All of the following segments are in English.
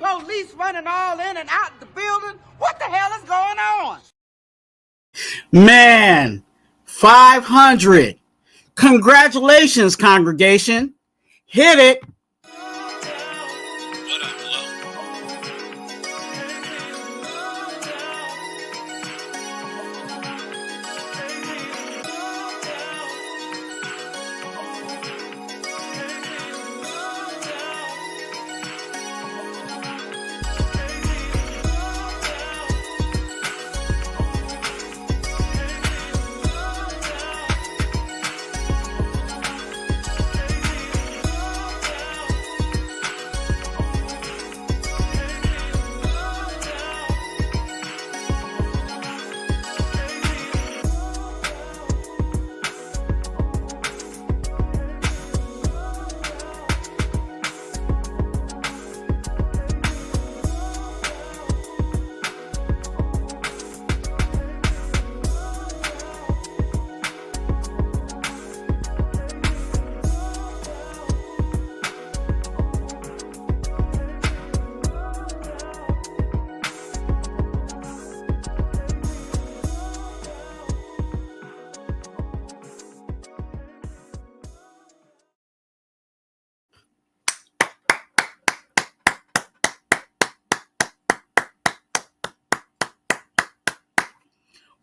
Police running all in and out the building. What the hell is going on? Man, 500. Congratulations, congregation. Hit it.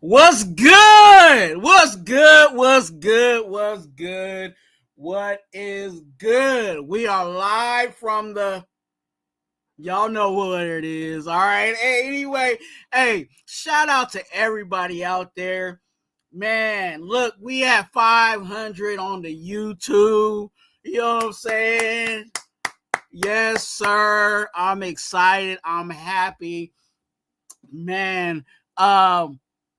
What's good? What's good? What's good? What's good? What is good? We are live from the, y'all know what it is. All right. Hey, anyway, hey, shout out to everybody out there. Man, look, we have 500 on the YouTube. You know what I'm saying? Yes, sir. I'm excited. I'm happy. Man,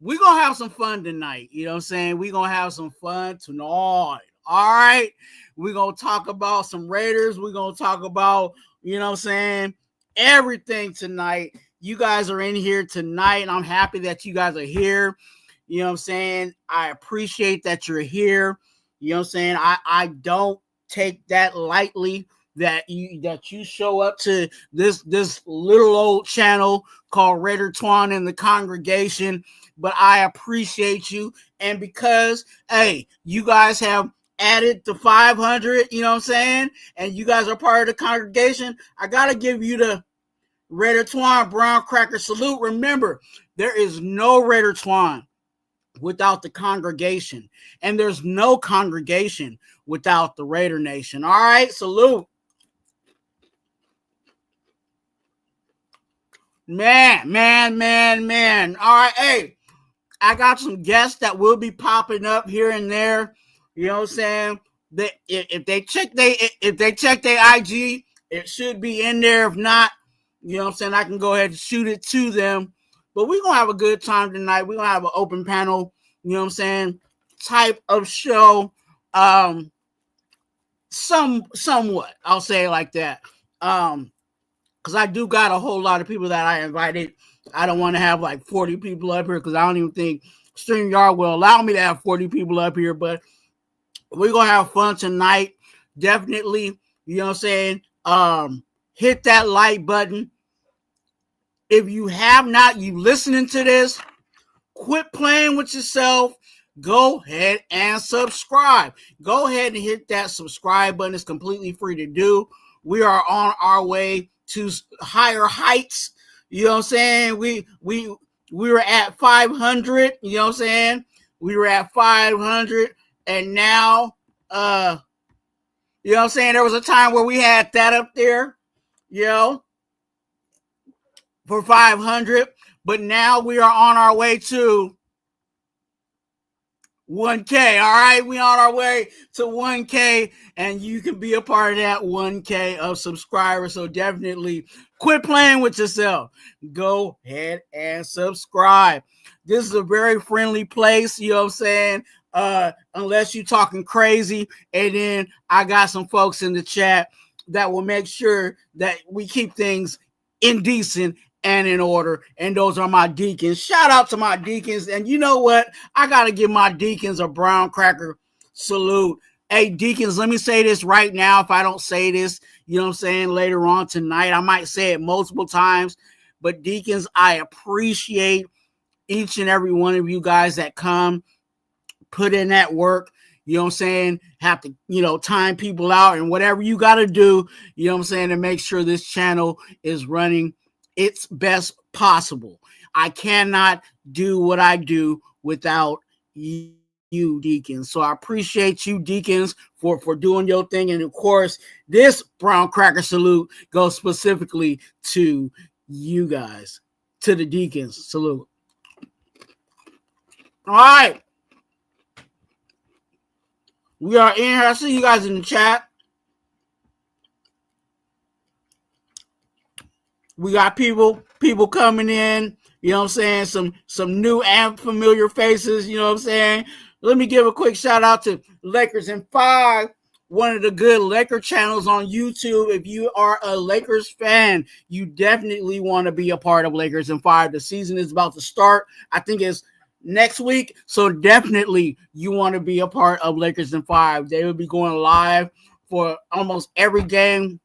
we're going to have some fun tonight. You know what I'm saying? We're going to have some fun tonight. All right. We're going to talk about some Raiders. We're going to talk about, you know what I'm saying, everything tonight. You guys are in here tonight, and I'm happy that you guys are here. You know what I'm saying? I appreciate that you're here. You know what I'm saying? I don't take that lightly that you show up to this little old channel called Raider Twuan in the congregation. But I appreciate you. And because, hey, you guys have added to 500, you know what I'm saying? And you guys are part of the congregation. I got to give you the Raider Twuan Brown Cracker salute. Remember, there is no Raider Twuan without the congregation. And there's no congregation without the Raider Nation. All right, salute. Man. All right, hey. I got some guests that will be popping up here and there. You know what I'm saying? If they check their IG, it should be in there. If not, you know what I'm saying, I can go ahead and shoot it to them. But we're gonna have a good time tonight. We're gonna have an open panel, you know what I'm saying, type of show. Somewhat, I'll say it like that. Because I do got a whole lot of people that I invited. I don't want to have like 40 people up here because I don't even think StreamYard will allow me to have 40 people up here. But we're going to have fun tonight. Definitely, you know what I'm saying? Hit that like button. If you have not, you listening to this, quit playing with yourself. Go ahead and subscribe. Go ahead and hit that subscribe button. It's completely free to do. We are on our way to higher heights. You know what I'm saying? We were at 500, you know what I'm saying? We were at 500 and now you know what I'm saying, there was a time where we had that up there, you know, for 500, but now we are on our way to 1K. All right, we on our way to 1K, and you can be a part of that 1K of subscribers. So definitely quit playing with yourself. Go ahead and subscribe. This is a very friendly place, you know what I'm saying? Unless you're talking crazy, and then I got some folks in the chat that will make sure that we keep things indecent and in order, and those are my deacons. Shout out to my deacons. And you know what? I got to give my deacons a brown cracker salute. Hey, Deacons, let me say this right now. If I don't say this, you know what I'm saying, later on tonight, I might say it multiple times. But Deacons, I appreciate each and every one of you guys that come, put in that work, you know what I'm saying, have to, time people out and whatever you got to do, you know what I'm saying, to make sure this channel is running its best possible. I cannot do what I do without you, Deacons. So I appreciate you, Deacons, for doing your thing. And of course, this brown cracker salute goes specifically to you guys, to the Deacons. Salute. All right. We are in here. I see you guys in the chat. We got people coming in, you know what I'm saying? Some new and familiar faces, you know what I'm saying? Let me give a quick shout out to Lakers in 5, one of the good Laker channels on YouTube. If you are a Lakers fan, you definitely want to be a part of Lakers in 5. The season is about to start. I think it's next week. So definitely you want to be a part of Lakers in 5. They will be going live for almost every game,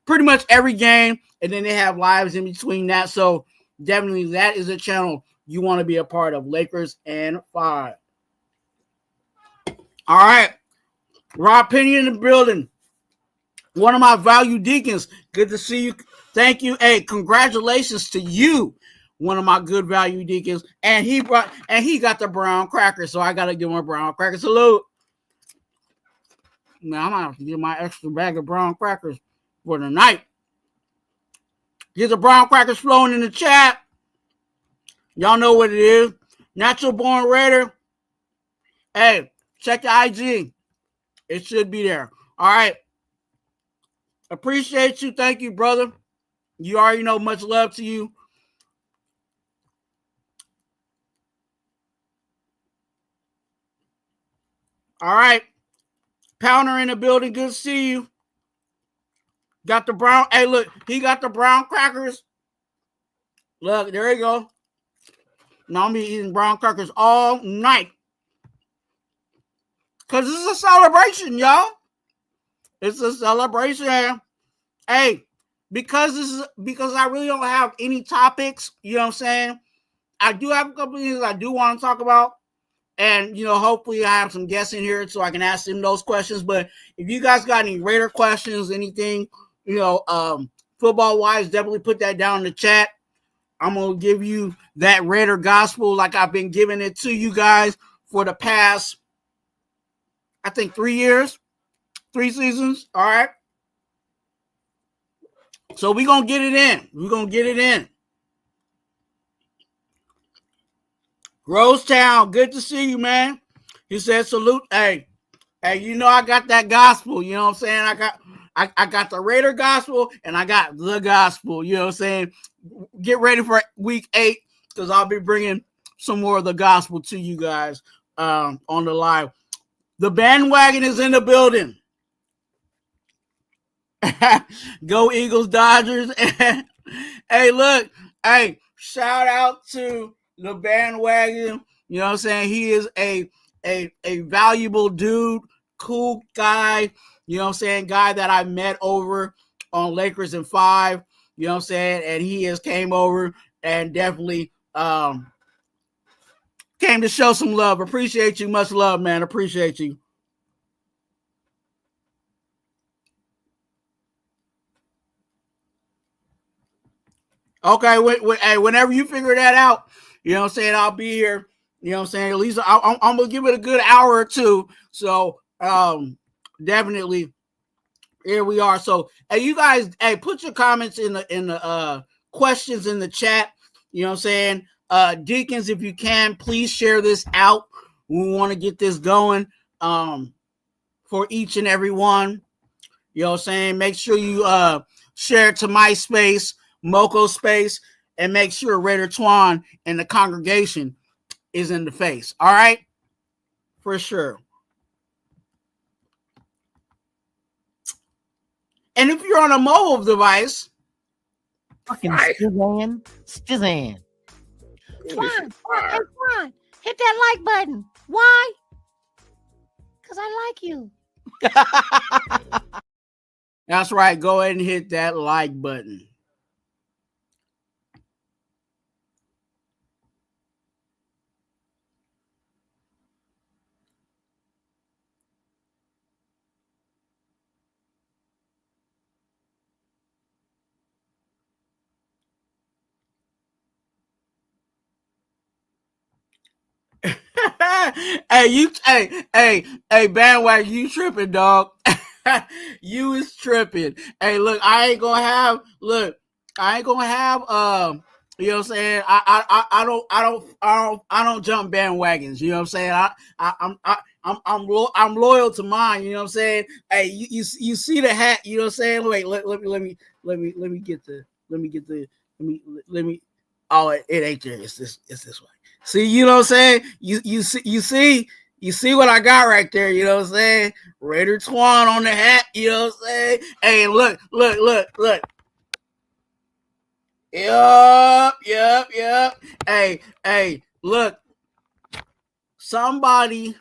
pretty much every game. And then they have lives in between that. So definitely that is a channel you want to be a part of. Lakers and 5. All right. Rob Penny in the building. One of my valued Deacons. Good to see you. Thank you. Hey, congratulations to you. One of my good value Deacons. And he got the brown cracker. So I got to give him a brown cracker salute. Now I'm going to have to get my extra bag of brown crackers for the night. Get the brown crackers flowing in the chat. Y'all know what it is. Natural Born Raider. Hey, check the IG. It should be there. All right. Appreciate you. Thank you, brother. You already know, much love to you. All right. Pounder in the building. Good to see you. Got the brown. Hey, look. He got the brown crackers. Look, there you go. Now I'm be eating brown crackers all night. Because this is a celebration, y'all. It's a celebration. Hey, because I really don't have any topics, you know what I'm saying? I do have a couple of things I do want to talk about. And, hopefully I have some guests in here so I can ask them those questions. But if you guys got any Raider questions, anything, football-wise, definitely put that down in the chat. I'm going to give you that Raider gospel like I've been giving it to you guys for the past, I think, 3 years, 3 seasons. All right. So we're going to get it in. We're going to get it in. Rosetown, good to see you, man. He said, salute. Hey, I got that gospel. You know what I'm saying? I got the Raider gospel and I got the gospel. You know what I'm saying? Get ready for week 8 because I'll be bringing some more of the gospel to you guys on the live. The bandwagon is in the building. Go Eagles, Dodgers. Hey, look. Hey, shout out to the bandwagon. You know what I'm saying? He is a valuable dude, cool guy. You know what I'm saying? Guy that I met over on Lakers in 5. You know what I'm saying? And he has came over and definitely came to show some love. Appreciate you. Much love, man. Appreciate you. Okay, whenever you figure that out, you know what I'm saying, I'll be here. You know what I'm saying? At least I'm going to give it a good hour or two. So, definitely, here we are. So, hey, you guys, put your comments in the questions in the chat. You know what I'm saying? Deacons, if you can, please share this out. We want to get this going for each and every one. You know what I'm saying? Make sure you share it to MySpace, Moco Space, and make sure Raider Twuan and the congregation is in the face. All right? For sure. And if you're on a mobile device, fucking Stizan. Twuan, hit that like button. Why? Because I like you. That's right. Go ahead and hit that like button. Hey, bandwagon, you tripping, dog. You is tripping. Hey, look, I ain't gonna have you know what I'm saying? I don't jump bandwagons, you know what I'm saying? I'm loyal to mine, you know what I'm saying? Hey, you see the hat, you know what I'm saying? Wait, let me get the let me oh it ain't there. It's this way. See, you know what I'm saying? You see what I got right there, you know what I'm saying? Raider Twuan on the hat, you know what I'm saying? Hey, look. Yep. Hey, look. Somebody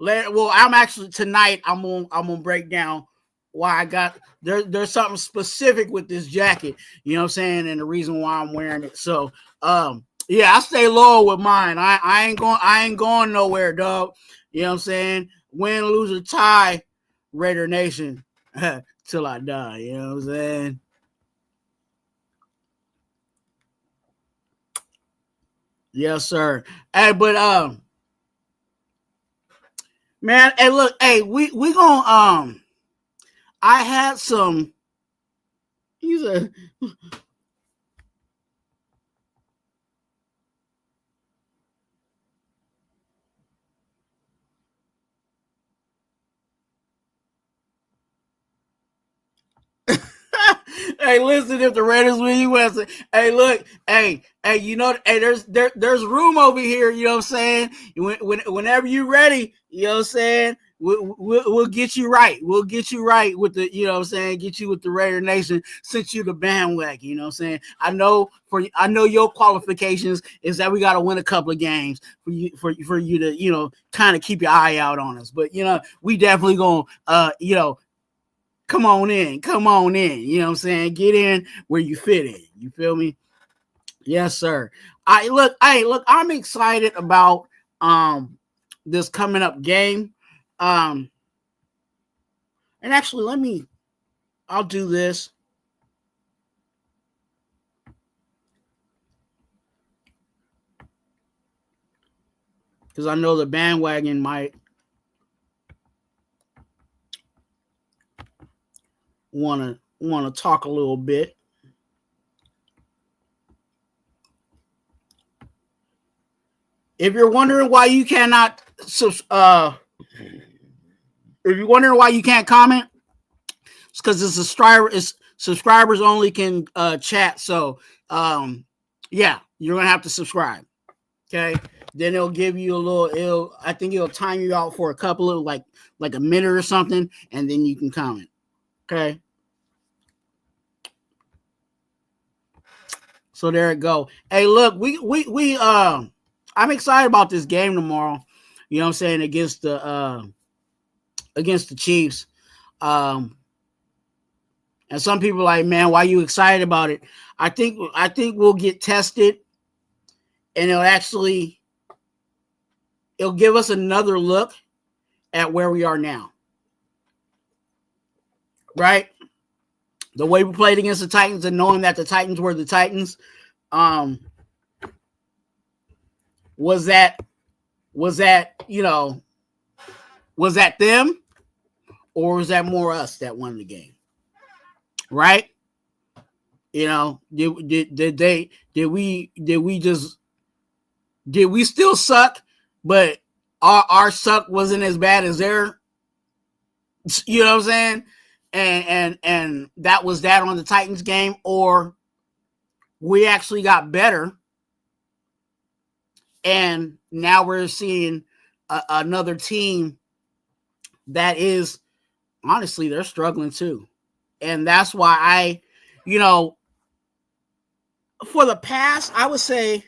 I'm actually tonight I'm gonna break down why I got there's something specific with this jacket, you know what I'm saying, and the reason why I'm wearing it. So yeah, I stay loyal with mine. I ain't going nowhere, dog. You know what I'm saying? Win, lose, or tie, Raider Nation till I die. You know what I'm saying? Yes, sir. Hey, but man, hey, look, hey, we gonna I had some. He's a hey, listen, if the Raiders win, you West. Hey, look, hey, you know, hey, there's room over here. You know what I'm saying? Whenever you're ready, you know what I'm saying. We'll get you right. We'll get you right with the, you know what I'm saying, get you with the Raider Nation, since you the bandwagon, you know what I'm saying? I know your qualifications is that we got to win a couple of games for you to, you know, kind of keep your eye out on us. But, you know, we definitely going to you know, come on in. You know what I'm saying? Get in where you fit in. You feel me? Yes, sir. Look, I'm excited about this coming up game. And actually I'll do this. Because I know the bandwagon might wanna talk a little bit. If you're wondering why you cannot if you're wondering why you can't comment, it's because it's subscribers only can chat. So yeah, you're gonna have to subscribe. Okay. Then it'll give you a little, I think it'll time you out for a couple of like a minute or something, and then you can comment. Okay. So there it go. Hey, look, I'm excited about this game tomorrow. You know what I'm saying? Against the Chiefs. And some people are like, man, why are you excited about it? I think we'll get tested, and it'll give us another look at where we are now. Right? The way we played against the Titans, and knowing that the Titans were the Titans, was that you know, was that them, or was that more us that won the game? Right? You know, did we still suck, but our suck wasn't as bad as their, you know what I'm saying? And that was that on the Titans game, or we actually got better, and now we're seeing another team that is, honestly, they're struggling too. And that's why you know, for the past, I would say,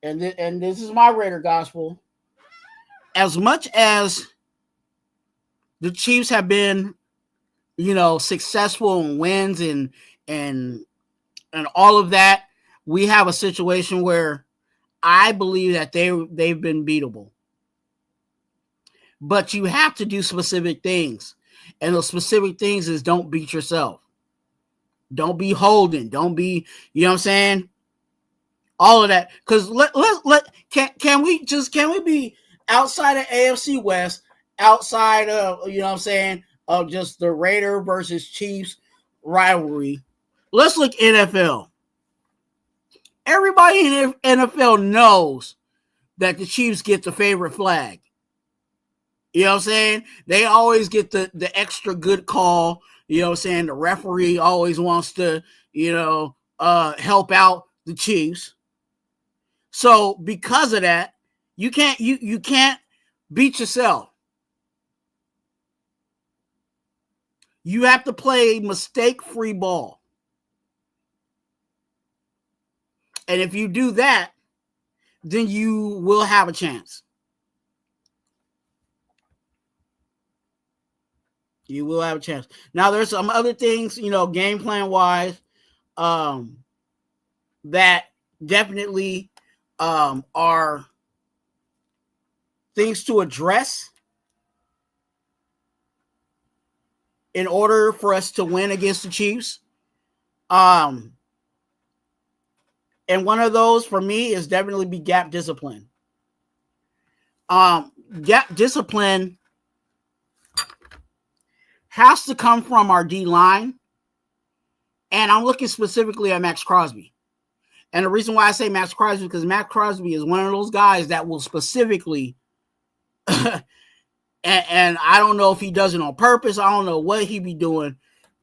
and this is my Raider gospel, as much as the Chiefs have been, successful in wins and and all of that, we have a situation where I believe that they've been beatable. But you have to do specific things. And those specific things is don't beat yourself. Don't be holding. Don't be, you know what I'm saying? All of that. Because can we be outside of AFC West, outside of, you know what I'm saying, of just the Raider versus Chiefs rivalry? Let's look NFL. Everybody in the NFL knows that the Chiefs get the favorite flag. You know what I'm saying? They always get the extra good call. You know what I'm saying? The referee always wants to, help out the Chiefs. So because of that, you can't beat yourself. You have to play mistake-free ball. And if you do that, then you will have a chance. You will have a chance. Now, there's some other things, game plan wise, that definitely are things to address in order for us to win against the Chiefs. And one of those for me is definitely be gap discipline. Gap discipline has to come from our D line. And I'm looking specifically at Max Crosby. And the reason why I say Max Crosby is because Max Crosby is one of those guys that will specifically, and I don't know if he does it on purpose. I don't know what he be doing,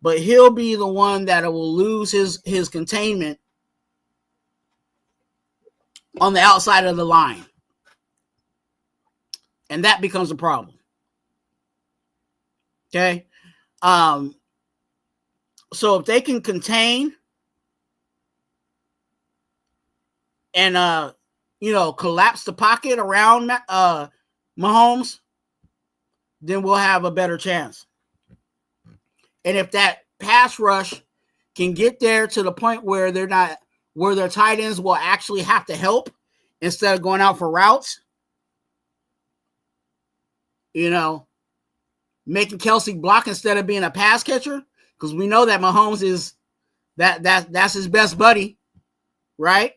but he'll be the one that will lose his containment on the outside of the line. And that becomes a problem. Okay. So if they can contain and collapse the pocket around Mahomes, then we'll have a better chance. And if that pass rush can get there to the point where their tight ends will actually have to help instead of going out for routes, making Kelsey block instead of being a pass catcher, because we know that Mahomes is that's his best buddy, right?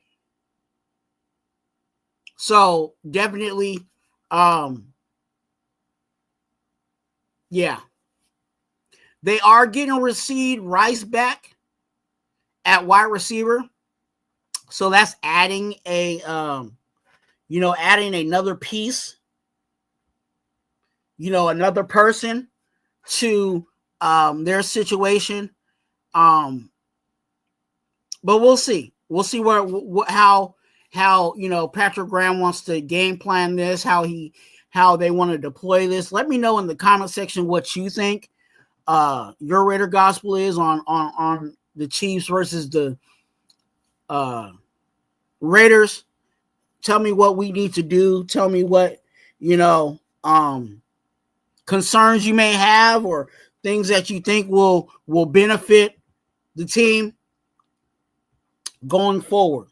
So definitely, yeah. They are getting Rashee Rice back at wide receiver. So that's adding adding another piece, another person to their situation. But we'll see. We'll see how Patrick Graham wants to game plan this, how they want to deploy this. Let me know in the comment section what you think your Raider gospel is on the Chiefs versus the Raiders. Tell me what we need to do. Tell me what concerns you may have or things that you think will benefit the team going forward.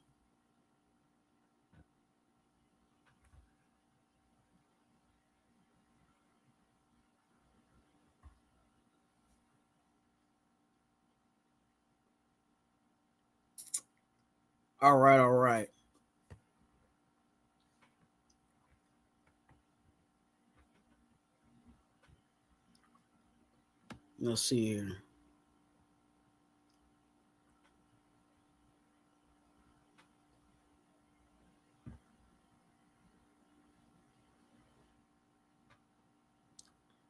All right. Let's see here.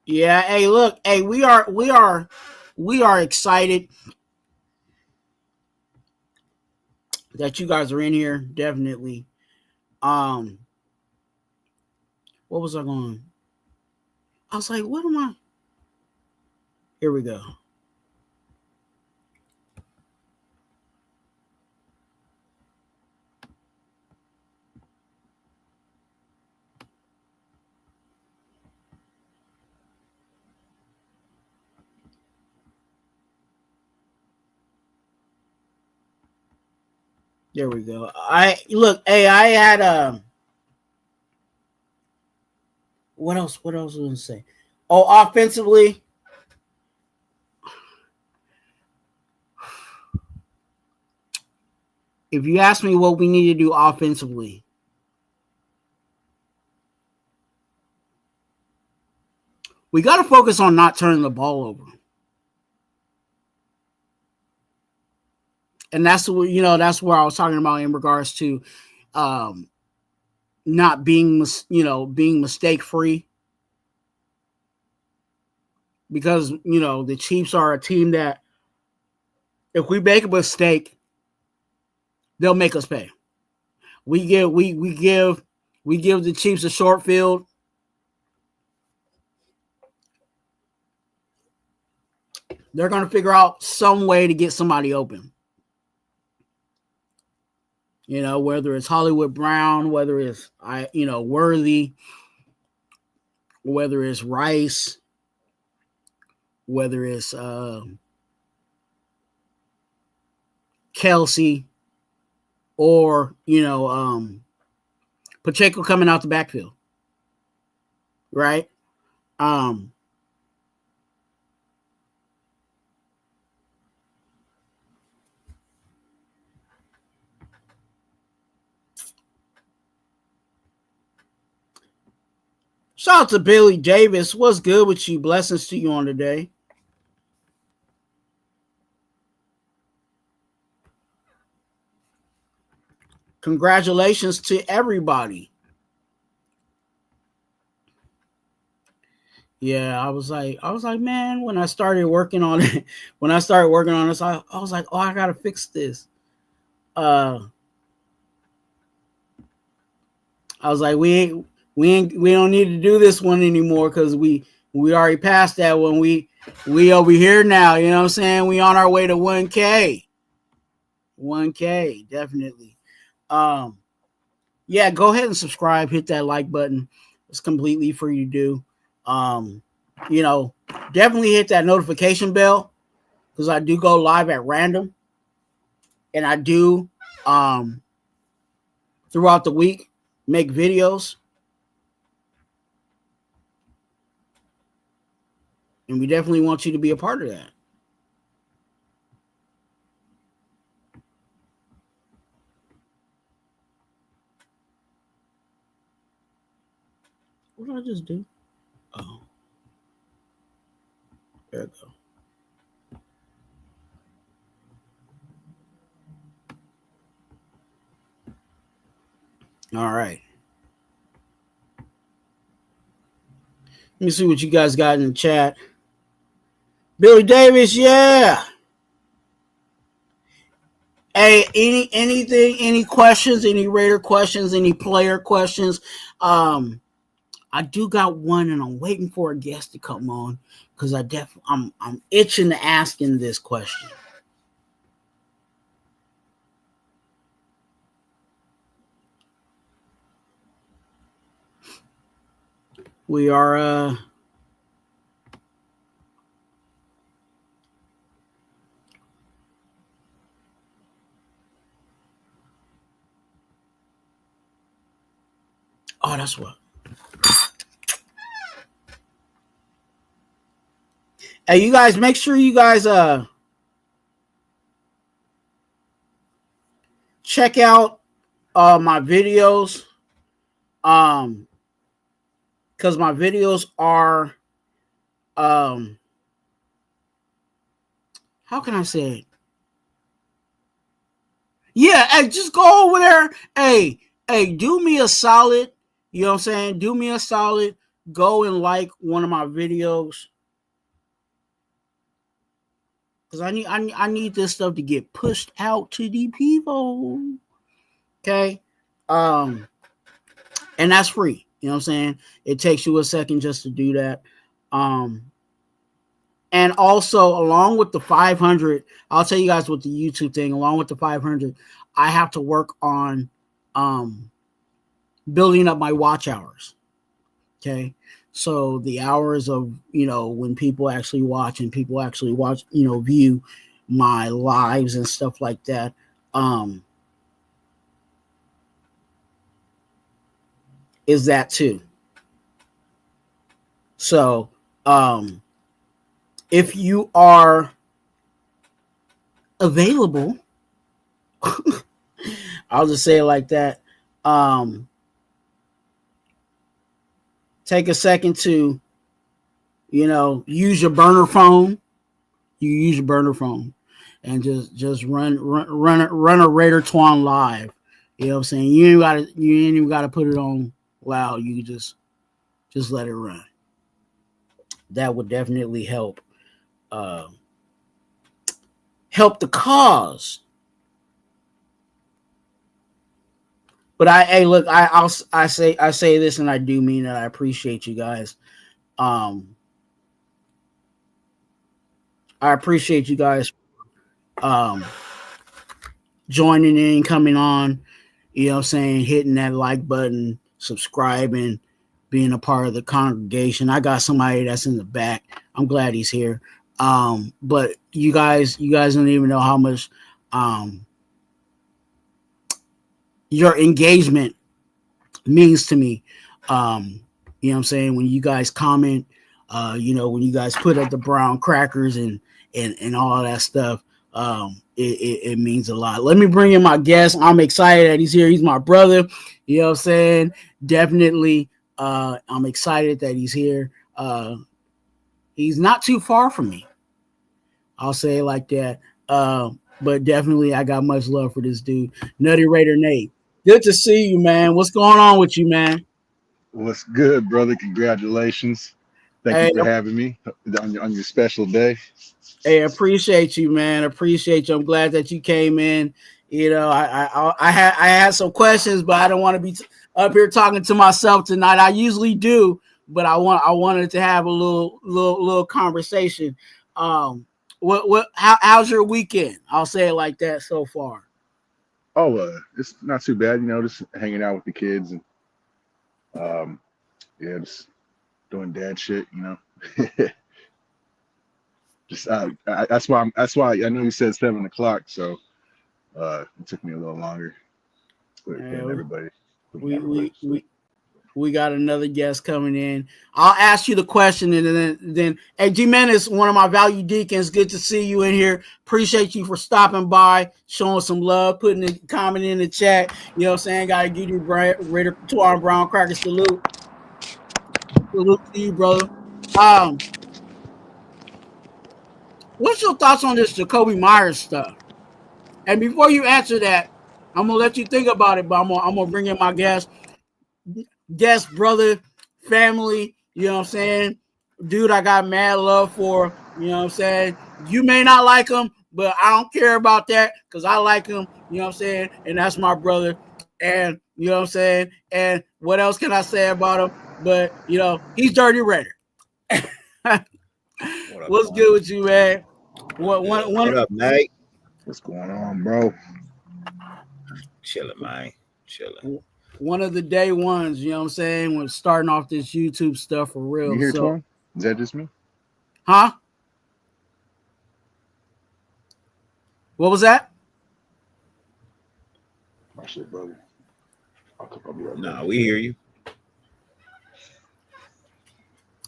Yeah, hey, look, hey, we are excited that you guys are in here, definitely. What was I going? I was like, what am I? Here we go. There we go. I had what else was I gonna say? Oh, offensively. If you ask me what we need to do offensively, we got to focus on not turning the ball over. And that's what, that's where I was talking about in regards to not being, being mistake free. Because, the Chiefs are a team that if we make a mistake, they'll make us pay. We give the Chiefs a short field. They're going to figure out some way to get somebody open. Whether it's Hollywood Brown, whether it's Worthy, whether it's Rice, whether it's Kelsey, or Pacheco coming out the backfield, right? Shout out to Billy Davis. What's good with you? Blessings to you on today. Congratulations to everybody. Yeah, I was like, man, when I started working on it, this, I was like, oh, I gotta fix this. I was like, we don't need to do this one anymore because we already passed that one. We over here now, you know what I'm saying? We on our way to 1K. 1K, definitely. Yeah, go ahead and subscribe, hit that like button. It's completely free to do. Definitely hit that notification bell because I do go live at random. And I do throughout the week make videos. And we definitely want you to be a part of that. What did I just do? Oh. There we go. All right. Let me see what you guys got in the chat. Billy Davis, yeah. Hey, any questions, any Raider questions, any player questions? I do got one, and I'm waiting for a guest to come on because I'm itching to ask him this question. We are oh, that's what. Hey, you guys, make sure you guys check out my videos. Because my videos are how can I say it? Yeah, hey, just go over there. Hey, do me a solid. You know what I'm saying? Do me a solid. Go and like one of my videos. Because I need this stuff to get pushed out to the people. Okay. And that's free. You know what I'm saying? It takes you a second just to do that. And also, along with the 500, I'll tell you guys with the YouTube thing, along with the 500, I have to work on building up my watch hours. Okay. So the hours of, when people actually watch and people actually watch, view my lives and stuff like that. is that too. So if you are available, I'll just say it like that. Take a second to, use your burner phone. You use your burner phone and just run a Raider Twuan live. You know what I'm saying? You ain't even gotta put it on loud. You can just let it run. That would definitely help the cause. But I say this, and I do mean that. I appreciate you guys. I appreciate you guys joining in, coming on, hitting that like button, subscribing, being a part of the congregation. I got somebody that's in the back. I'm glad he's here. But you guys don't even know how much your engagement means to me. You know what I'm saying? When you guys comment, when you guys put up the brown crackers and all of that stuff, it means a lot. Let me bring in my guest. I'm excited that he's here. He's my brother. You know what I'm saying? Definitely. I'm excited that he's here. He's not too far from me. I'll say it like that. But definitely I got much love for this dude. Nutty Raider Nate. Good to see you, man. What's going on with you, man? What's good, brother? Congratulations. Thank you for having me on your special day. Hey, appreciate you, man. Appreciate you. I'm glad that you came in. I had some questions, but I don't want to be up here talking to myself tonight. I usually do, but I wanted to have a little conversation. How's your weekend? I'll say it like that so far. Oh, it's not too bad, just hanging out with the kids and just doing dad shit, Just that's why I know you said 7 o'clock, so it took me a little longer. Everybody. We got another guest coming in. I'll ask you the question, and then hey, G Menace, one of my value deacons, good to see you in here. Appreciate you for stopping by, showing some love, putting a comment in the chat. You know what I'm saying? Gotta give you Raider Twuan brown cracker salute. Salute to you, brother. What's your thoughts on this Jacoby Myers stuff? And before you answer that, I'm gonna let you think about it, but I'm gonna bring in my guest, brother, family, you know what I'm saying? Dude, I got mad love for, you know what I'm saying? You may not like him, but I don't care about that because I like him, you know what I'm saying? And that's my brother. And you know what I'm saying? And what else can I say about him? But he's Dirty Raider. What's good with you, man? What up, Nate? What's going on, bro? Chilling, man. Chilling. One of the day ones, you know what I'm saying, when starting off this YouTube stuff for real. You hear Twuan? Is that just me? Huh? What was that? My shit, brother. I'll be right back. We hear you.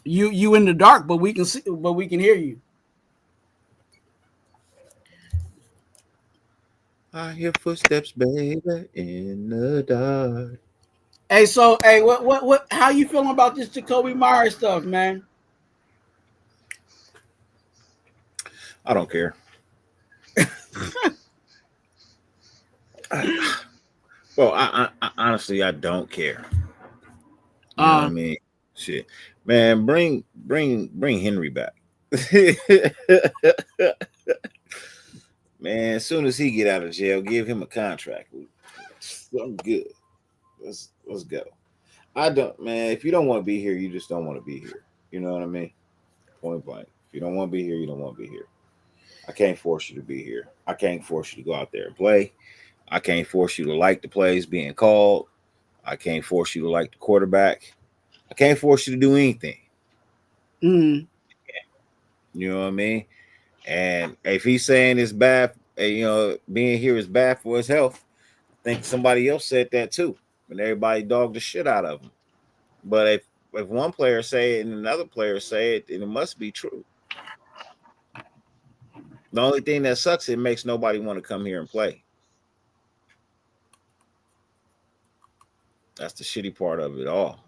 You in the dark, but we can see, but we can hear you. I hear footsteps, baby, in the dark. Hey, so what how you feeling about this Jacoby Myers stuff, man? I don't care. Well, I honestly I don't care. You know what I mean? Shit. Man, bring Henry back. Man, as soon as he get out of jail, give him a contract. I'm good. Let's go. I don't, man. If you don't want to be here, you just don't want to be here. You know what I mean? Point blank. If you don't want to be here, you don't want to be here. I can't force you to be here. I can't force you to go out there and play. I can't force you to like the plays being called. I can't force you to like the quarterback. I can't force you to do anything. Mm. You know what I mean? And if he's saying it's bad, being here is bad for his health, I think somebody else said that too. When everybody dogged the shit out of him. But if one player say it and another player say it, then it must be true. The only thing that sucks, it makes nobody want to come here and play. That's the shitty part of it all.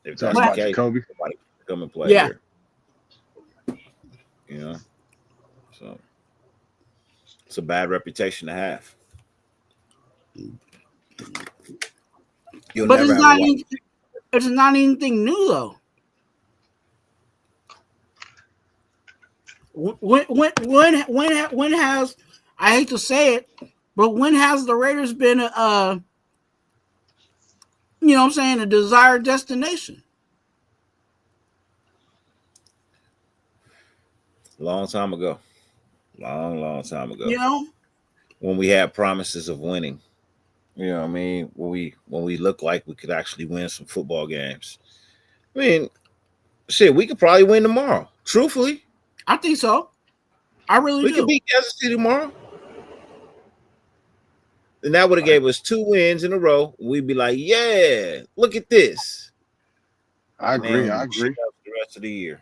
If that's the case, Jacoby, nobody come and play here. You know, so it's a bad reputation to have. But it's not anything new though. When has, I hate to say it, but when has the Raiders been you know what I'm saying, a desired destination? Long time ago. Long time ago. You know? When we had promises of winning. You know what I mean? When we looked like we could actually win some football games. I mean, shit, we could probably win tomorrow. Truthfully. I think so. I really do. We could beat Kansas City tomorrow. And that would have gave us 2 wins in a row. We'd be like, yeah, look at this. I agree. I agree. The rest of the year.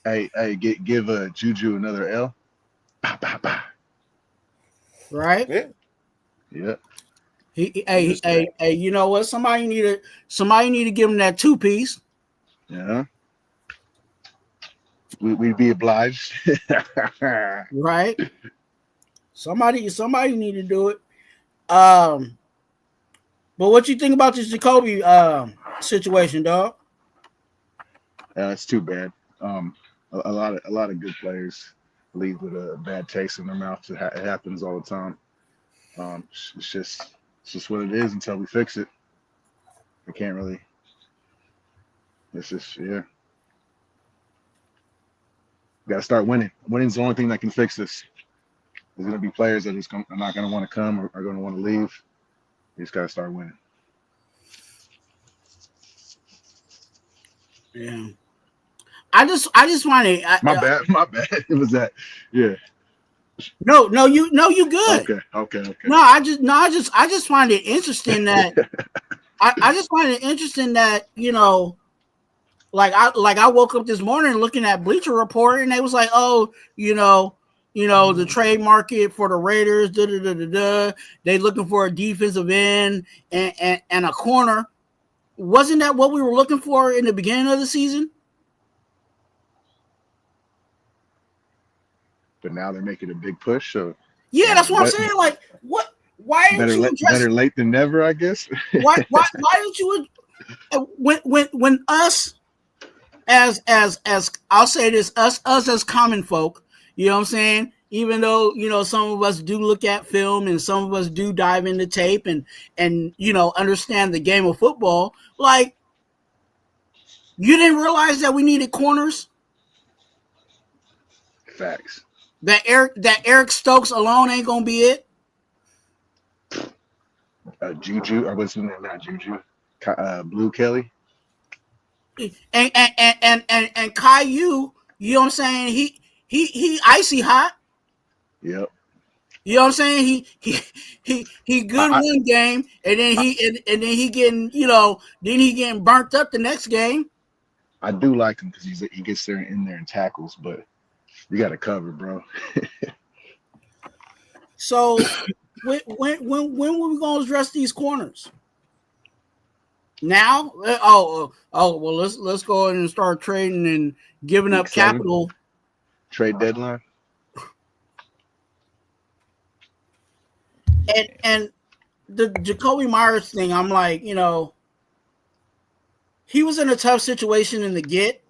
hey, give Juju another L. Bah, bah, bah. Right? Yeah. Yeah. Hey, you know what? Somebody need to give him that 2-piece. Yeah. We'd be obliged. Right. Somebody need to do it. But what you think about this Jacoby situation, dog? It's too bad. A lot of good players leave with a bad taste in their mouth. It happens all the time. It's just what it is until we fix it. We can't really. It's just Got to start winning. Winning's the only thing that can fix this. There's going to be players that are not going to want to come or are going to want to leave. You just got to start winning. Yeah. I just want to. My bad. It was that. Yeah. No, you good. Okay. No, I just find it interesting that I just find it interesting that, you know, like I woke up this morning looking at Bleacher Report and they was like, oh, you know, the trade market for the Raiders, they looking for a defensive end and a corner. Wasn't that what we were looking for in the beginning of the season? But now they're making a big push. So yeah, that's what I'm saying. Like, what? Why didn't you address? Better late than never, I guess. why didn't you? When us as I'll say this, us as common folk, you know what I'm saying? Even though, you know, some of us do look at film and some of us do dive into tape and you know, understand the game of football. Like, you didn't realize that we needed corners? Facts. That Eric Stokes alone ain't gonna be it. Juju, or what's his name? Not Juju. Blue Kelly. And Caillou, you know what I'm saying? He icy hot. Yep. You know what I'm saying? He good one game, and then he getting, you know, then he getting burnt up the next game. I do like him because he gets there in there and tackles, but you got to cover, bro. So when were we gonna address these corners? Now? Oh well, let's go ahead and start trading and giving up capital. Trade deadline. And the Jacoby Myers thing, I'm like, you know, he was in a tough situation in the get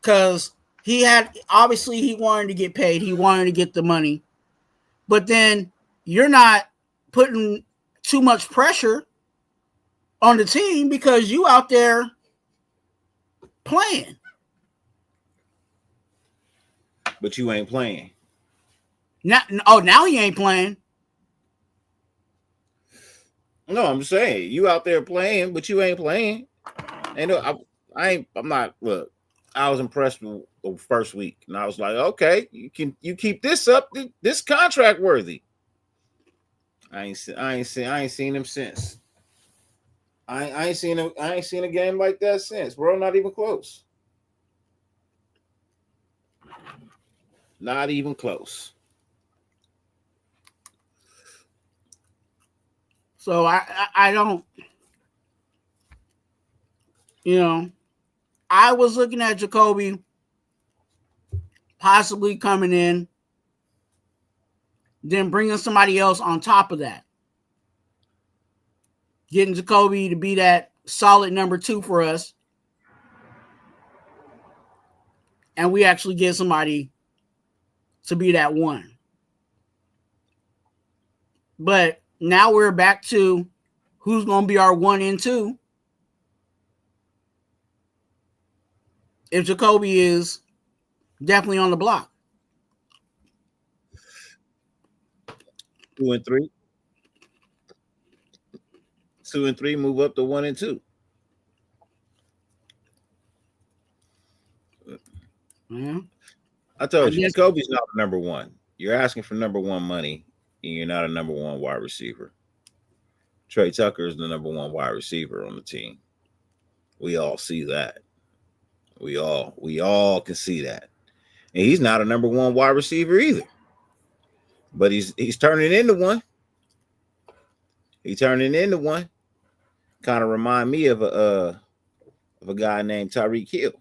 because he wanted to get paid. He wanted to get the money. But then you're not putting too much pressure on the team because you out there playing. But you ain't playing. Now he ain't playing. No, I'm saying you out there playing, but you ain't playing. And I'm not. Look, I was impressed with the first week, and I was like, okay, you keep this up. This contract worthy. I ain't seen him since. I ain't seen a game like that since, bro. Not even close. Not even close. So I don't, I was looking at Jacoby possibly coming in, then bringing somebody else on top of that. Getting Jacoby to be that solid number 2 for us. And we actually get somebody to be that 1. But now we're back to who's going to be our 1 and 2. If Jacoby is definitely on the block. 2 and 3. 2 and 3 move up to 1 and 2. Yeah. I told you, Jacoby's not number 1. You're asking for number 1 money, and you're not a number 1 wide receiver. Trey Tucker is the number 1 wide receiver on the team. We all see that. We all can see that. And he's not a number 1 wide receiver either. But he's turning into one. He's turning into one. Kind of remind me of a guy named Tyreek Hill.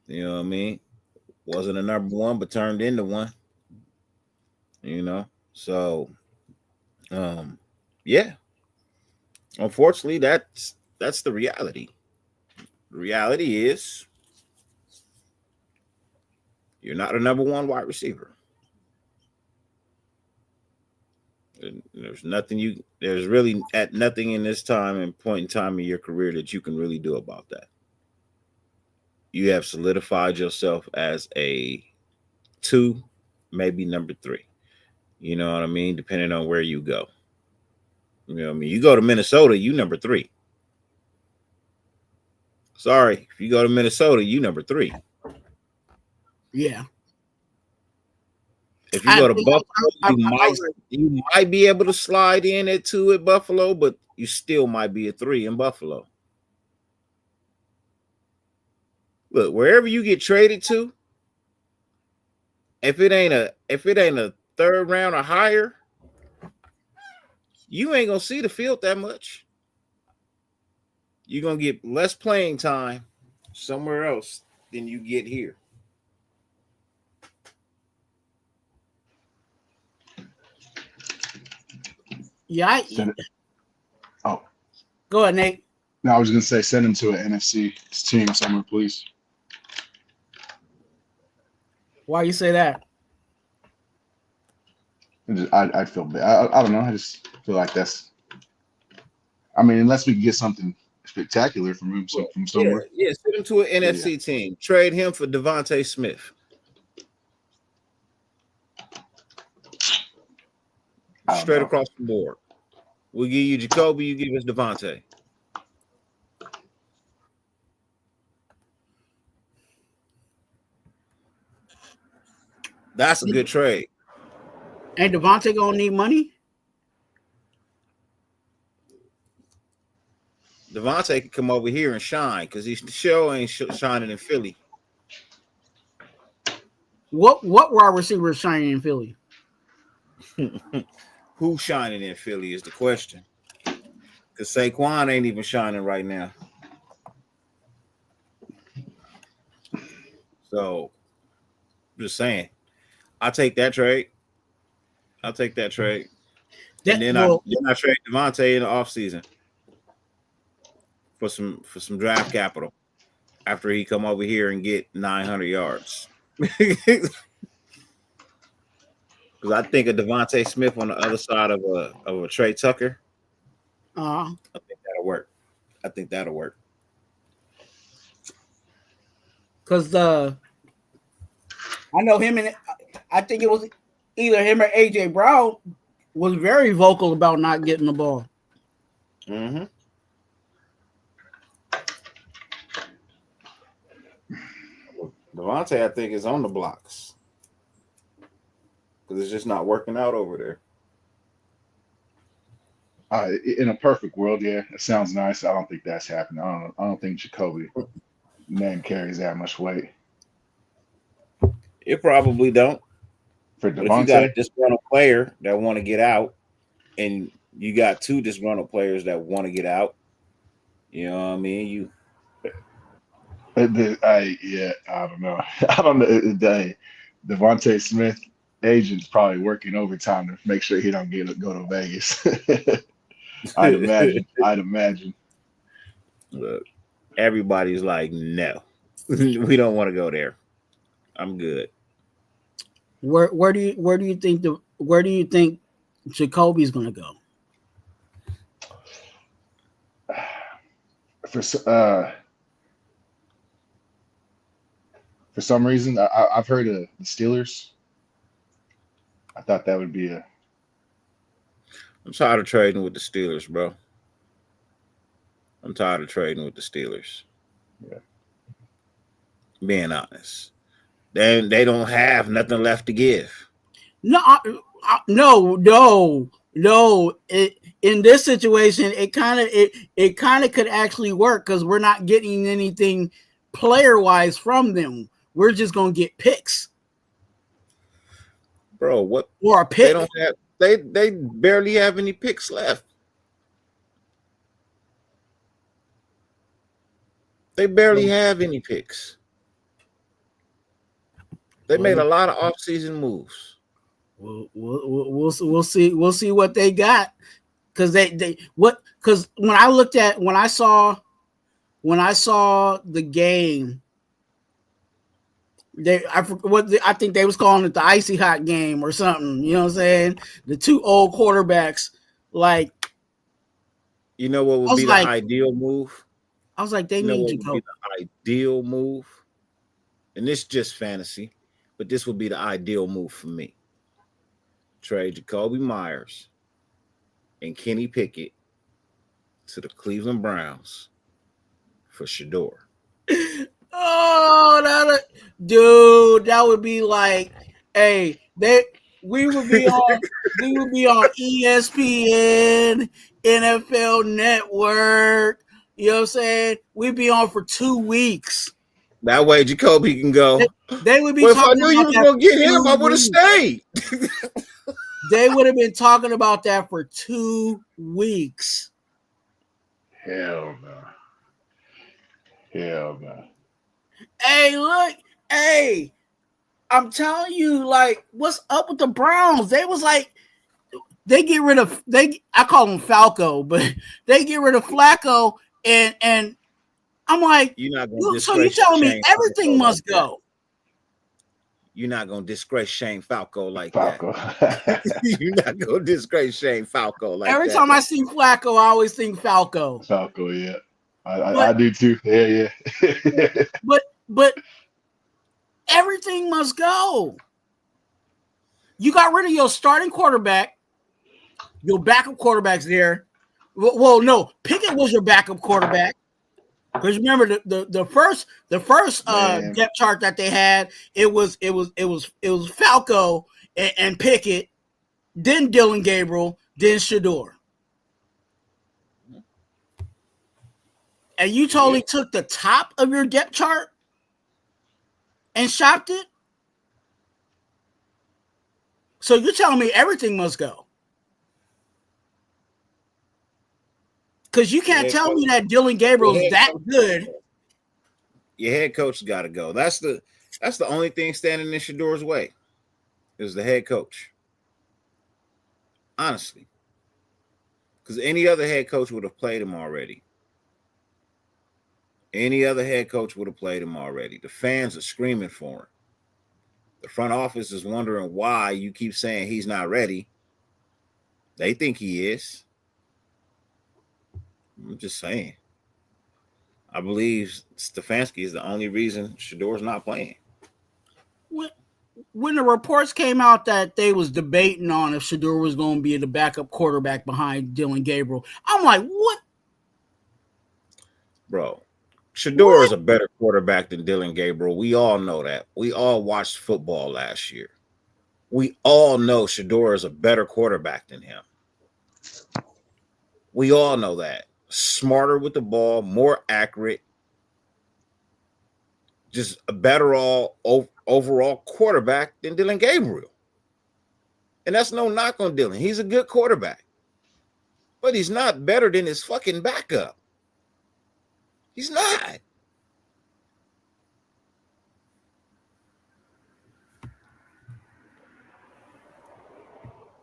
You know what I mean? Wasn't a number 1, but turned into one. So yeah. Unfortunately, that's the reality. The reality is you're not a number 1 wide receiver. There's really nothing in this time and point in time in your career that you can really do about that. You have solidified yourself as a 2, maybe number 3. You know what I mean? Depending on where you go. You know what I mean? You go to Minnesota, you number 3. Sorry, if you go to Minnesota, you number 3. Yeah. If you go to Buffalo, you might be able to slide in at 2 at Buffalo, but you still might be a 3 in Buffalo. Look, wherever you get traded to, if it ain't a 3rd round or higher, you ain't gonna see the field that much. You're gonna get less playing time somewhere else than you get here. Yeah. Go ahead, Nate. No, I was gonna say send him to an NFC team somewhere, please. Why you say that? I feel bad. I don't know. I just feel like that's. I mean, unless we can get something spectacular from him from somewhere. Yeah, send him to an NFC team. Trade him for Devontae Smith. Straight across the board. We'll give you Jacoby, you give us Devontae. That's a good trade. Ain't Devontae gonna need money? Devontae can come over here and shine because he sure ain't shining in Philly. What wide receiver is shining in Philly? Who's shining in Philly is the question. Because Saquon ain't even shining right now. So, just saying. I'll take that trade. And then I trade Devontae in the offseason for some draft capital after he come over here and get 900 yards. Because I think of Devontae Smith on the other side of a Trey Tucker. I think that'll work. Because I know him and I think it was either him or AJ Brown was very vocal about not getting the ball. Mm-hmm. Devontae, I think, is on the blocks because it's just not working out over there. In a perfect world, yeah, it sounds nice. I don't think that's happening. I don't think Jacoby name carries that much weight. It probably don't. For But if you got a Devontae, disgruntled player that want to get out, and you got two disgruntled players that want to get out, you know what I mean? I don't know. I don't know. Devontae Smith agent's probably working overtime to make sure he don't go to Vegas. I'd imagine. I'd imagine. Look, everybody's like, no, we don't want to go there. I'm good. Where do you think Jacoby's gonna go? For some reason, I've heard of the Steelers. I thought that would be a. I'm tired of trading with the Steelers, bro. I'm tired of trading with the Steelers. Yeah. Being honest, they don't have nothing left to give. No. In this situation, it kind of could actually work because we're not getting anything player wise from them. We're just gonna get picks, bro. What? Or a pick? They don't have. They barely have any picks left. They barely have any picks. They made a lot of offseason moves. We'll see what they got, because when I saw the game, I think they was calling it the icy hot game or something. You know what I'm saying? The two old quarterbacks, like, you know what would be the ideal move? I was like, they need Jacoby. Would be the ideal move, and this is just fantasy, but this would be the ideal move for me. Trade Jacoby Myers and Kenny Pickett to the Cleveland Browns for Shedeur. Oh, that would be like, hey, we would be on ESPN, NFL Network. You know what I'm saying? We'd be on for 2 weeks. That way Jacoby can go. They would be if I knew you was going to get him, I would have stayed. They would have been talking about that for 2 weeks. Hell no. Hey, look. Hey, I'm telling you, like, what's up with the Browns? They was like, I call him Falco, but they get rid of Flacco, and I'm like, you're not gonna so you telling me everything must go? You're not gonna disgrace Shane Falco like that. You're not gonna disgrace Shane Falco like that. Every time I see Flacco, I always think Falco. Falco, yeah. I do too. Yeah. But everything must go. You got rid of your starting quarterback. Your backup quarterback's there. Well, no, Pickett was your backup quarterback. Because remember the first depth chart that they had, it was Falco and Pickett, then Dylan Gabriel, then Shedeur. And you totally took the top of your depth chart and shopped it? So you're telling me everything must go? Because you can't tell me that Dylan Gabriel is that good. Your head coach got to go. That's the only thing standing in Shedeur's way is the head coach. Honestly. Because any other head coach would have played him already. Any other head coach would have played him already. The fans are screaming for him. The front office is wondering why you keep saying he's not ready. They think he is. I'm just saying. I believe Stefanski is the only reason Shedeur's not playing. When the reports came out that they was debating on if Shedeur was going to be the backup quarterback behind Dylan Gabriel, I'm like, what? Bro, Shedeur is a better quarterback than Dylan Gabriel. We all know that. We all watched football last year. We all know Shedeur is a better quarterback than him. We all know that. Smarter with the ball, more accurate, just a better overall quarterback than Dylan Gabriel. And that's no knock on Dylan. He's a good quarterback. But he's not better than his fucking backup. He's not.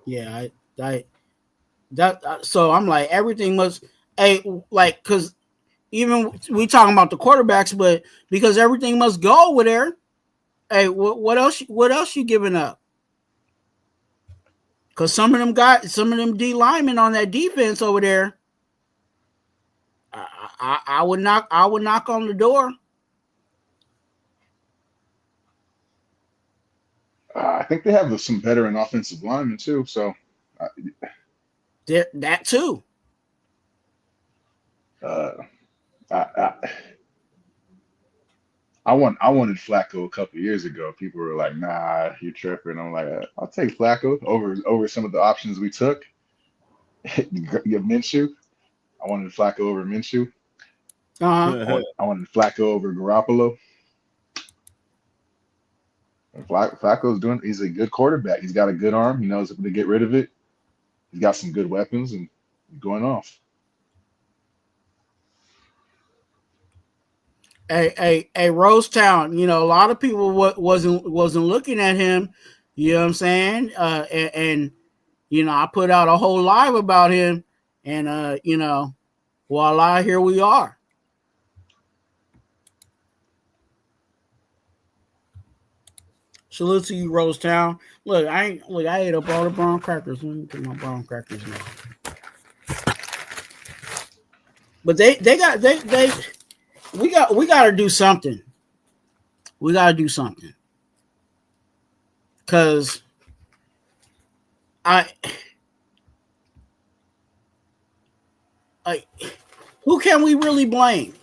Yeah, so I'm like, everything must, like, because even we talking about the quarterbacks, but because everything must go over there. Hey, what else? What else you giving up? Because some of them D linemen on that defense over there. I would knock on the door. I think they have some veteran offensive linemen too. So that too. I wanted Flacco a couple years ago. People were like, "Nah, you're tripping." I'm like, "I'll take Flacco over some of the options we took." Get Minshew. I wanted Flacco over Minshew. Uh-huh. I wanted Flacco over Garoppolo. Flacco's he's a good quarterback. He's got a good arm. He knows to get rid of it. He's got some good weapons and going off. Hey, Rosetown, you know, a lot of people wasn't looking at him, you know what I'm saying? And you know, I put out a whole live about him, and you know, voila, here we are. Salute to you, Rosetown. Look, I ate up all the brown crackers. Let me get my brown crackers now. But we got to do something. We got to do something. Cause who can we really blame?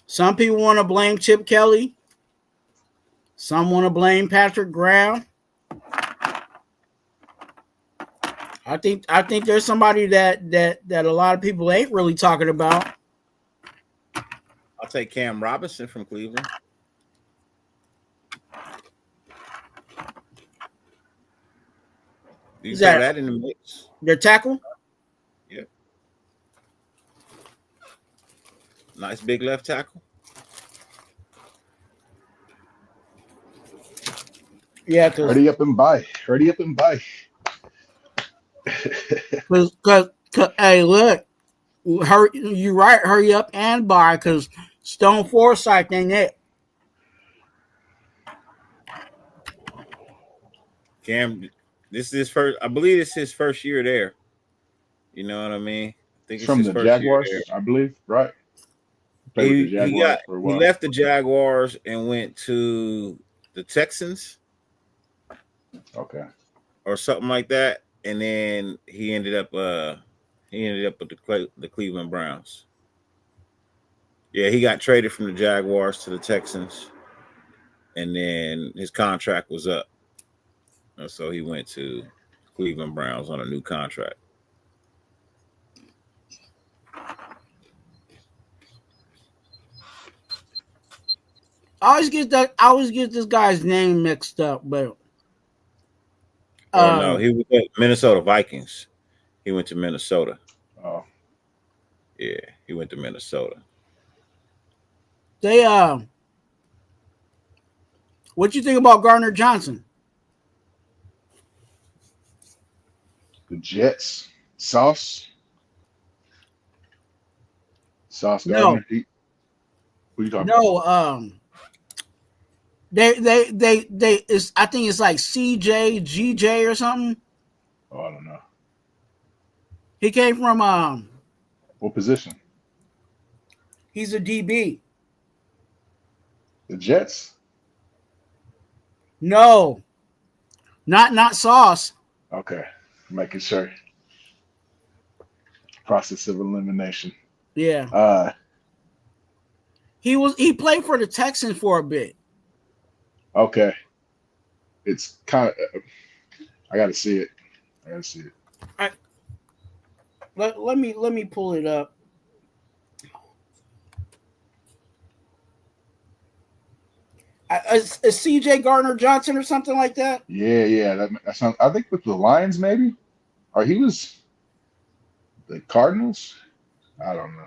Some people want to blame Chip Kelly. Some want to blame Patrick Graham. I think there's somebody that a lot of people ain't really talking about. I'll take Cam Robinson from Cleveland. You throw that in the mix. Their tackle? Yeah. Nice big left tackle. Yeah, hurry up and buy. Cause hey, look, hurry up and buy, because Stone Forsythe ain't it. Cam, this is his first. I believe it's his first year there. You know what I mean? I think it's from his the first Jaguars, year there. I believe, right? He left the Jaguars and went to the Texans. Okay. Or something like that, and then he ended up with the Cleveland Browns. Yeah, he got traded from the Jaguars to the Texans, and then his contract was up, and so he went to Cleveland Browns on a new contract. I always get this guy's name mixed up, but no, he was at Minnesota Vikings. He went to Minnesota. Oh, yeah, he went to Minnesota. They what you think about Gardner Johnson? the Jets, Sauce Gardner. No. Who are you talking about? They is, I think it's like CJ, GJ or something. Oh, I don't know. He came from what position? He's a DB. The Jets? No. Not Sauce. Okay. Making sure. Process of elimination. Yeah. He played for the Texans for a bit. Okay. It's kind of I gotta see it. Let me pull it up. Is CJ Gardner Johnson or something like that? Yeah. That sounds. I think with the Lions, maybe, or he was the Cardinals. I don't know.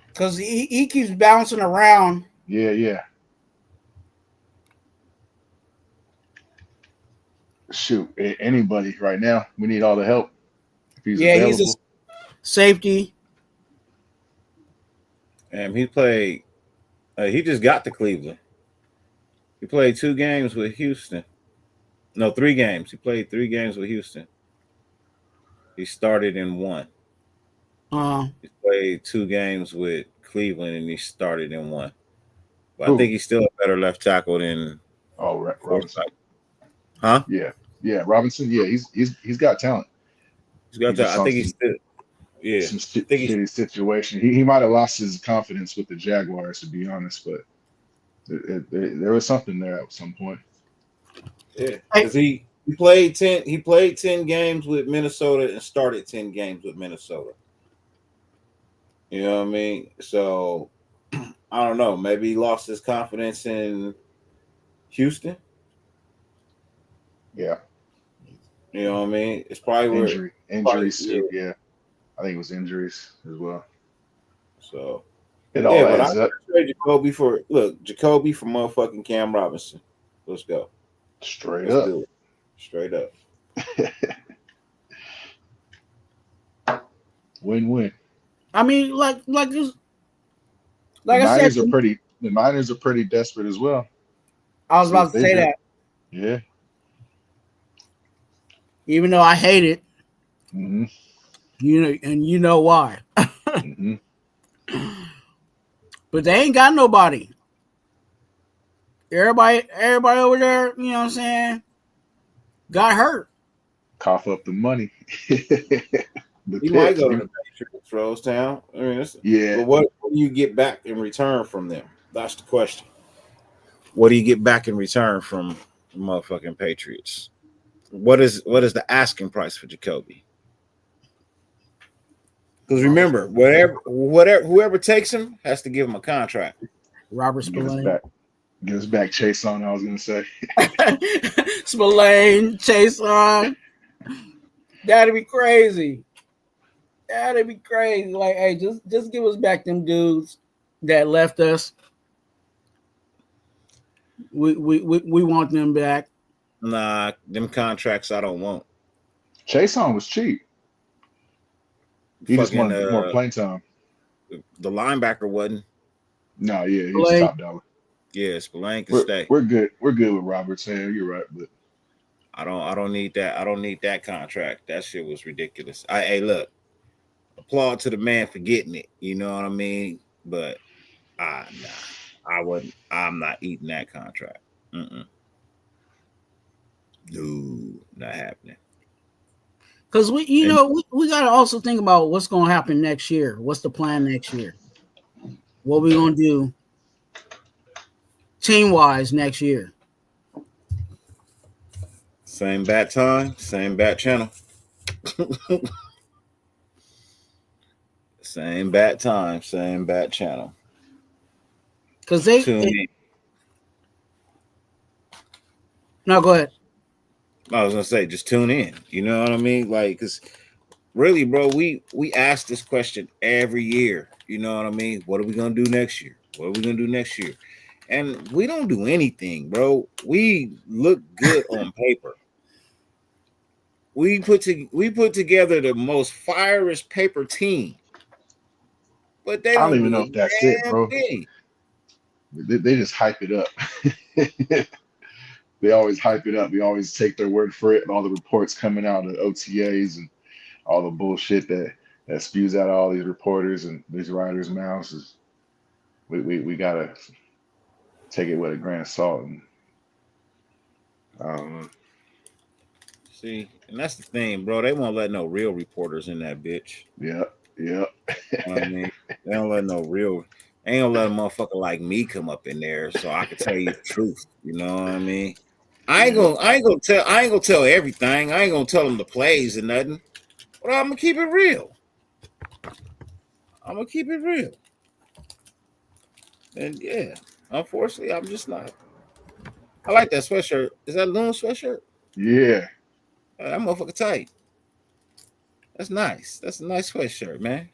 Because he keeps bouncing around. Yeah. Shoot, anybody right now. We need all the help if he's He's a available. safety. And he played. He just got to Cleveland. He played 2 games with Houston. No, 3 games. He played 3 games with Houston. He started in 1. He played 2 games with Cleveland, and he started in 1. But I think he's still a better left tackle than Robinson. Huh? Yeah, Robinson. Yeah, he's got talent. He's got that. I think he's still. Yeah, some shitty situation. He might have lost his confidence with the Jaguars, to be honest, but there was something there at some point. Yeah, because he played 10 games with Minnesota and started 10 games with Minnesota. You know what I mean? So I don't know. Maybe he lost his confidence in Houston. Yeah. You know what I mean? It's probably injuries too. Yeah, I think it was injuries as well. So it all adds up. Jacoby for motherfucking Cam Robinson. Let's go. Straight up. Win-win. I mean, like this. Like I said, the Niners are pretty desperate as well. I was about to say that. Yeah. Even though I hate it, mm-hmm. you know why. mm-hmm. But they ain't got nobody. Everybody over there, you know what I'm saying, got hurt. Cough up the money. He might go to the Patriots, Rosetown. I mean, yeah. But what do you get back in return from them? That's the question. What do you get back in return from the motherfucking Patriots? What is the asking price for Jacoby? Because remember, whoever takes him has to give him a contract. Robert Spillane. Give us back Chase on. I was gonna say Spillane, Chase on. That'd be crazy. Like, hey, just give us back them dudes that left us. We want them back. Nah, them contracts I don't want. Chase on was cheap. He just wanted more playing time. The linebacker wasn't. No, yeah, he was top dollar. Yeah, Spillane can stay. We're good. We're good with Roberts. Yeah, you're right, but I don't need that. I don't need that contract. That shit was ridiculous. Hey, look, applaud to the man for getting it. You know what I mean? But nah, I wouldn't. I'm not eating that contract. No, not happening. Because we got to also think about what's going to happen next year. What's the plan next year? What we going to do team-wise next year? Same bat time, same bat channel. Same bat time, same bat channel. Because no, go ahead. I was gonna say, just tune in. You know what I mean? Like, cause really, bro, we ask this question every year. You know what I mean? What are we gonna do next year? What are we gonna do next year? And we don't do anything, bro. We look good on paper. We put together the most fierest paper team, but they don't even know if that's it, bro. They just hype it up. They always hype it up. We always take their word for it, and all the reports coming out of OTAs and all the bullshit that spews out of all these reporters and these writers' mouths is we gotta take it with a grain of salt. And see, and that's the thing, bro. They won't let no real reporters in that bitch. Yeah. You know what I mean? They don't let no real. They ain't gonna let a motherfucker like me come up in there so I can tell you the truth. You know what I mean? I ain't gonna tell everything. I ain't gonna tell them the plays and nothing. But I'm gonna keep it real. And yeah, unfortunately, I'm just not. I like that sweatshirt. Is that a Loon sweatshirt? Yeah. That motherfucker tight. That's nice. That's a nice sweatshirt, man.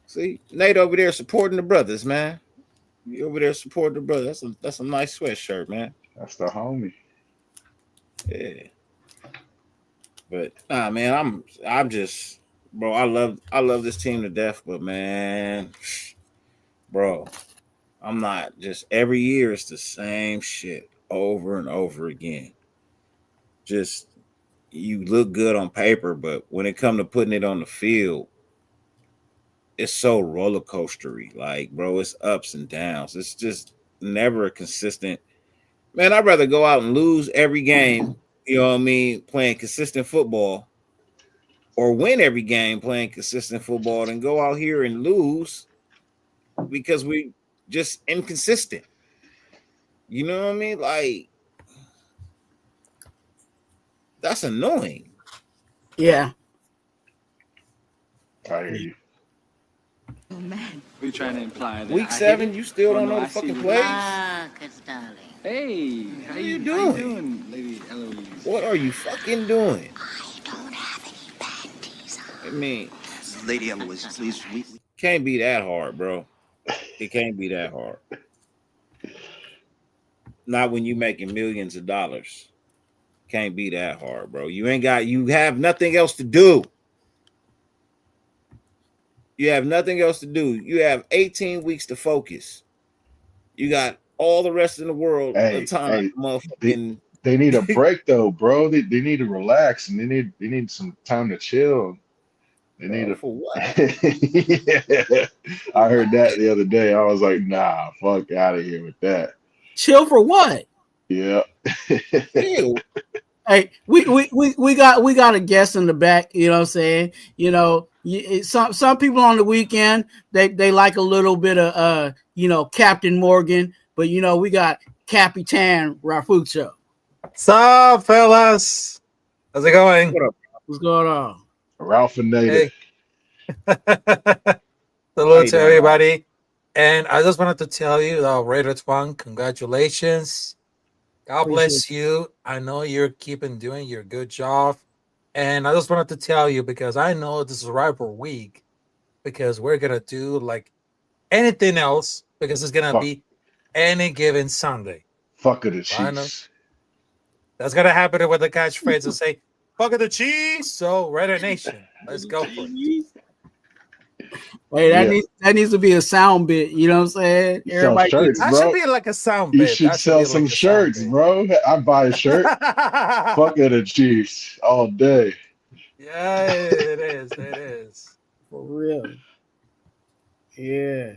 See, Nate over there supporting the brothers, man. You over there supporting the brothers. That's a nice sweatshirt, man. That's the homie. Yeah. But nah, man, I'm just, bro. I love this team to death, but man, bro, I'm not. Just every year it's the same shit over and over again. Just you look good on paper, but when it comes to putting it on the field, it's so roller coastery. Like, bro, it's ups and downs. It's just never a consistent. Man, I'd rather go out and lose every game, you know what I mean, playing consistent football, or win every game playing consistent football than go out here and lose because we just inconsistent. You know what I mean? Like, that's annoying. Yeah. I hear you. Oh man. What are you trying to imply? Week 7, you still don't know the fucking plays? Marcus, darling. Hey, how you doing, Lady Eloise? What are you fucking doing? I don't have any panties on. I mean, Lady Eloise, please. can't be that hard, bro. It can't be that hard. Not when you making millions of dollars. Can't be that hard, bro. You have nothing else to do. You have nothing else to do. You have 18 weeks to focus. You got all the rest of the world of time, motherfucking. They need a break though, bro. They need to relax and they need some time to chill. They need to for what? Yeah. I heard that the other day. I was like, nah, fuck out of here with that. Chill for what? Yeah. Ew. Hey, we got a guest in the back. You know what I'm saying? You know, some people on the weekend they like a little bit of Captain Morgan, but we got Capitan Rafucho. What's up, fellas? How's it going? What up? What's going on? Ralph and Native. Hello to everybody. And I just wanted to tell you, Raider Twuan, congratulations. God bless you. I know you're keeping doing your good job. And I just wanted to tell you, because I know this is Riper Week, because we're going to do like anything else, because it's going to be any given Sunday. Fuck of the Chiefs. That's going to happen with the catchphrase and say, fuck of the cheese. So, Raider Nation, let's go for it. Hey, that needs to be a sound bit. You know what I'm saying? Everybody shirts, bro. That should be like a sound bit. You should sell some shirts, bro. I'd buy a shirt. Fuck of the Chiefs all day. Yeah, it is. It is. For real. Yeah.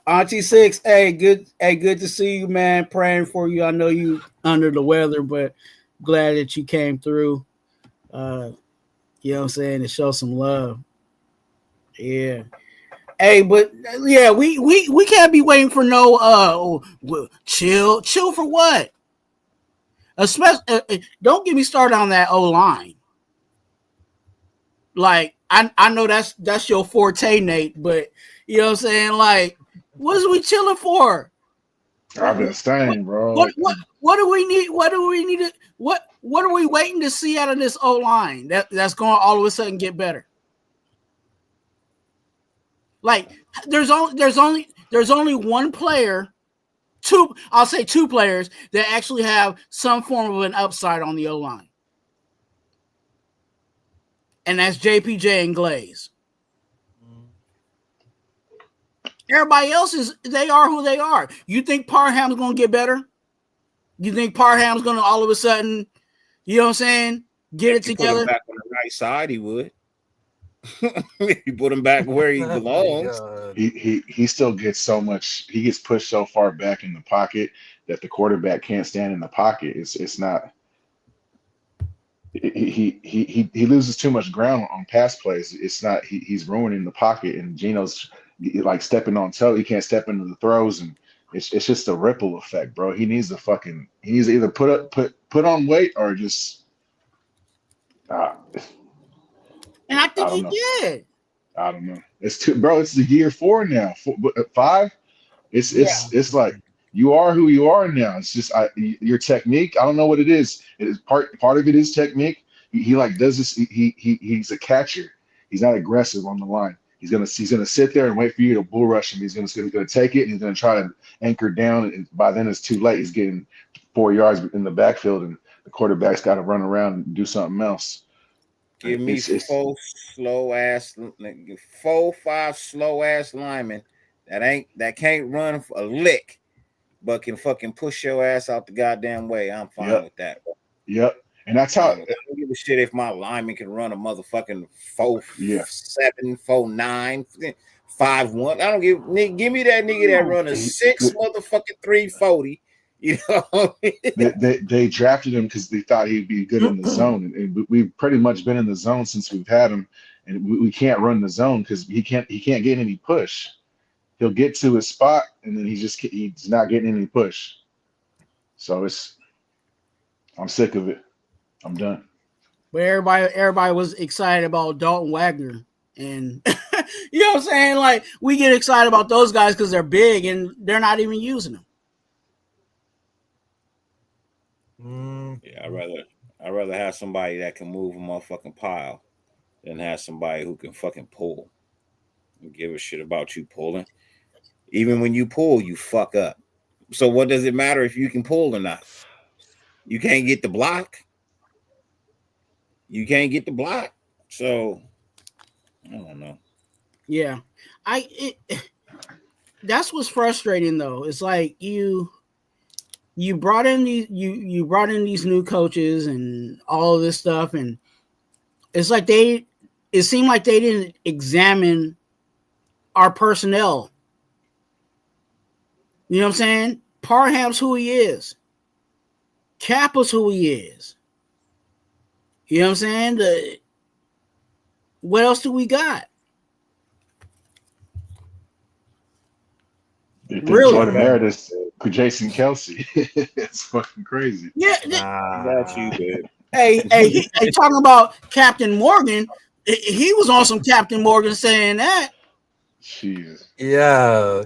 Auntie Six, good to see you, man. Praying for you. I know you under the weather, but glad that you came through. You know what I'm saying, to show some love. Yeah. Hey, but yeah, we can't be waiting for no chill for what? Especially don't get me started on that O-line. Like I know that's your forte, Nate, but you know what I'm saying? Like, what is we chilling for? I've been saying, bro. What do we need? What are we waiting to see out of this O-line that's going to all of a sudden get better? Like, there's only one player, two players that actually have some form of an upside on the O-line. And that's JPJ and Glaze. Everybody else they are who they are. You think Parham's going to get better? You think Parham's going to all of a sudden, you know what I'm saying, get it together? Put him back on the right side, he would. You put him back where he belongs. He still gets so much. He gets pushed so far back in the pocket that the quarterback can't stand in the pocket. It's not. He loses too much ground on pass plays. It's not. He's ruining the pocket, and Gino's like stepping on toe. He can't step into the throws, and it's just a ripple effect, bro. He needs to either put on weight or just uh, And I I think don't he know. did. I don't know. It's two, bro. It's the year 4 now. 5. Yeah. It's like you are who you are now. It's just your technique. I don't know what it is. It is part of it is technique. He like does this. He's a catcher. He's not aggressive on the line. He's gonna sit there and wait for you to bull rush him. He's gonna take it and he's gonna try to anchor down. And by then it's too late. He's getting 4 yards in the backfield and the quarterback's got to run around and do something else. Give me It's 5 slow ass linemen that can't run a lick, but can fucking push your ass out the goddamn way. I'm fine with that. Yep. And that's how I don't give a shit if my lineman can run a motherfucking 4.7, 4.9, 5.1. I don't give me that nigga that run a 6 motherfucking 3.40. You know what I mean? they drafted him because they thought he'd be good in the zone, and we've pretty much been in the zone since we've had him, and we can't run the zone because he can't get any push. He'll get to his spot, and then he's not getting any push. So I'm sick of it. I'm done. But everybody was excited about Dalton Wagner, and you know what I'm saying? Like, we get excited about those guys because they're big and they're not even using them. Yeah, I'd rather have somebody that can move a motherfucking pile than have somebody who can fucking pull. Don't give a shit about you pulling. Even when you pull, you fuck up. So what does it matter if you can pull or not? You can't get the block. So I don't know. Yeah, that's what's frustrating though. It's like you brought in these new coaches and all of this stuff, and it's like it seemed like they didn't examine our personnel. You know what I'm saying? Parham's who he is. Kappa's who he is. You know what I'm saying? What else do we got? You think Really? Jordan Meredith, Jason Kelsey? It's fucking crazy. Yeah. Got you, babe. Hey, talking about Captain Morgan, he was on some Captain Morgan saying that. Jesus. Yeah,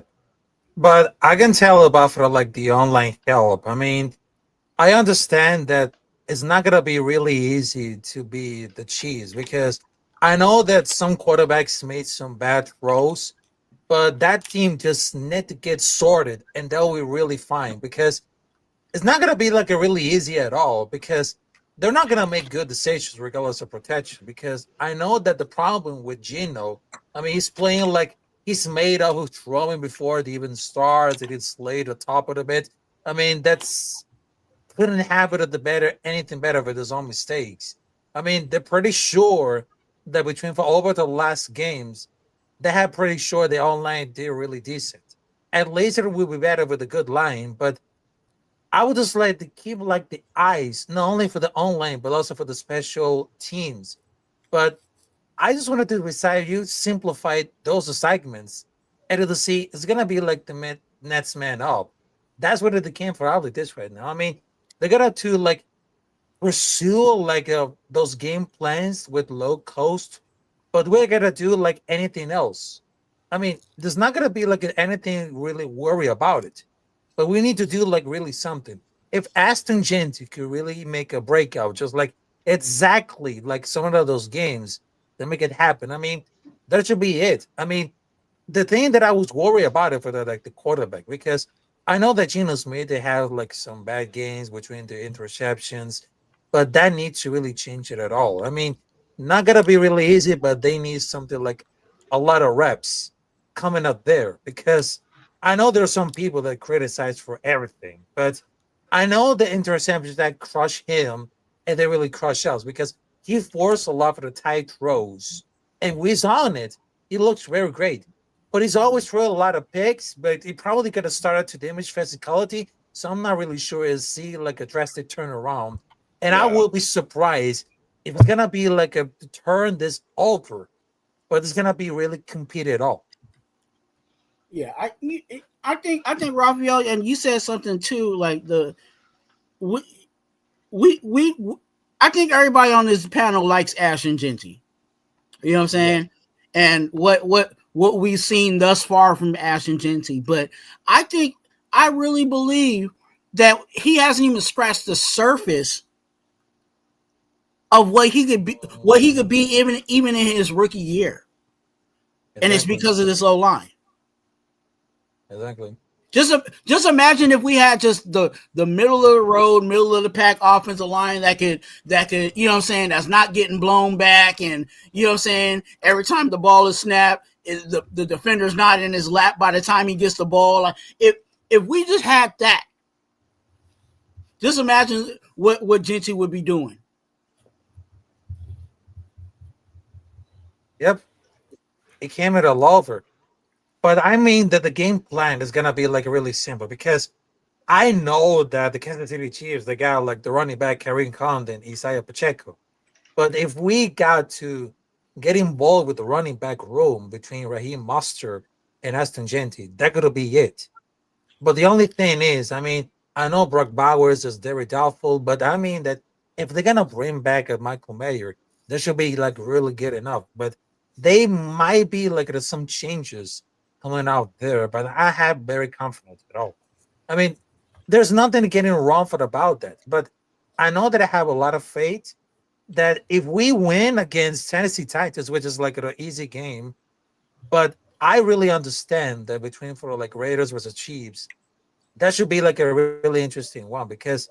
but I can tell about for like the online help. I mean, I understand that it's not gonna be really easy to be the cheese because I know that some quarterbacks made some bad throws, but that team just need to get sorted and they'll be really fine because it's not gonna be like a really easy at all because they're not gonna make good decisions regardless of protection. Because I know that the problem with Gino, I mean, he's playing like he's made up of throwing before it even starts. It is laid the top of the bit. I mean, that's couldn't have it at the better anything better with his own mistakes. I mean, they're pretty sure that between for over the last games, they have pretty sure the online did really decent. At least it will be better with a good line, but I would just like to keep like the eyes, not only for the online, but also for the special teams. But I just wanted to recite you simplify those assignments and to see it's gonna be like the Nets man up. That's what it came for out like this right now. I mean, they got to like pursue like those game plans with low cost, but we're gonna do like anything else. I mean, there's not gonna be like anything really worry about it, but we need to do like really something. If Aston Gentry could really make a breakout, just like exactly like some of those games, then make it happen. I mean, that should be it. I mean, the thing that I was worried about it for the quarterback because I know that Geno Smith they have like some bad games between the interceptions, but that needs to really change it at all. I mean, not gonna be really easy, but they need something like a lot of reps coming up there because I know there's some people that criticize for everything, but I know the interceptions that crush him and they really crush us because he forced a lot of the tight throws and we saw it. He looks very great, but he's always thrown a lot of picks. But he probably gonna start to damage physicality. So I'm not really sure is see like a drastic turnaround. And I will be surprised if it's gonna be like a turn this alter, but it's gonna be really compete at all. Yeah, I think Raphael, and you said something too, like we I think everybody on this panel likes Ash and Genty. You know what I'm saying? And what we've seen thus far from Ash and Genty, but I really believe that he hasn't even scratched the surface of what he could be even in his rookie year. And it's Exactly. because of this O line. Exactly. Just imagine if we had just the middle of the road, middle of the pack offensive line that could you know what I'm saying, that's not getting blown back, and you know what I'm saying, every time the ball is snapped, the defender's not in his lap by the time he gets the ball. Like if we just had that, just imagine what Genty would be doing. Yep. He came at a lover. But I mean that the game plan is gonna be like really simple because I know that the Kansas City Chiefs, they got like the running back Kareem Condon, Isaiah Pacheco. But if we got to get involved with the running back room between Raheem Mostert and Aston Genty, that could be it. But the only thing is, I mean, I know Brock Bowers is very doubtful, but I mean that if they're gonna bring back a Michael Mayer, that should be like really good enough. But they might be like there's some changes coming out there, but I have very confident at all. I mean, there's nothing getting wrong for about that. But I know that I have a lot of faith that if we win against Tennessee Titans, which is like an easy game, but I really understand that between for like Raiders versus Chiefs, that should be like a really interesting one because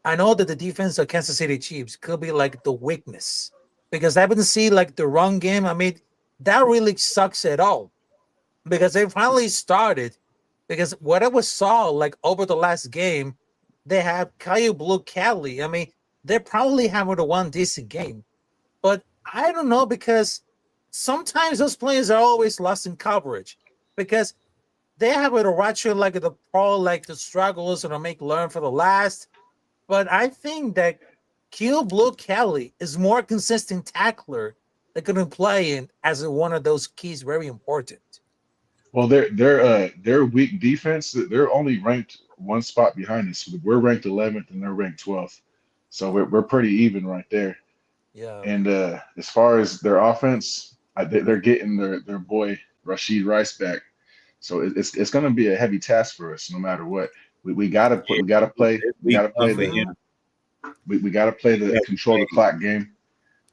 I know that the defense of Kansas City Chiefs could be like the weakness because I haven't seen like the run game. I mean, that really sucks at all because they finally started. Because what I was saw like over the last game, they have Caillou Blue Cali. I mean, they're probably having the one decent game, but I don't know because sometimes those players are always lost in coverage because they have it watch you like the pro, like the struggles and to make learn for the last. But I think that Q Blue Kelly is more consistent tackler that could play in as one of those keys very important. Well, their weak defense. They're only ranked one spot behind us. We're ranked 11th and they're ranked 12th, so we're pretty even right there. Yeah. And as far as their offense, they're getting their boy Rashid Rice back, so it's going to be a heavy task for us no matter what. We gotta play For the him. we gotta play the control the clock game.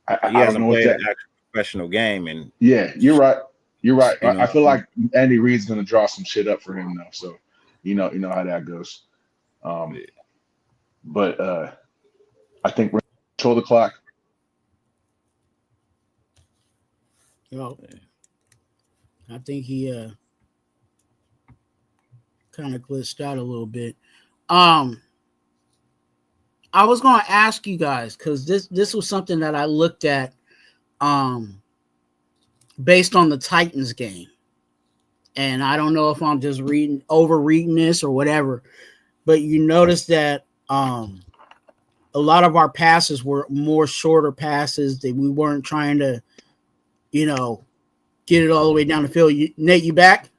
He I don't hasn't know what played that. an actual professional game, and Yeah, you're right. You're right. you know, I feel like Andy Reid's going to draw some shit up for him now. So you know how that goes. But I think we're control the clock. Well, I think he kind of glitched out a little bit. I was going to ask you guys because this was something that I looked at based on the Titans game. And I don't know if I'm just reading this or whatever, but you notice that a lot of our passes were more shorter passes that we weren't trying to, you know, get it all the way down the field. Nate, you back?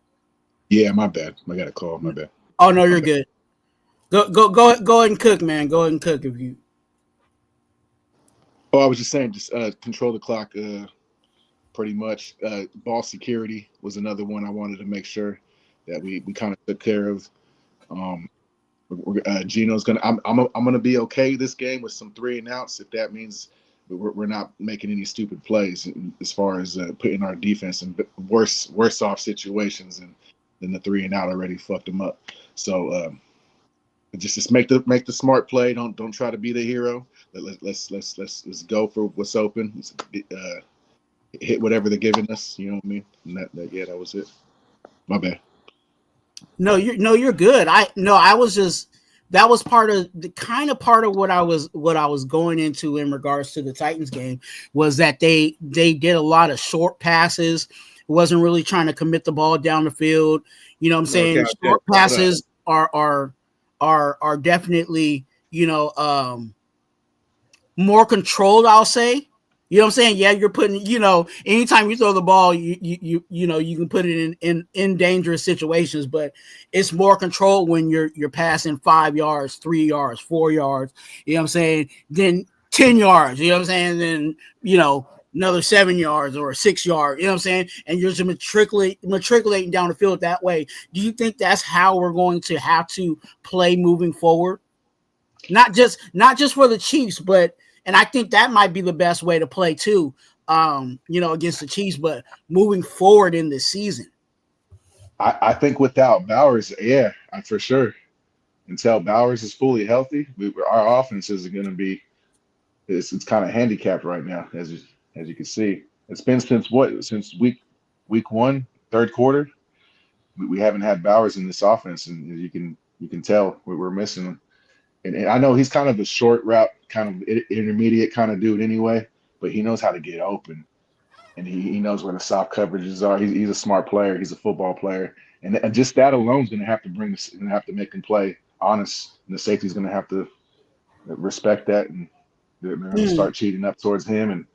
Yeah, my bad. I got a call. My bad. Oh no, you're good. Go ahead and cook, man. Go ahead and cook if you. Oh, I was just saying, just control the clock. Pretty much. Ball security was another one I wanted to make sure that we kind of took care of. Gino's gonna. I'm gonna be okay this game with some 3 and outs if that means we're not making any stupid plays as far as putting our defense in worse off situations and then the 3 and out already fucked them up. So just make the smart play. Don't try to be the hero. Let's go for what's open. Hit whatever they're giving us. You know what I mean? And that was it. My bad. No, you're good. I was just that was part of what I was going into in regards to the Titans game was that they did a lot of short passes. Wasn't really trying to commit the ball down the field. You know what I'm saying? Okay, short passes are definitely, more controlled, I'll say. You know what I'm saying? Yeah, you're putting, anytime you throw the ball, you can put it in dangerous situations, but it's more controlled when you're passing 5 yards, 3 yards, 4 yards, you know what I'm saying? Then 10 yards, you know what I'm saying? Then, another 7 yards or 6 yards, you know what I'm saying? And you're just matriculating down the field that way. Do you think that's how we're going to have to play moving forward? Not just for the Chiefs, but and I think that might be the best way to play too, against the Chiefs, but moving forward in the season. I think without Bowers, yeah, for sure. Until Bowers is fully healthy, our offense is going to be it's kind of handicapped right now, as you can see. It's been since week one, third quarter. We haven't had Bowers in this offense, and you can tell we're missing him. And I know he's kind of a short route, kind of intermediate kind of dude anyway, but he knows how to get open, and he knows where the soft coverages are. He's a smart player. He's a football player, and just that alone is going to have to make him play honest. And the safety's going to have to respect that, and they're going to start cheating up towards him, and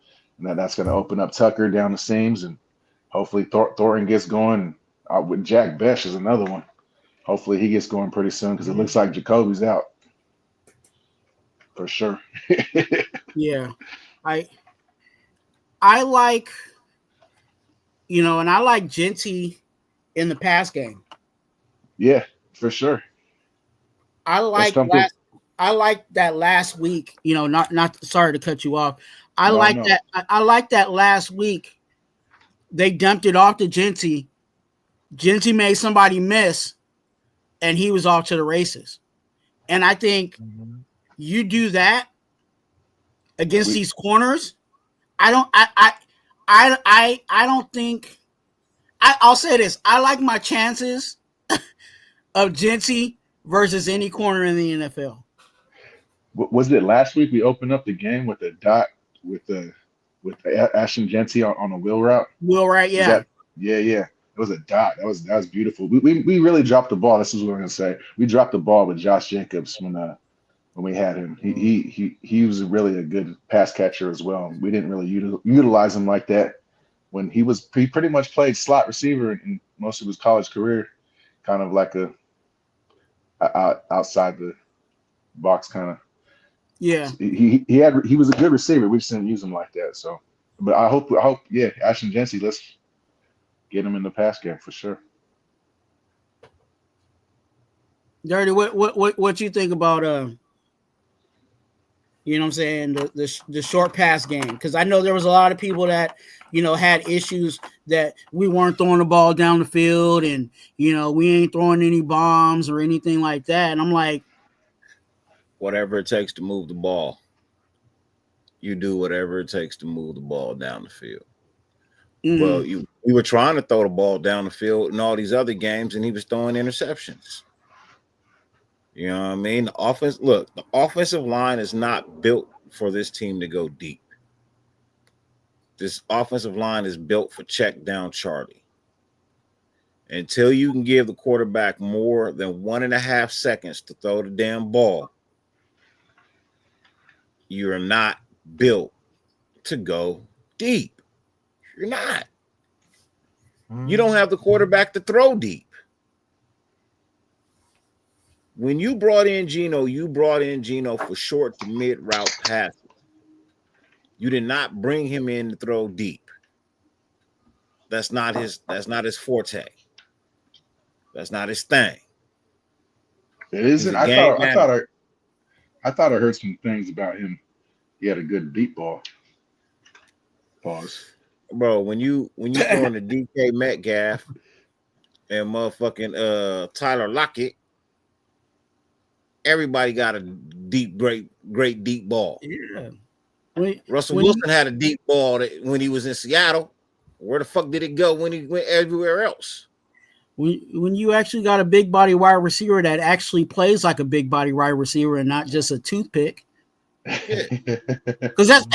that's going to open up Tucker down the seams, and hopefully Thornton gets going. With Jack Besh is another one. Hopefully he gets going pretty soon because it looks like Jacoby's out. For sure. Yeah. I like, and I like Genty in the pass game. Yeah, for sure. I like that last week, not sorry to cut you off. I like that last week they dumped it off to Genty. Genty made somebody miss and he was off to the races. And I think you do that against these corners. I'll say this. I like my chances of Genty versus any corner in the NFL. Was it last week we opened up the game with a dot with Ashton Genty on a wheel route? Wheel route, yeah. Yeah. It was a dot. That was beautiful. We really dropped the ball. This is what I'm gonna say. We dropped the ball with Josh Jacobs when we had him. He was really a good pass catcher as well. We didn't really utilize him like that when he pretty much played slot receiver in most of his college career, kind of like a outside the box kind of. Yeah. He was a good receiver. We just didn't use him like that. So, but I hope yeah, Ashton Genty, let's get him in the pass game for sure. Dirty, what you think about you know what I'm saying, the short pass game? Because I know there was a lot of people that had issues that we weren't throwing the ball down the field, and we ain't throwing any bombs or anything like that. And I'm like, whatever it takes to move the ball, you do whatever it takes to move the ball down the field. Well, we were trying to throw the ball down the field in all these other games, and he was throwing interceptions. You know what I mean? The offensive line is not built for this team to go deep. This offensive line is built for check down Charlie. Until you can give the quarterback more than 1.5 seconds to throw the damn ball, you're not built to go deep. You're not. You don't have the quarterback to throw deep. When you brought in Geno for short to mid route passes. You did not bring him in to throw deep. That's not his forte. That's not his thing. It isn't. I thought I heard some things about him. He had a good deep ball. Pause. Bro, when you throwing the DK Metcalf and motherfucking Tyler Lockett, everybody got a deep, great deep ball. Yeah. Russell Wilson had a deep ball when he was in Seattle. Where the fuck did it go when he went everywhere else? When you actually got a big body wide receiver that actually plays like a big body wide receiver and not just a toothpick. Because that's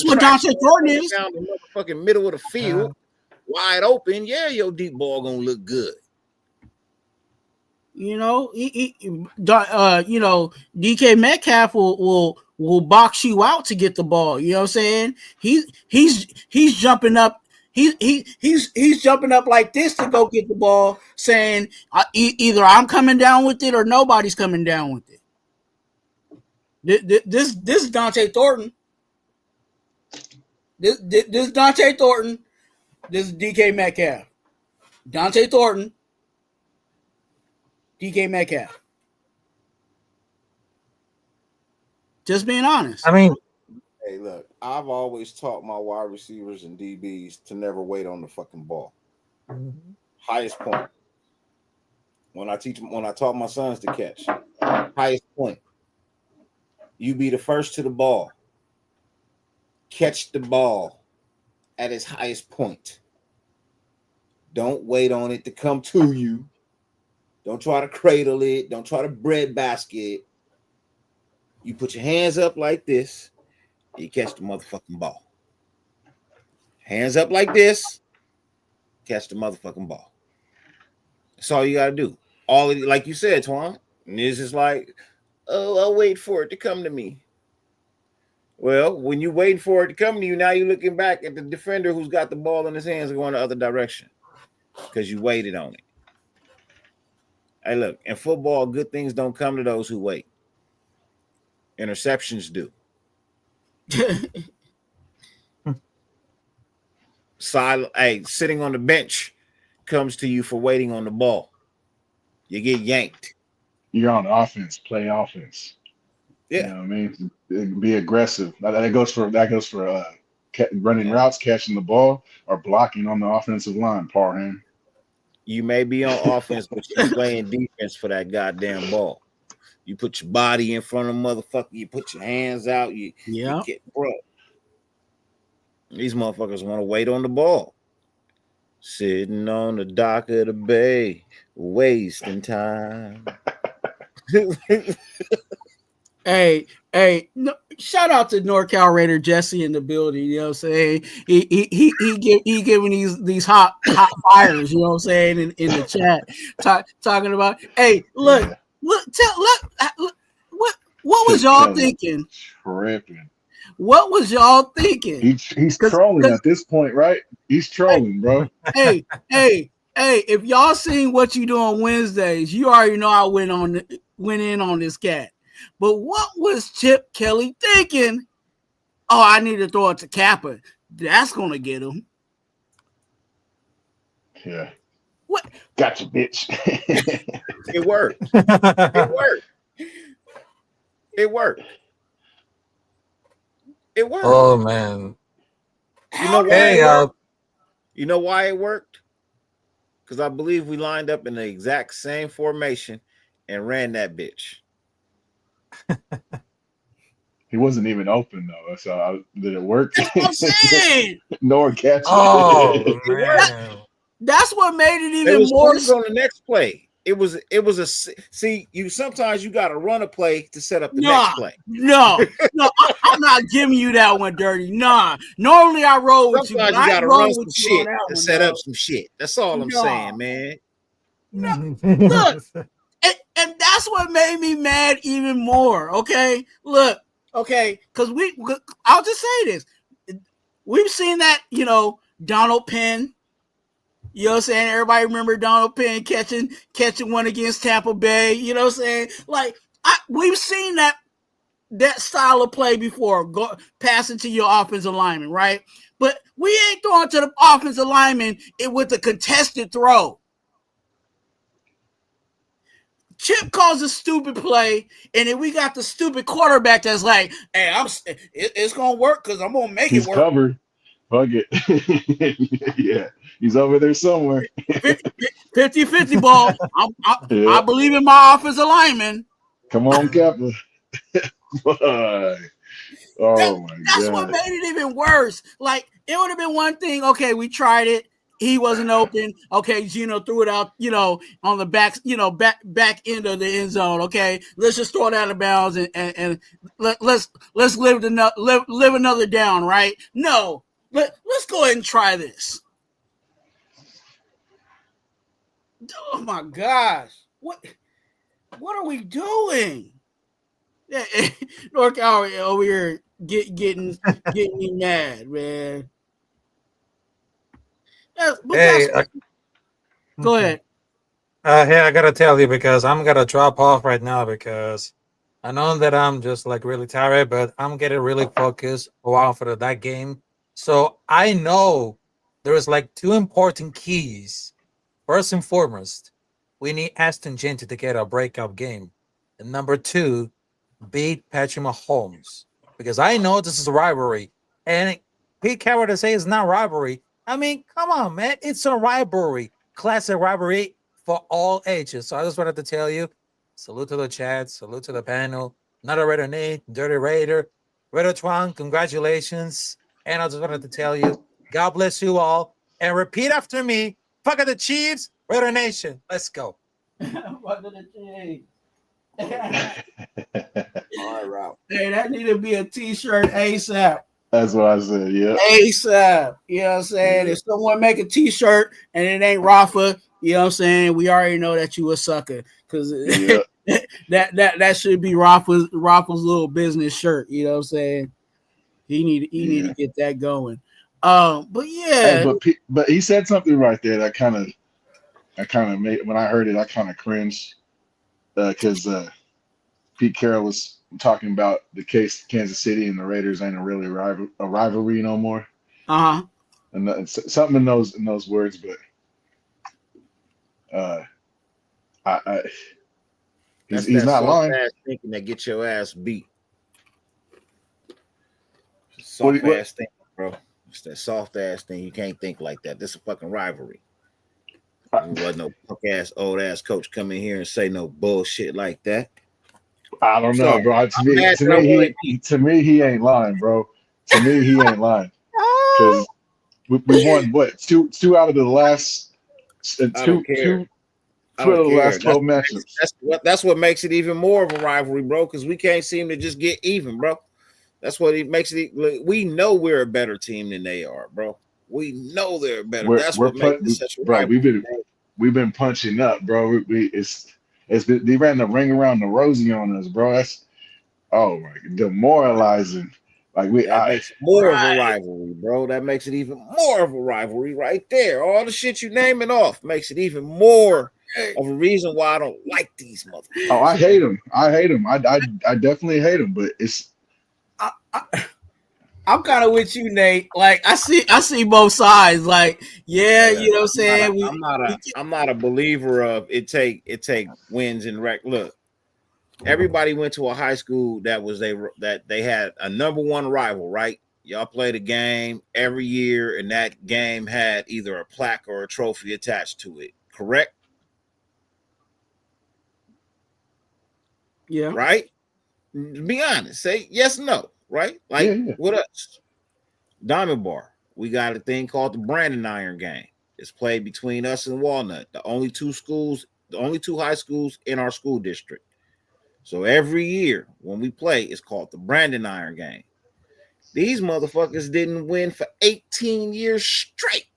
what Dante Thornton is. Down the motherfucking middle of the field, wide open. Yeah, your deep ball gonna look good. DK Metcalf will will box you out to get the ball. You know what I'm saying? He's jumping up. He's jumping up like this to go get the ball, saying either I'm coming down with it or nobody's coming down with it. This is Dante Thornton. This is Dante Thornton. This is DK Metcalf. Dante Thornton. DK Metcalf. Just being honest. I mean, Hey, look, I've always taught my wide receivers and DBs to never wait on the fucking ball. Highest point. When I taught my sons to catch, highest point. You be the first to the ball. Catch the ball at its highest point. Don't wait on it to come to you. Don't try to cradle it. Don't try to bread basket. You put your hands up like this. You catch the motherfucking ball. Hands up like this. Catch the motherfucking ball. That's all you gotta do. All of it, like you said, Twan. And it's just like, oh, I'll wait for it to come to me. Well, when you wait for it to come to you, now you're looking back at the defender who's got the ball in his hands going the other direction because you waited on it. Hey, look, in football, good things don't come to those who wait. Interceptions do. Sitting on the bench comes to you for waiting on the ball. You get yanked. You're on offense. Play offense. Yeah. You know what I mean? Be aggressive. That goes for running routes, catching the ball, or blocking on the offensive line. Parham. You may be on offense, but you're playing defense for that goddamn ball. You put your body in front of the motherfucker. You put your hands out. You get, bro. These motherfuckers want to wait on the ball. Sitting on the dock of the bay, wasting time. Hey, no, shout out to NorCal Raider Jesse in the building. You know what I'm saying? He giving these hot fires. You know what I'm saying in the chat, talking about. Hey, look, what was y'all thinking? Tripping. What was y'all thinking? He's trolling at this point, right? He's trolling, bro. Hey, if y'all seen What You Do on Wednesdays, you already know I went in on this cat. But what was Chip Kelly thinking? Oh, I need to throw it to Kappa. That's gonna get him. Yeah. What? Gotcha, bitch. It worked. It worked. It worked. It worked. Oh man. You know why it worked? You know why it worked? Because I believe we lined up in the exact same formation and ran that bitch. He wasn't even open though, so did it work? That's what I'm saying. Nor catch. Oh man. That's what made it even more. On the next play. It was a see. You sometimes you got to run a play to set up the next play. No, I'm not giving you that one, Dirty. Nah, normally I roll with sometimes you. You got to run some shit to set up some shit. That's all I'm saying, man. No, look, and that's what made me mad even more. Okay, look, okay, because I'll just say this: we've seen that, Donald Penn. You know what I'm saying? Everybody remember Donald Penn catching one against Tampa Bay. You know what I'm saying? Like, we've seen that style of play before, passing to your offensive lineman, right? But we ain't throwing to the offensive lineman with a contested throw. Chip calls a stupid play, and then we got the stupid quarterback that's like, hey, it's going to work because I'm going to make it work. He's covered. Fuck it. Yeah. He's over there somewhere. 50-50 ball. I believe in my offensive lineman. Come on, Kappa. Oh my God. That's what made it even worse. Like, it would have been one thing. Okay, we tried it. He wasn't open. Okay, Gino threw it out, on the back end of the end zone. Okay, let's just throw it out of bounds and let's live another down, right? No, let's go ahead and try this. Oh my gosh. What are we doing? Yeah, NorCal over here getting me mad, man. But Hey, that's go ahead. hey, I gotta tell you because I'm gonna drop off right now because I know that I'm just like really tired, but I'm getting really focused a while for that game. So I know there's like two important keys. First and foremost, we need Aston Gente to get a breakout game, and number two, beat Patrick Mahomes because I know this is a rivalry, and Pete Carroll to say it's not rivalry. I mean, come on, man, it's a rivalry, classic rivalry for all ages. So I just wanted to tell you, salute to the chat, salute to the panel. Not a Raider Nate, Dirty Raider, Raider Twuan, congratulations. And I just wanted to tell you, God bless you all, and repeat after me. Fuck the Chiefs, Raider Nation. Let's go. Fuck the Chiefs. All right, Ralph. Hey, that need to be a t-shirt ASAP. That's what I said. Yeah. ASAP. You know what I'm saying? If someone make a t-shirt and it ain't Rafa, you know what I'm saying? We already know that you a sucker. Cause Yeah. that should be Rafa's little business shirt. You know what I'm saying? He need to get that going. But yeah. Hey, but he said something right there that kind of made, when I heard it, I kind of cringed because Pete Carroll was talking about the case Kansas City and the Raiders ain't really a rivalry no more. Uh-huh. And something in those words, but he's not lying. Ass thinking that get your ass beat. Soft ass thing, bro. It's that soft ass thing. You can't think like that. This is a fucking rivalry. There wasn't no punk ass old ass coach come in here and say no bullshit like that. I don't know, bro. To me, he ain't lying, bro. To me, he ain't lying. Because we won what two out of the last two out of the last 12 matches. That's what makes it even more of a rivalry, bro. Because we can't seem to just get even, bro. That's what it makes it. We know we're a better team than they are, bro. We know they're better. That's what makes it such a rivalry. We've been punching up, bro. They ran the ring around the rosy on us, bro. That's demoralizing. Like that makes it more of a rivalry, bro. That makes it even more of a rivalry right there. All the shit you naming off makes it even more of a reason why I don't like these motherfuckers. Oh, I hate them. I definitely hate them, but it's. I'm kind of with you, Nate. Like I see both sides. Like, yeah, you know what I'm saying. I'm not a believer of it. Take wins and wreck. Look, everybody went to a high school that they had a number one rival, right? Y'all played a game every year, and that game had either a plaque or a trophy attached to it. Correct? Yeah. Right? Be honest. Say yes, no. Right? Like what else? Diamond Bar. We got a thing called the Brandon Iron game. It's played between us and Walnut, the only two high schools in our school district. So every year when we play, it's called the Brandon Iron game. These motherfuckers didn't win for 18 years straight.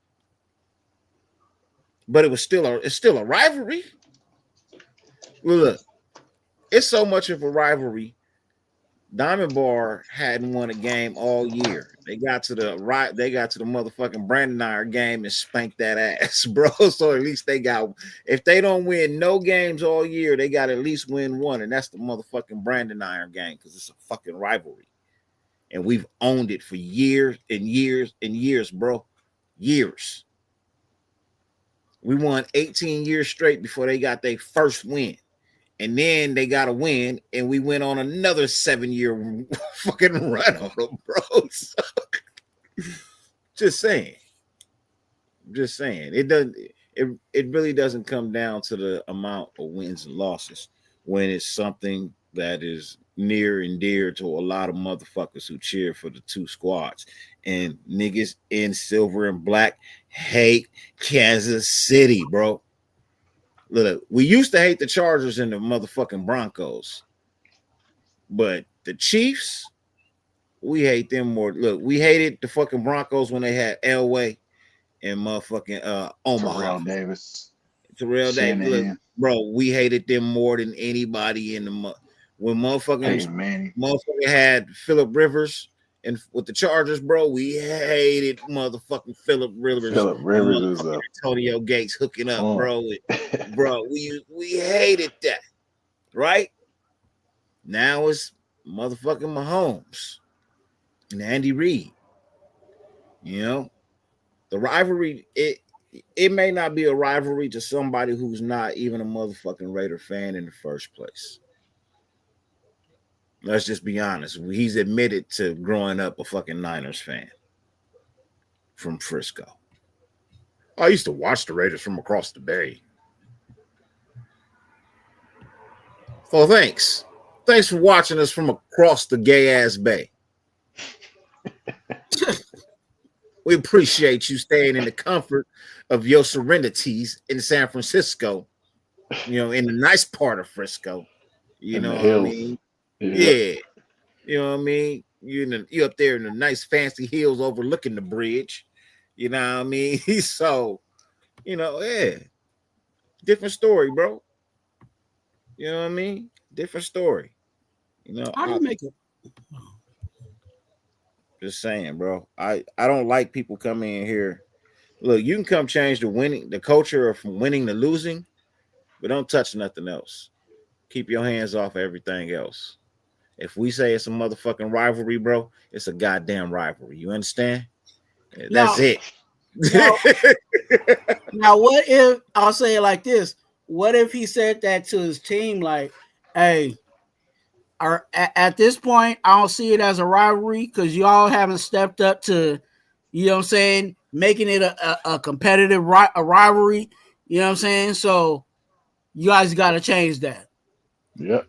But it's still a rivalry. Look, it's so much of a rivalry. Diamond Bar hadn't won a game all year. They got to the motherfucking Brandon Iron game and spanked that ass, bro. So at least if they don't win no games all year, they got to at least win one, and that's the motherfucking Brandon Iron game because it's a fucking rivalry. And we've owned it for years and years and years, bro. Years. We won 18 years straight before they got their first win. And then they got a win, and we went on another 7-year fucking run on them, bro. So, just saying. It really doesn't come down to the amount of wins and losses when it's something that is near and dear to a lot of motherfuckers who cheer for the two squads. And niggas in silver and black hate Kansas City, bro. Look, we used to hate the Chargers and the motherfucking Broncos, but the Chiefs, we hate them more. Look, we hated the fucking Broncos when they had Elway and motherfucking Omaha. Terrell Davis. Look, bro, we hated them more than anybody in the When Hey, Manny. motherfucker had Phillip Rivers and with the Chargers, bro, we hated motherfucking Phillip Rivers Phillip and Rivers motherfucking is a Antonio Gates hooking up, punk. bro. We hated that, right? Now it's motherfucking Mahomes and Andy Reid. You know, the rivalry, it may not be a rivalry to somebody who's not even a motherfucking Raider fan in the first place. Let's just be honest. He's admitted to growing up a fucking Niners fan from Frisco. I used to watch the Raiders from across the bay. So thanks. Thanks for watching us from across the gay ass bay. We appreciate you staying in the comfort of your serenities in San Francisco, you know, in the nice part of Frisco. You In know the what I hills. mean? Yeah. Yeah. You know what I mean? You up there in the nice fancy hills overlooking the bridge. You know what I mean? So, you know, yeah. Different story, bro. You know what I mean? Different story. You know, How do you make it? just saying, bro. I don't like people coming in here. Look, you can come change the culture from winning to losing, but don't touch nothing else. Keep your hands off everything else. If we say it's a motherfucking rivalry, bro, it's a goddamn rivalry. You understand? That's Now, it. now, what if I'll say it like this? What if he said that to his team, like, "Hey, at this point, I don't see it as a rivalry because y'all haven't stepped up to, you know what I'm saying, making it a competitive a rivalry. You know what I'm saying? So you guys got to change that." Yep.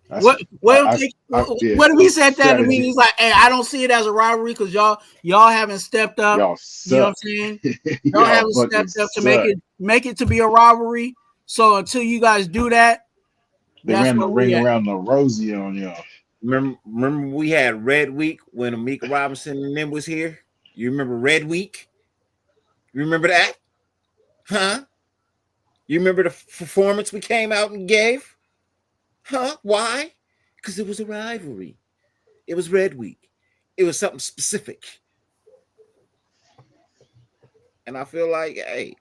What if he said that to me? He's like, "Hey, I don't see it as a rivalry because y'all haven't stepped up. Y'all You know what suck. I'm saying? Y'all haven't stepped up to make it to be a rivalry. So until you guys do that, They that's ran the where we ring at." around the rosy on y'all. Remember we had Red Week when Amika Robinson and them was here? You remember Red Week? You remember that? Huh? You remember the performance we came out and gave? Huh? Why? Because it was a rivalry. It was Red Week. It was something specific. And I feel like, hey,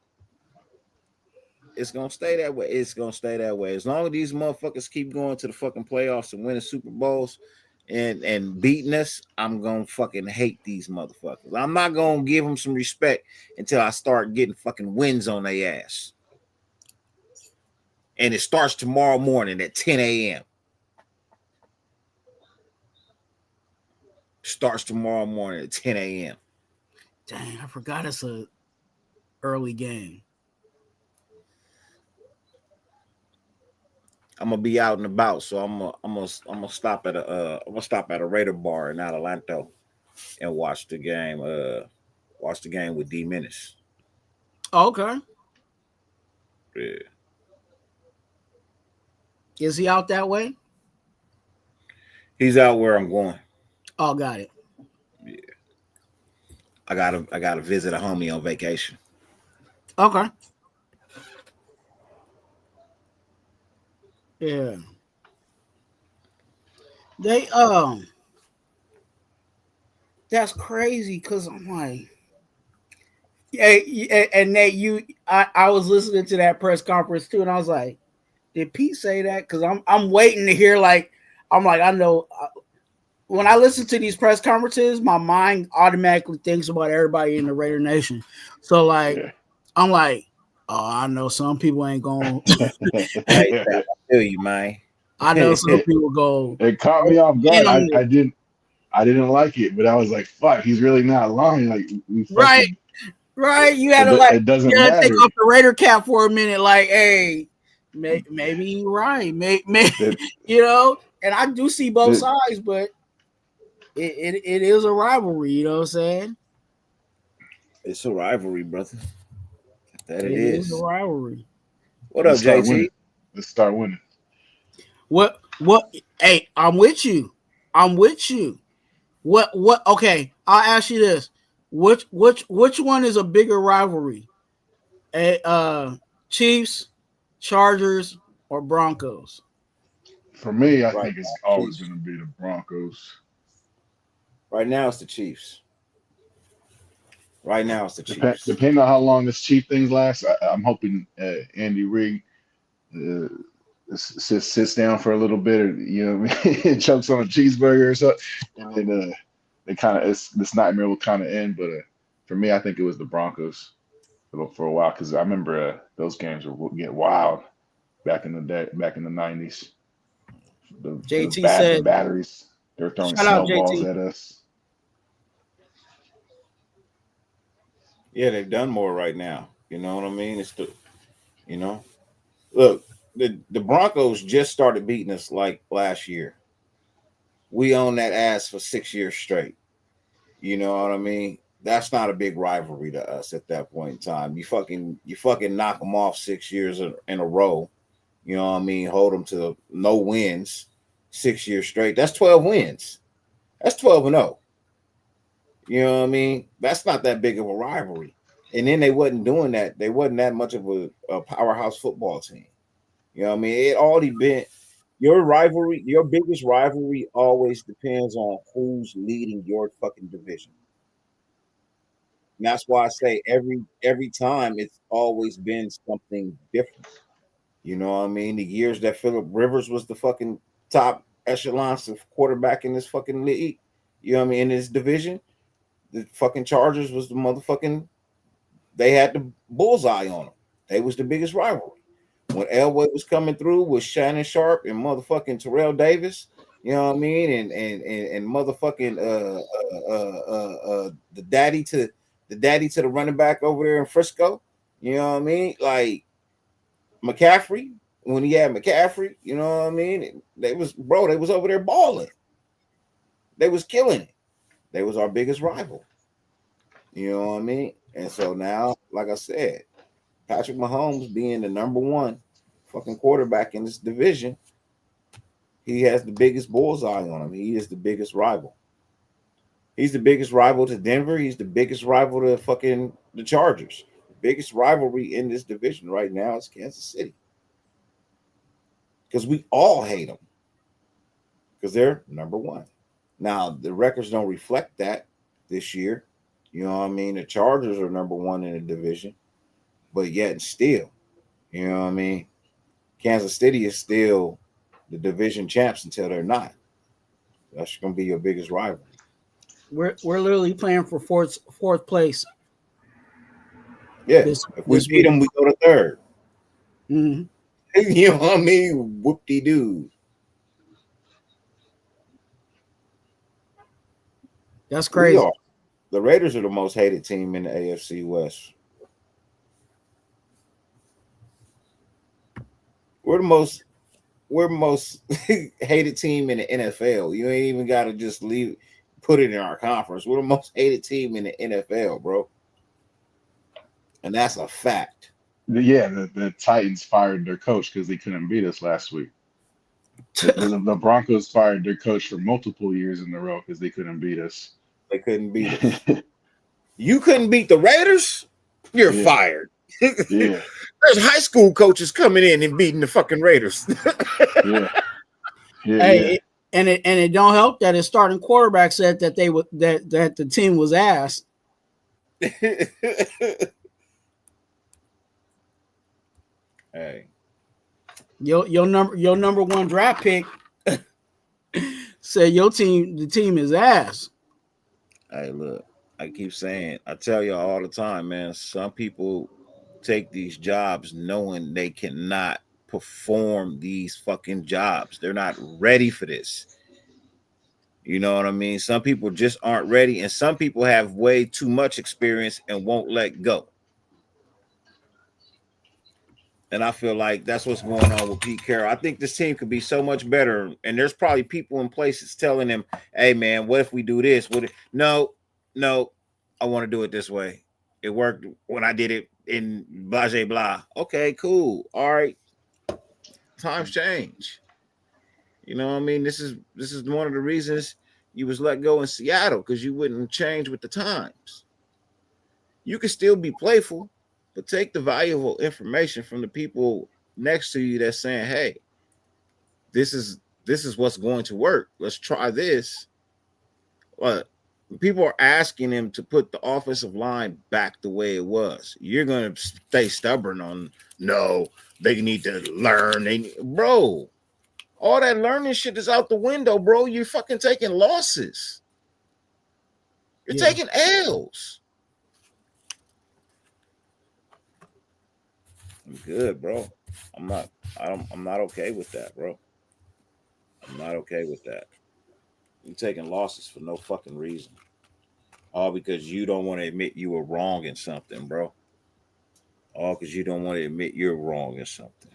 it's gonna stay that way. It's gonna stay that way. As long as these motherfuckers keep going to the fucking playoffs and winning Super Bowls and beating us, I'm gonna fucking hate these motherfuckers. I'm not gonna give them some respect until I start getting fucking wins on their ass. And it starts tomorrow morning at 10 a.m. Starts tomorrow morning at 10 a.m. Dang, I forgot it's a early game. I'm gonna be out and about, so I'm gonna stop at a Raider bar in Adelanto and watch the game. Watch the game with D Menace. Oh, okay. Yeah. Is he out that way? He's out where I'm going. Oh, got it. Yeah. I gotta visit a homie on vacation. Okay. Yeah. They that's crazy because I'm like, yeah, and Nate, I was listening to that press conference too, and I was like, did Pete say that? Because I'm waiting to hear I know when I listen to these press conferences, my mind automatically thinks about everybody in the Raider Nation. So I'm like, oh, I know some people ain't going. Hey, I feel you, man. I know some people go. It caught me off guard. I didn't like it, but I was like, "Fuck, he's really not lying." Like we fucking, right. You had to it doesn't you had to take matter. off the Raider cap for a minute. Like, hey, maybe you're right. Maybe you know. And I do see both sides, but it is a rivalry. You know what I'm saying? It's a rivalry, brother. That it is is a rivalry. What up, JT? Let's start winning. What? Hey, I'm with you. What? Okay, I'll ask you this: which one is a bigger rivalry? Chiefs, Chargers, or Broncos? For me, I Right think it's now, always Chiefs. going to be the Broncos. Right now, it's the Chiefs. Right now, it's the Chiefs. Depending on how long this Chief thing lasts, I'm hoping Andy Reid uh, sits down for a little bit, or you know, what I mean, chokes on a cheeseburger or something, and then they kind of this nightmare will kind of end. But for me, I think it was the Broncos for a while because I remember those games would get wild back in the day, back in the '90s. JT The said, batteries, they were throwing shout out snowballs JT. at us. Yeah, they've done more right now. You know what I mean? It's the, you know, look, the Broncos just started beating us like last year. We own that ass for 6 years straight. You know what I mean? That's not a big rivalry to us at that point in time. You fucking knock them off 6 years in a row. You know what I mean? Hold them to no wins 6 years straight. That's 12 wins. That's 12-0. You know what I mean? That's not that big of a rivalry. And then they wasn't doing that. They wasn't that much of a powerhouse football team. You know what I mean? It already been your rivalry, your biggest rivalry always depends on who's leading your fucking division. And that's why I say every time it's always been something different. You know what I mean? The years that Phillip Rivers was the fucking top echelon of quarterback in this fucking league, you know what I mean, in this division, the fucking Chargers was the motherfucking, they had the bullseye on them. They was the biggest rivalry. When Elway was coming through with Shannon Sharp and motherfucking Terrell Davis, you know what I mean, and motherfucking the daddy to the running back over there in Frisco, you know what I mean, like McCaffrey, when he had McCaffrey, you know what I mean, they was over there balling, they was killing it, they was our biggest rival, you know what I mean, and so now, like I said, Patrick Mahomes being the number one fucking quarterback in this division, he has the biggest bullseye on him. He is the biggest rival. He's the biggest rival to Denver. He's the biggest rival to fucking the Chargers. The biggest rivalry in this division right now is Kansas City. Because we all hate them. Because they're number one. Now, the records don't reflect that this year. You know what I mean? The Chargers are number one in the division. But yet and still, you know what I mean? Kansas City is still the division champs until they're not. That's going to be your biggest rival. We're literally playing for fourth place. Yeah, This if we beat week. them, we go to third. Mm-hmm. You know what I mean? Whoop-de-doo. That's crazy. We are. The Raiders are the most hated team in the AFC West. We're the most hated team in the NFL. You ain't even got to just put it in our conference. We're the most hated team in the NFL, bro. And that's a fact. Yeah, the Titans fired their coach because they couldn't beat us last week. The Broncos fired their coach for multiple years in a row because they couldn't beat us. They couldn't beat us. You couldn't beat the Raiders? You're fired. Yeah. There's high school coaches coming in and beating the fucking Raiders. Yeah. Hey, and it don't help that his starting quarterback said that that the team was ass. Hey, your number one draft pick said the team is ass. Hey, look, I keep saying, I tell y'all all the time, man. Some people take these jobs knowing they cannot perform these fucking jobs. They're not ready for this. You know what I mean? Some people just aren't ready, and some people have way too much experience and won't let go. And I feel like that's what's going on with Pete Carroll. I think this team could be so much better. And there's probably people in places telling them, hey, man, what if we do this? No, I want to do it this way. It worked when I did it in blah, blah, blah. Okay, cool. All right. Times change. You know what I mean? This is one of the reasons you was let go in Seattle, because you wouldn't change with the times. You can still be playful, but take the valuable information from the people next to you that's saying, hey, this is this is what's going to work. Let's try this. But people are asking him to put the offensive line back the way it was. You're going to stay stubborn on, no, they need to learn. Bro, all that learning shit is out the window, bro. You're fucking taking losses. You're taking L's. I'm good, bro. I'm not okay with that, bro. I'm not okay with that. You're taking losses for no fucking reason. All because you don't want to admit you were wrong in something, bro. All because you don't want to admit you're wrong in something.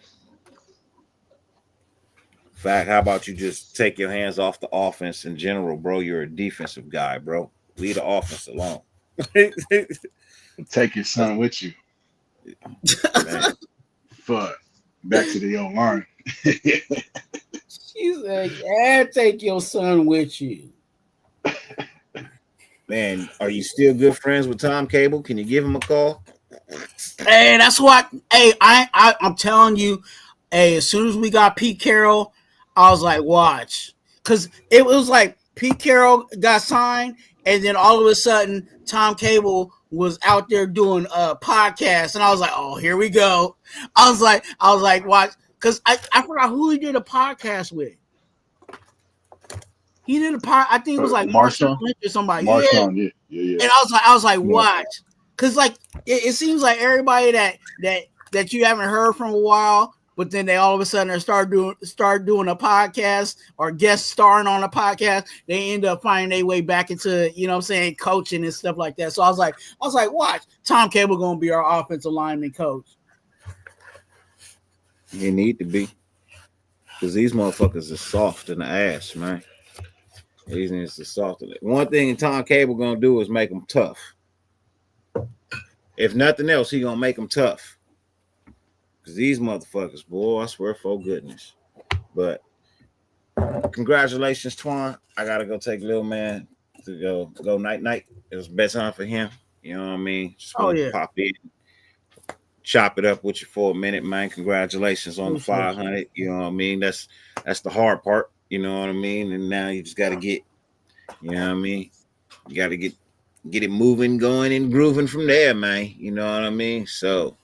In fact, how about you just take your hands off the offense in general, bro? You're a defensive guy, bro. Leave the offense alone. Take your son with you. Man. Fuck. Back to the old line. She said, yeah, take your son with you. Man, are you still good friends with Tom Cable? Can you give him a call? Hey, that's what. Hey, I'm telling you. Hey, as soon as we got Pete Carroll, I was like, watch, because it was like Pete Carroll got signed, and then all of a sudden Tom Cable was out there doing a podcast, and I was like, oh, here we go. I was like, watch, because I forgot who he did a podcast with. He did a podcast. I think it was like MarTwuan or somebody. MarTwuan, yeah. And I was like, watch, because like it seems like everybody that you haven't heard from a while, but then they all of a sudden start doing a podcast or guest starring on a podcast, they end up finding their way back into, you know what I'm saying, coaching and stuff like that. So I was like, watch, Tom Cable gonna be our offensive lineman coach. You need to be, because these motherfuckers are soft in the ass, man. These niggas are soft. One thing Tom Cable gonna do is make them tough. If nothing else, he gonna make them tough. Because these motherfuckers, boy, I swear for goodness. But congratulations, Twuan. I gotta go take little man to go night. It was bedtime for him. You know what I mean? Just pop in, chop it up with you for a minute, man. Congratulations on the 500. You know what I mean? That's the hard part. You know what I mean? And now you just got to get, you know what I mean? You got to get it moving, going, and grooving from there, man. You know what I mean? So,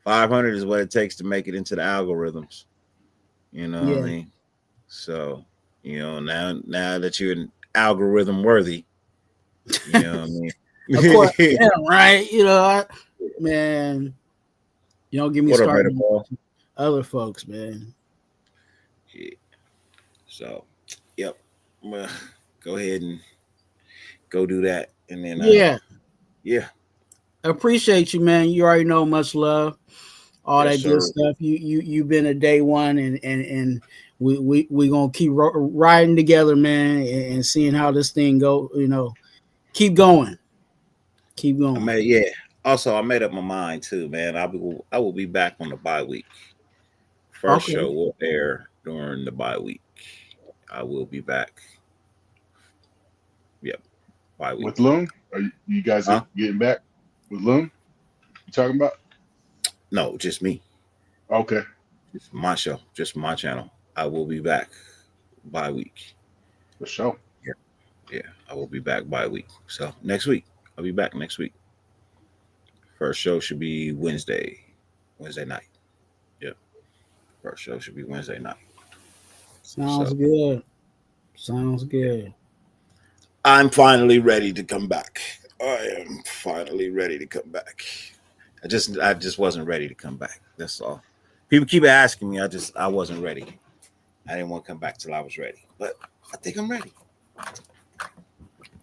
500 is what it takes to make it into the algorithms. You know what I mean? So, now that you're an algorithm worthy, you know what I mean? Of course, yeah, right? Man, you don't get me started on other folks, man. Yeah. So, yep. Well, go ahead and go do that, and then yeah. Appreciate you, man. You already know, much love, all that good stuff. You've been a day one, and we gonna keep riding together, man, and seeing how this thing go. Keep going. Also, I made up my mind too, man. I will be back on the bye week. First show will air during the bye week. I will be back. Yep. Bye week. With Loon? Are you guys getting back with Loon? You talking about? No, just me. Okay. It's my show, just my channel. I will be back bye week. For sure. Yeah. I will be back bye week. So next week. I'll be back next week. First show should be Wednesday night. Yep. First show should be Wednesday night. Sounds good. I'm finally ready to come back. I am finally ready to come back. I just wasn't ready to come back. That's all. People keep asking me. I wasn't ready. I didn't want to come back till I was ready. But I think I'm ready.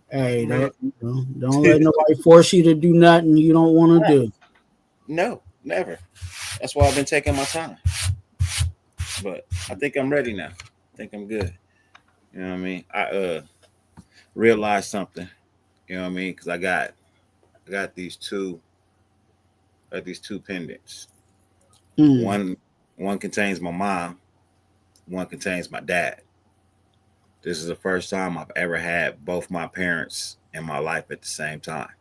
Hey, don't let nobody force you to do nothing you don't want to do. No, never. That's why I've been taking my time. But I think I'm ready now. I think I'm good. You know what I mean? I realized something. You know what I mean? Because I got these two pendants. One contains my mom. One contains my dad. This is the first time I've ever had both my parents in my life at the same time.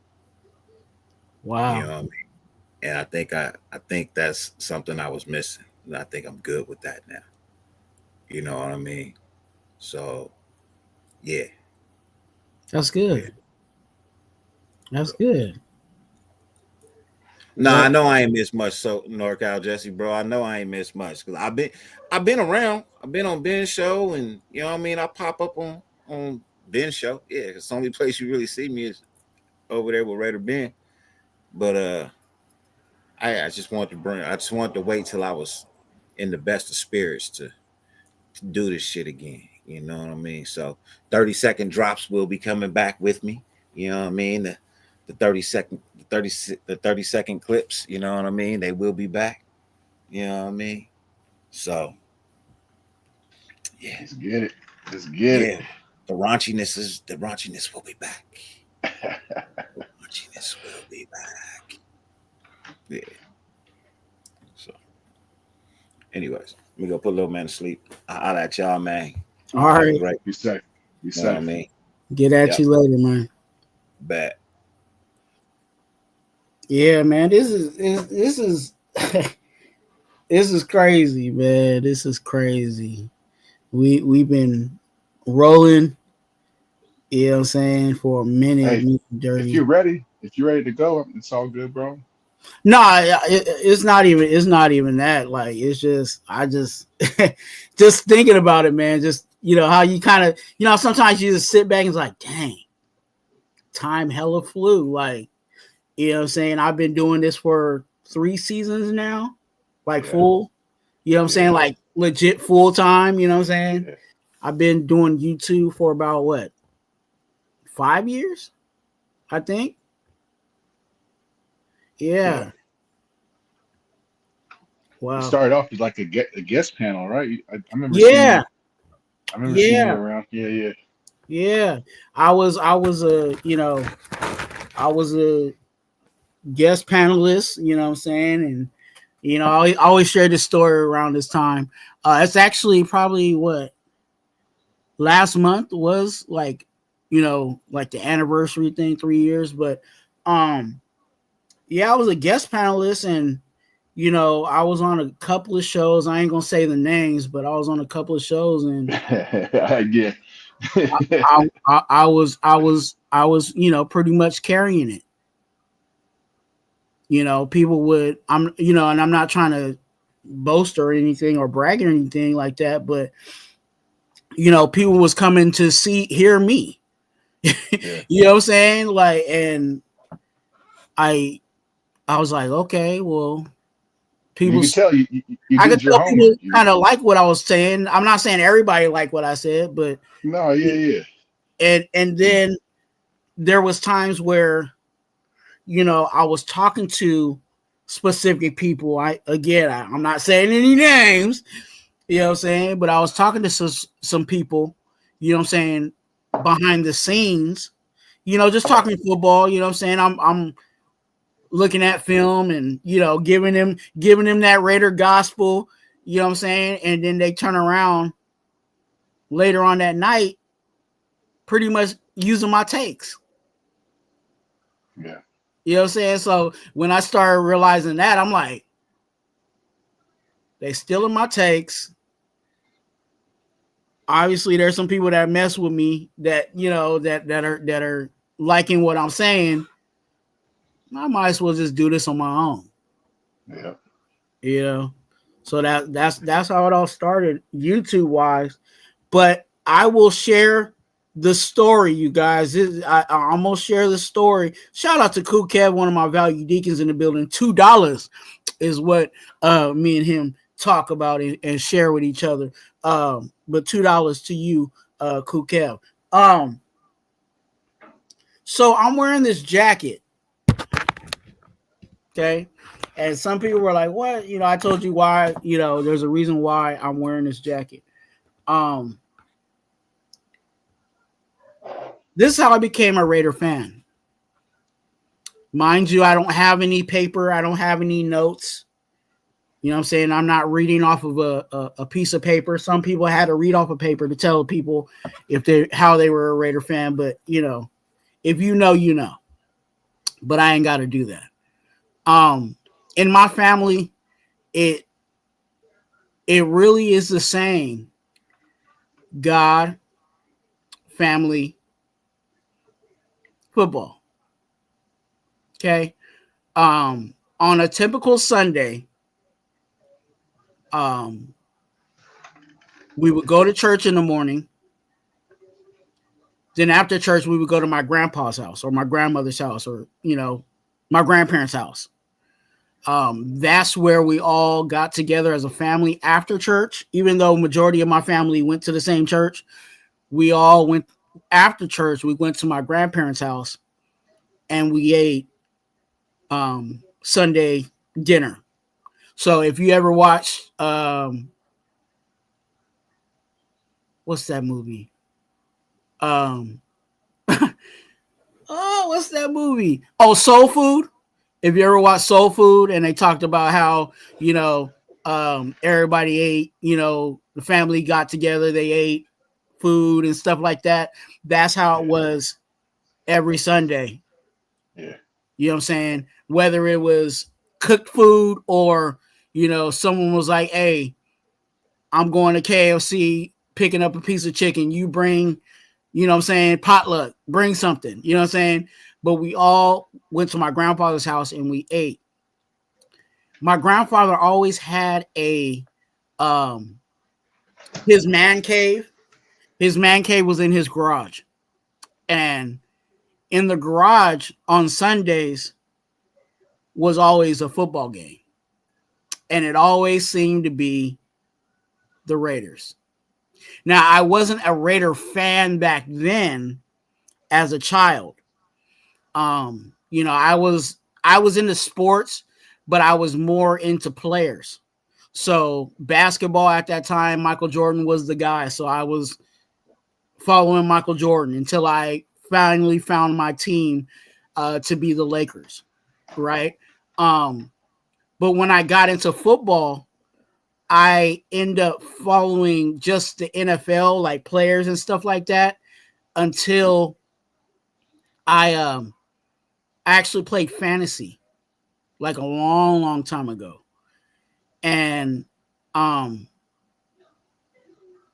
Wow. You know what I mean? And I think that's something I was missing. And I think I'm good with that now. You know what I mean? So, yeah. That's good. That's good. Nah, I know I ain't missed much. So NorCal Jesse, bro, I know I ain't missed much because I've been around. I've been on Ben's show, and you know what I mean. I pop up on Ben's show. Yeah, because the only place you really see me is over there with Raider Ben. But I just wanted to bring. I just wanted to wait till I was in the best of spirits to do this shit again. You know what I mean? So 30-second drops will be coming back with me. You know what I mean? The 30-second clips, you know what I mean? They will be back. You know what I mean? So yeah. Let's get it. Let's get it. The raunchiness will be back. The raunchiness will be back. Yeah. So anyways, we go put little man to sleep. I'll at y'all, man. All right. Right. Be safe. Be You safe. know what I mean? Get at you later, man. Bad. Yeah, man. This is this is crazy, man. This is crazy. We've been rolling, you know what I'm saying, for a minute. Hey, Dirty. if you're ready to go, it's all good, bro. No, it's not even that. Like, it's just just thinking about it, man. Just, you know, how you kind of, you know, sometimes you just sit back and it's like, dang, time hella flew. Like, you know what I'm saying? I've been doing this for 3 seasons now, like full, you know what I'm saying? Like legit full time, you know what I'm saying? Yeah. I've been doing YouTube for about what? 5 years, I think. Yeah. Wow. You started off as like a guest panel, right? I remember Yeah. seeing you around. Yeah. Yeah. I was a, you know, I was a guest panelist, you know what I'm saying? And, you know, I always share this story around this time. It's actually probably what last month was, like, you know, like the anniversary thing, 3 years. But yeah, I was a guest panelist, and, you know, I was on a couple of shows. I ain't gonna say the names, but I was on a couple of shows, and Yeah. I was, you know, pretty much carrying it. You know, people would, you know, and I'm not trying to boast or anything or brag or anything like that, but, you know, people was coming to hear me. Yeah. You know what I'm saying? Like, and I was like, okay, well, people. You can tell you I could did your tell people homework. kind of like what I was saying. I'm not saying everybody liked what I said, but No, yeah. And then there was times where, you know, I was talking to specific people. I'm not saying any names, you know what I'm saying, but I was talking to some people, you know what I'm saying, behind the scenes, you know, just talking football, you know what I'm saying. I'm looking at film and, you know, giving them that Raider gospel, you know what I'm saying, and then they turn around later on that night pretty much using my takes. Yeah. You know what I'm saying? So when I started realizing that, I'm like, they stealing my takes. Obviously, there's some people that mess with me that, you know, that are liking what I'm saying. I might as well just do this on my own. Yeah. You know, so that's how it all started, YouTube wise. But I will share the story, you guys. I almost share the story. Shout out to Cool Kev, one of my value deacons in the building. $2 is what me and him talk about and share with each other. But $2 to you, Cool Kev. So I'm wearing this jacket. Okay. And some people were like, what? You know, I told you why, you know, there's a reason why I'm wearing this jacket. This is how I became a Raider fan. Mind you, I don't have any paper. I don't have any notes. You know what I'm saying? I'm not reading off of a piece of paper. Some people had to read off of paper to tell people how they were a Raider fan. But, you know, if you know, you know. But I ain't got to do that. In my family, it really is the same. God, family, football. Okay. On a typical Sunday, we would go to church in the morning. Then after church, we would go to my grandpa's house or my grandmother's house or, my grandparents' house. That's where we all got together as a family after church. Even though majority of my family went to the same church, we all went after church. We went to my grandparents' house and we ate Sunday dinner. So if you ever watch, what's that movie? What's that movie? Oh, Soul Food. If you ever watch Soul Food and they talked about how, everybody ate, the family got together, they ate food and stuff like that. That's how it was every Sunday. Yeah. You know what I'm saying? Whether it was cooked food or, someone was like, hey, I'm going to KFC, picking up a piece of chicken. You bring, potluck, bring something, you know what I'm saying? But we all went to my grandfather's house and we ate. My grandfather always had his man cave. His man cave was in his garage. And in the garage on Sundays was always a football game. And it always seemed to be the Raiders. Now, I wasn't a Raider fan back then as a child. I was into sports, but I was more into players. So basketball at that time, Michael Jordan was the guy. So I was following Michael Jordan until I finally found my team to be the Lakers, right? But when I got into football, I end up following just the NFL, like players and stuff like that, until I actually played fantasy like a long, long time ago. And I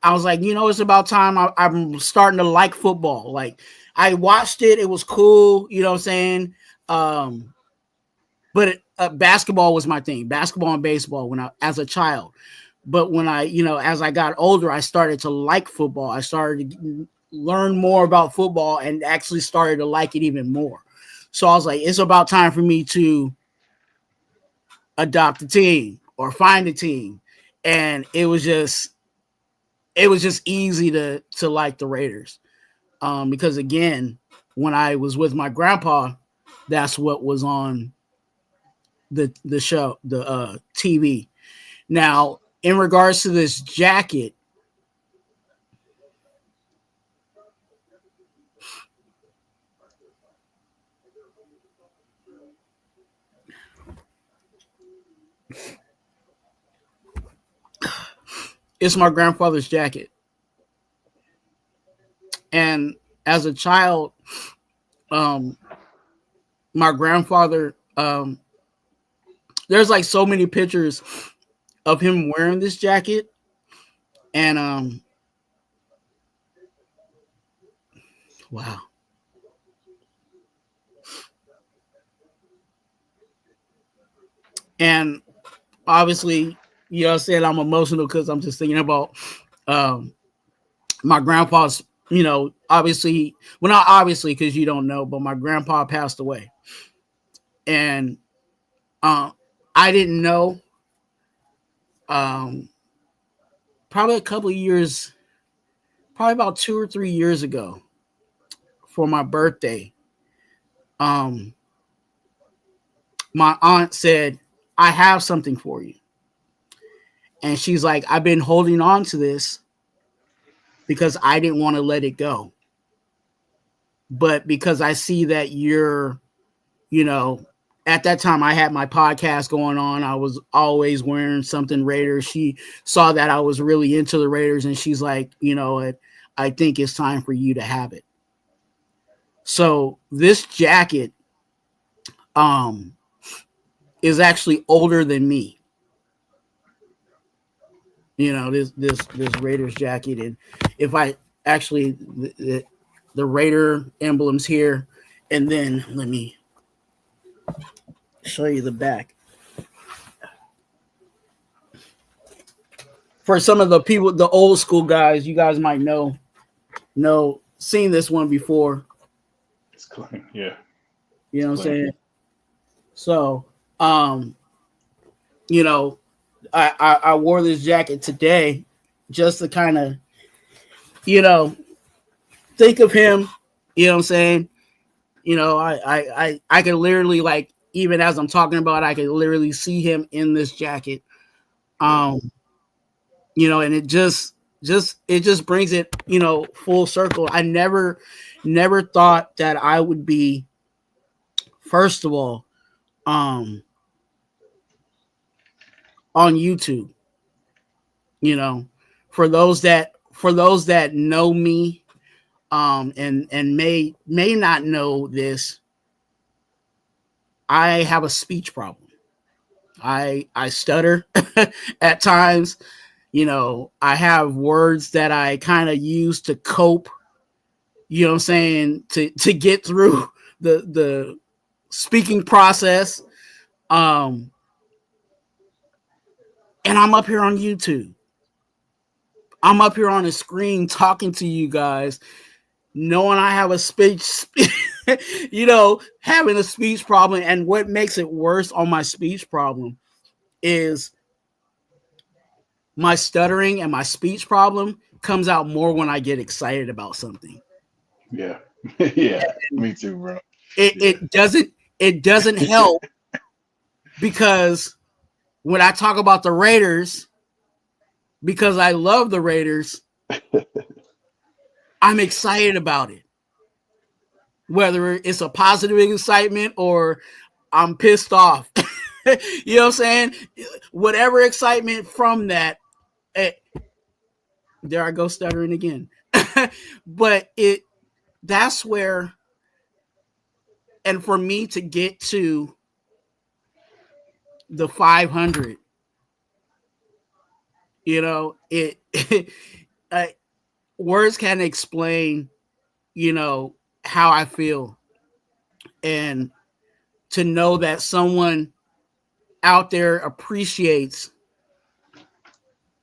was like, it's about time I'm starting to like football. Like I watched it. It was cool. You know what I'm saying? But basketball was my thing, basketball and baseball as a child. But when as I got older, I started to like football. I started to learn more about football and actually started to like it even more. So I was like, it's about time for me to adopt a team or find a team. And it was just easy to like the Raiders. Because again, when I was with my grandpa, that's what was on the show, the TV. Now, in regards to this jacket, it's my grandfather's jacket. And as a child, my grandfather, there's like so many pictures of him wearing this jacket. And wow. And obviously, I said I'm emotional because I'm just thinking about my grandpa's, obviously, well, not obviously because you don't know, but my grandpa passed away. And I didn't know probably a couple of years, probably about 2 or 3 years ago for my birthday, my aunt said, I have something for you. And she's like, I've been holding on to this because I didn't want to let it go. But because I see that you're, at that time I had my podcast going on. I was always wearing something Raiders. She saw that I was really into the Raiders and she's like, I think it's time for you to have it. So this jacket is actually older than me. this Raiders jacket. And if I actually the Raider emblems here, and then let me show you the back. For some of the people, the old school guys, you guys might know seen this one before. It's clean, yeah. You know what I'm saying? So, I wore this jacket today just to kind of, think of him. You know what I'm saying? I could literally, like, even as I'm talking about it, I could literally see him in this jacket. And it just brings it, full circle. I never thought that I would be, first of all, on YouTube. For those that know me, and may not know this, I have a speech problem. I stutter at times. I have words that I kind of use to cope, you know what I'm saying, to get through the speaking process. And I'm up here on YouTube. I'm up here on the screen talking to you guys, knowing I have a speech, having a speech problem. And what makes it worse on my speech problem is my stuttering and my speech problem comes out more when I get excited about something. Yeah. Yeah. Me too, bro. It doesn't help because when I talk about the Raiders, because I love the Raiders, I'm excited about it. Whether it's a positive excitement or I'm pissed off. You know what I'm saying? Whatever excitement from that, there I go stuttering again. But that's where, and for me to get to the 500, words can't explain, how I feel. And to know that someone out there appreciates,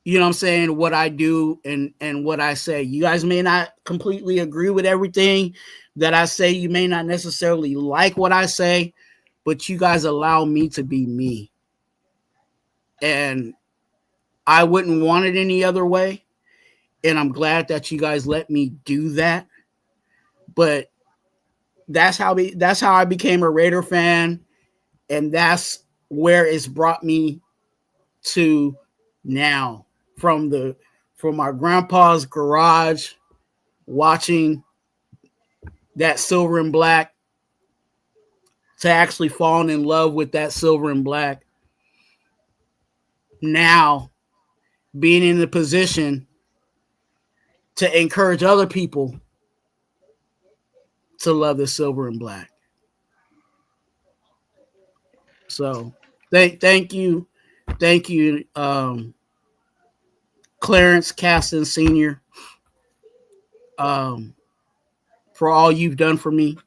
what I'm saying, what I do and what I say. You guys may not completely agree with everything that I say. You may not necessarily like what I say, but you guys allow me to be me. And I wouldn't want it any other way. And I'm glad that you guys let me do that. But that's how I became a Raider fan. And that's where it's brought me to now. From my grandpa's garage, watching that silver and black, to actually falling in love with that silver and black. Now, being in the position to encourage other people to love the silver and black. So, thank you, Clarence Caston Sr., for all you've done for me.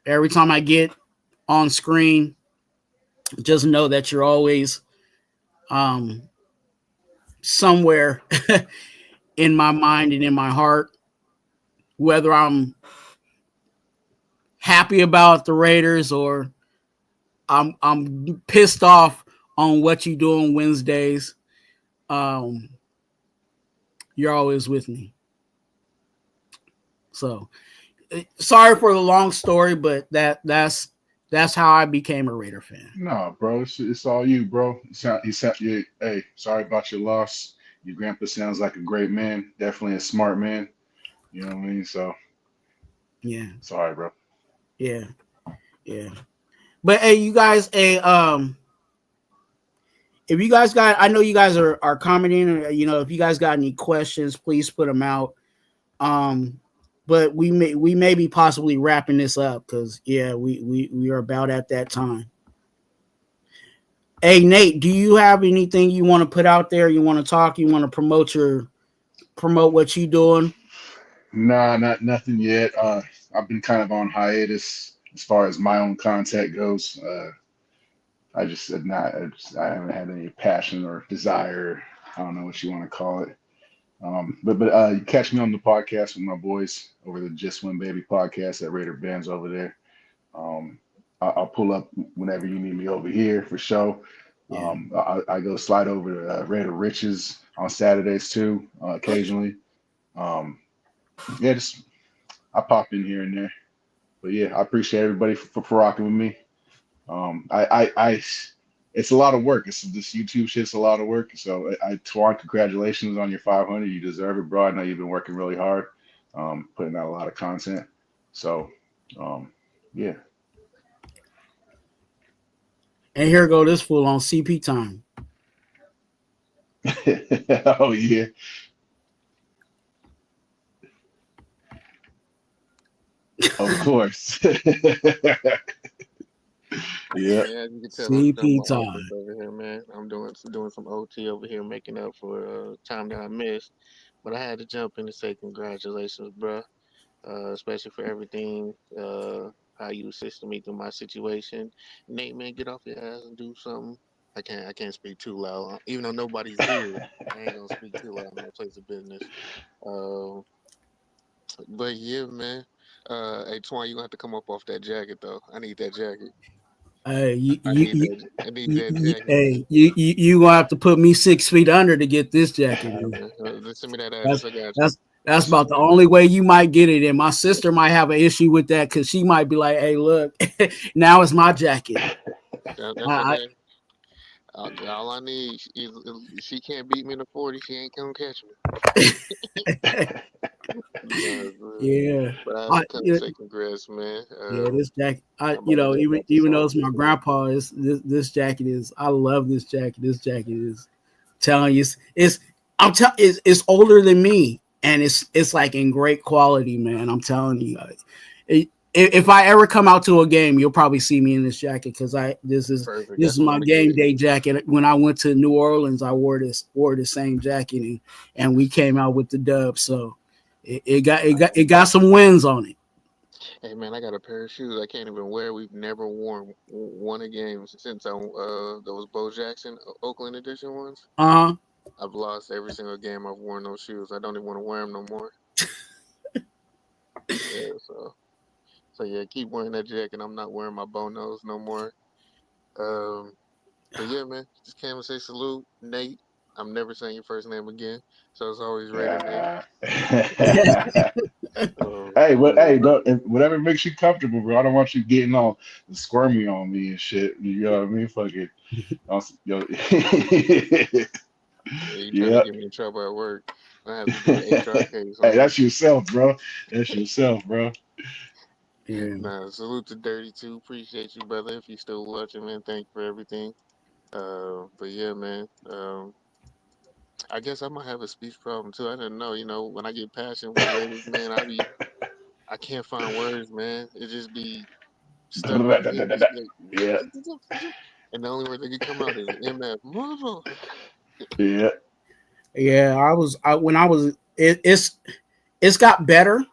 Every time I get on screen, just know that you're always somewhere in my mind and in my heart, whether I'm happy about the Raiders or I'm pissed off on what you do on Wednesdays. You're always with me. So sorry for the long story, but that's how I became a Raider fan. No, bro, it's all you, bro. Hey, sorry about your loss. Your grandpa sounds like a great man, definitely a smart man. You know what I mean? So yeah, sorry, bro. Yeah. But hey, you guys, if you guys got, I know you guys are commenting. If you guys got any questions, please put them out. But we may be possibly wrapping this up because we are about at that time. Hey Nate, do you have anything you want to put out there? You want to talk? You want to promote what you doing? Nah, not nothing yet. I've been kind of on hiatus as far as my own content goes. I just said not. I haven't had any passion or desire. I don't know what you want to call it. But you catch me on the podcast with my boys over the Just Win Baby podcast at Raider Bands over there. I'll pull up whenever you need me over here for show. Yeah. I go slide over to Raider Riches on Saturdays too, occasionally. Yeah, just I pop in here and there. But yeah, I appreciate everybody for rocking with me. I it's a lot of work. This YouTube shit's a lot of work. So Twuan, congratulations on your 500. You deserve it, bro. I know you've been working really hard, putting out a lot of content. So, yeah. And here go this fool on CP time. Oh yeah. Of course. Yeah. Yeah, as you can tell, I'm doing CP my time. office over here, man. I'm doing some OT over here, making up for time that I missed. But I had to jump in and say congratulations, bro. Especially for everything, how you assisted me through my situation. Nate, man, get off your ass and do something. I can't speak too loud, even though nobody's here. I ain't gonna speak too loud in my place of business. Uh, but yeah, man. Hey, Twine, you gonna have to come up off that jacket though. I need that jacket. Hey, I need that jacket, man. hey, you gonna have to put me 6 feet under to get this jacket. All right, Man. man. Just send me that That's address. I got you. that's about the only way you might get it. And my sister might have an issue with that because she might be like, "Hey, look, now it's my jacket." That's I, okay. All I need is if she can't beat me in the 40. She ain't gonna catch me. yeah, But I have to come yeah, say congrats, man. yeah. This jacket, I'm gonna be even about this though all it's my weekend. grandpa, is this jacket is. I love this jacket. This jacket is telling you, it's older than me, and it's like in great quality, man. I'm telling you, if I ever come out to a game, you'll probably see me in this jacket because Perfect. this That's is what I my want to game get. day jacket. When I went to New Orleans, I wore the same jacket, and we came out with the dub. So it got some wins on it. Hey, man, I got a pair of shoes I can't even wear. We've never won a game since those Bo Jackson Oakland edition ones. Uh huh. I've lost every single game I've worn those shoes. I don't even want to wear them no more. Yeah, so yeah, keep wearing that jacket. I'm not wearing my bonos no more. Um, but yeah, man, just came to say salute, Nate. I'm never saying your first name again, so it's always Raider Nate. Yeah. Hey, But but yeah, hey, whatever makes you comfortable, bro. I don't want you getting all squirmy on me and shit. You know what I mean? Fuck it. Yo, yeah, you trying to yeah. get me in trouble at work? I have to do an HR case Hey, on you. that's yourself, bro. That's yourself, bro. Yeah. Nah, salute to Dirty too. Appreciate you, brother. If you still watching, man, thank you for everything. But yeah, man. I guess I might have a speech problem too. I didn't know. You know, when I get passionate with Raiders, man, I can't find words, man. It just be stuttering. It just be Yeah, like, and the only word that can come out is MF. Mother. Yeah, when I was it's got better,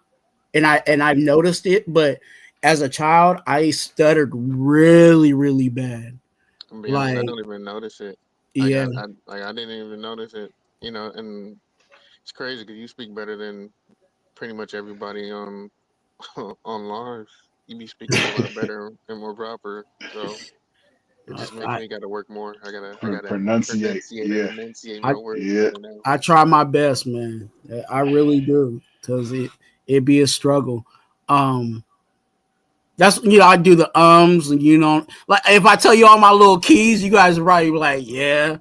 and I've noticed it, but as a child I stuttered really bad. I'm be honest, I Like, don't even notice it. yeah, I didn't even notice it. You know, and it's crazy because you speak better than pretty much everybody on live. You be speaking a lot better and more proper. So it just makes I me gotta work more. I gotta pronunciate. pronunciate and Yeah, enunciate I my words yeah. better now. I try my best, man. I really do, because it be a struggle. Um, that's, I do the ums, and like if I tell you all my little keys, you guys are probably like, yeah,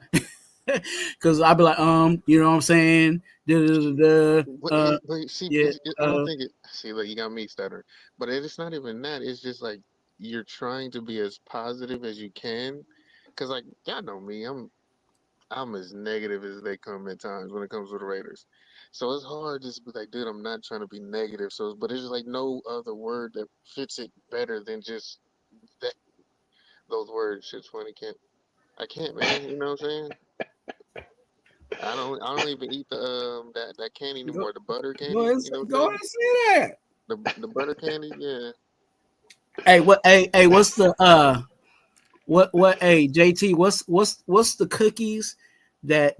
because I'd be like, you know what I'm saying? Da, da, da, da, But see, yeah, I don't think it. See, look, you got me stuttering. But it's not even that. It's just like you're trying to be as positive as you can. Cause like y'all know me, I'm as negative as they come at times when it comes to the Raiders. So it's hard just to be like, dude, I'm not trying to be negative. So, but it's just like no other word that fits it better than just that those words. Shit's funny, Kent. I can't, man. You know what I'm saying? I don't even eat the that candy anymore. The butter candy. You know what Go I'm ahead and say that. saying? The butter candy. Yeah. Hey, what? Hey, what's the what? Hey, JT, what's the cookies that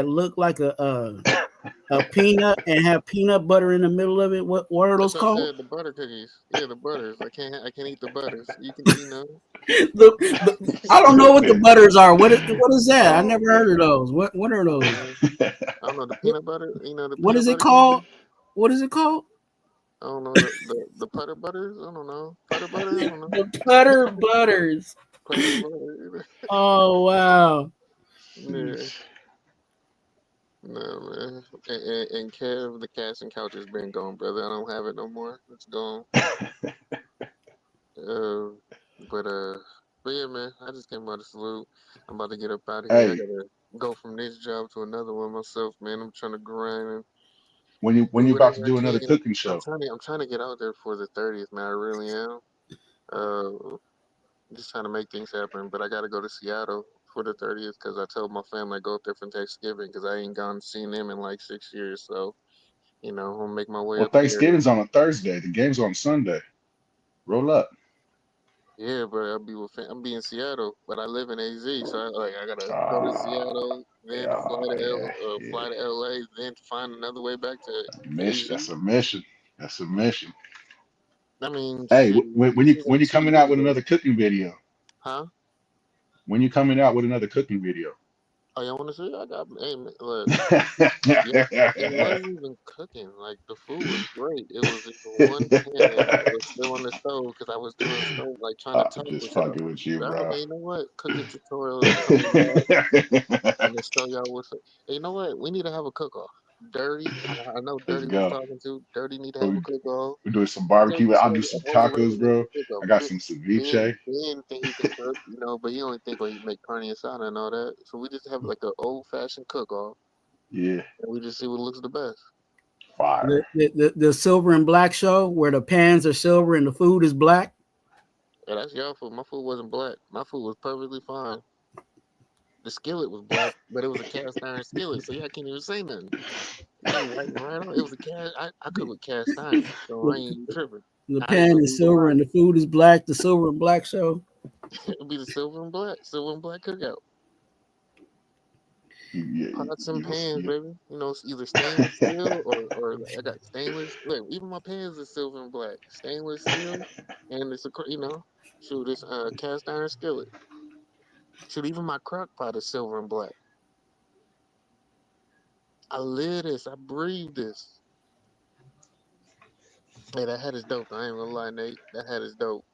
look like a peanut and have peanut butter in the middle of it? What are That's those what I called? said. The butter cookies. Yeah, the butters. I can't eat the butters. You can, you know. I don't know what the Stupid. butters are. What is that? I Oh never man. heard of those. What are Oh those? man. I don't know the peanut butter. You know the What peanut is it butter candy. called? What is it called? I don't know the putter butters. I don't know putter butter. I don't know The Putter Butters. putter butter. Oh wow. Yeah. No man. And Kev, the cast and couch has been gone, brother. I don't have it no more. It's gone. Uh, but uh, but yeah, man. I just came out of salute. I'm about to get up out of here. I Hey, gotta go from this job to another one myself, man. I'm trying to grind and when do you about whatever to I do another can. cooking show? I'm trying to get out there for the 30th, man. I really am. Just trying to make things happen. But I gotta go to Seattle for the 30th because I told my family I go up there for Thanksgiving because I ain't gone seen them in like 6 years. So I'm gonna make my way Well, up there. Thanksgiving's on a Thursday. The game's on Sunday. Roll up. Yeah, but I'll be in Seattle, but I live in AZ, so I gotta go to Ah, Seattle, then yeah, yeah, yeah. fly to LA, then find another way back to Mission. AZ. That's a mission. That's a mission. I mean, Hey, shit, it's like when you 2 coming years out with ago, another cooking video? huh? When you coming out with another cooking video? Oh, y'all want to see? I got, hey, man, look. Yeah, it wasn't even cooking. Like the food was great. It was in one pan. It was still on the stove because I was doing stove, like trying to I'm top just this stuff. fucking with you, But I was bro. like, you know what? Cooking tutorial is coming back. I'm gonna show y'all what's up. Hey, you know what? We need to have a cook off. Dirty, I know Let's Dirty was go. talking to. Dirty need to have a We- cook off. We're doing some DJ barbecue. I'll do said some tacos, overrated is the bro. cook off. I got some ceviche. Ben think he can cook, but he only think when he make carne asada and all that. So we just have like an old fashioned cook off, Yeah, and we just see what looks the best. fire. The silver and black show where the pans are silver and the food is black. Yeah, that's y'all food. My food wasn't black. My food was perfectly fine. The skillet was black, but it was a cast iron skillet, so y'all can't even say nothing. I ain't white and right on. It was a cast. I cook with cast iron, so I The, ain't even tripping. the I ain't pan gonna is even silver lie. and the food is black. The silver and black show. It'll be the silver and black cookout. Yeah, Pots and you gonna, pans, you, baby. It's either stainless steel or I got stainless. Look, even my pans is silver and black, stainless steel, and shoot, it's cast iron skillet. Shoot, even my crock pot is silver and black. I live this. I breathe this. Hey, that hat is dope. I ain't gonna lie, Nate. That hat is dope.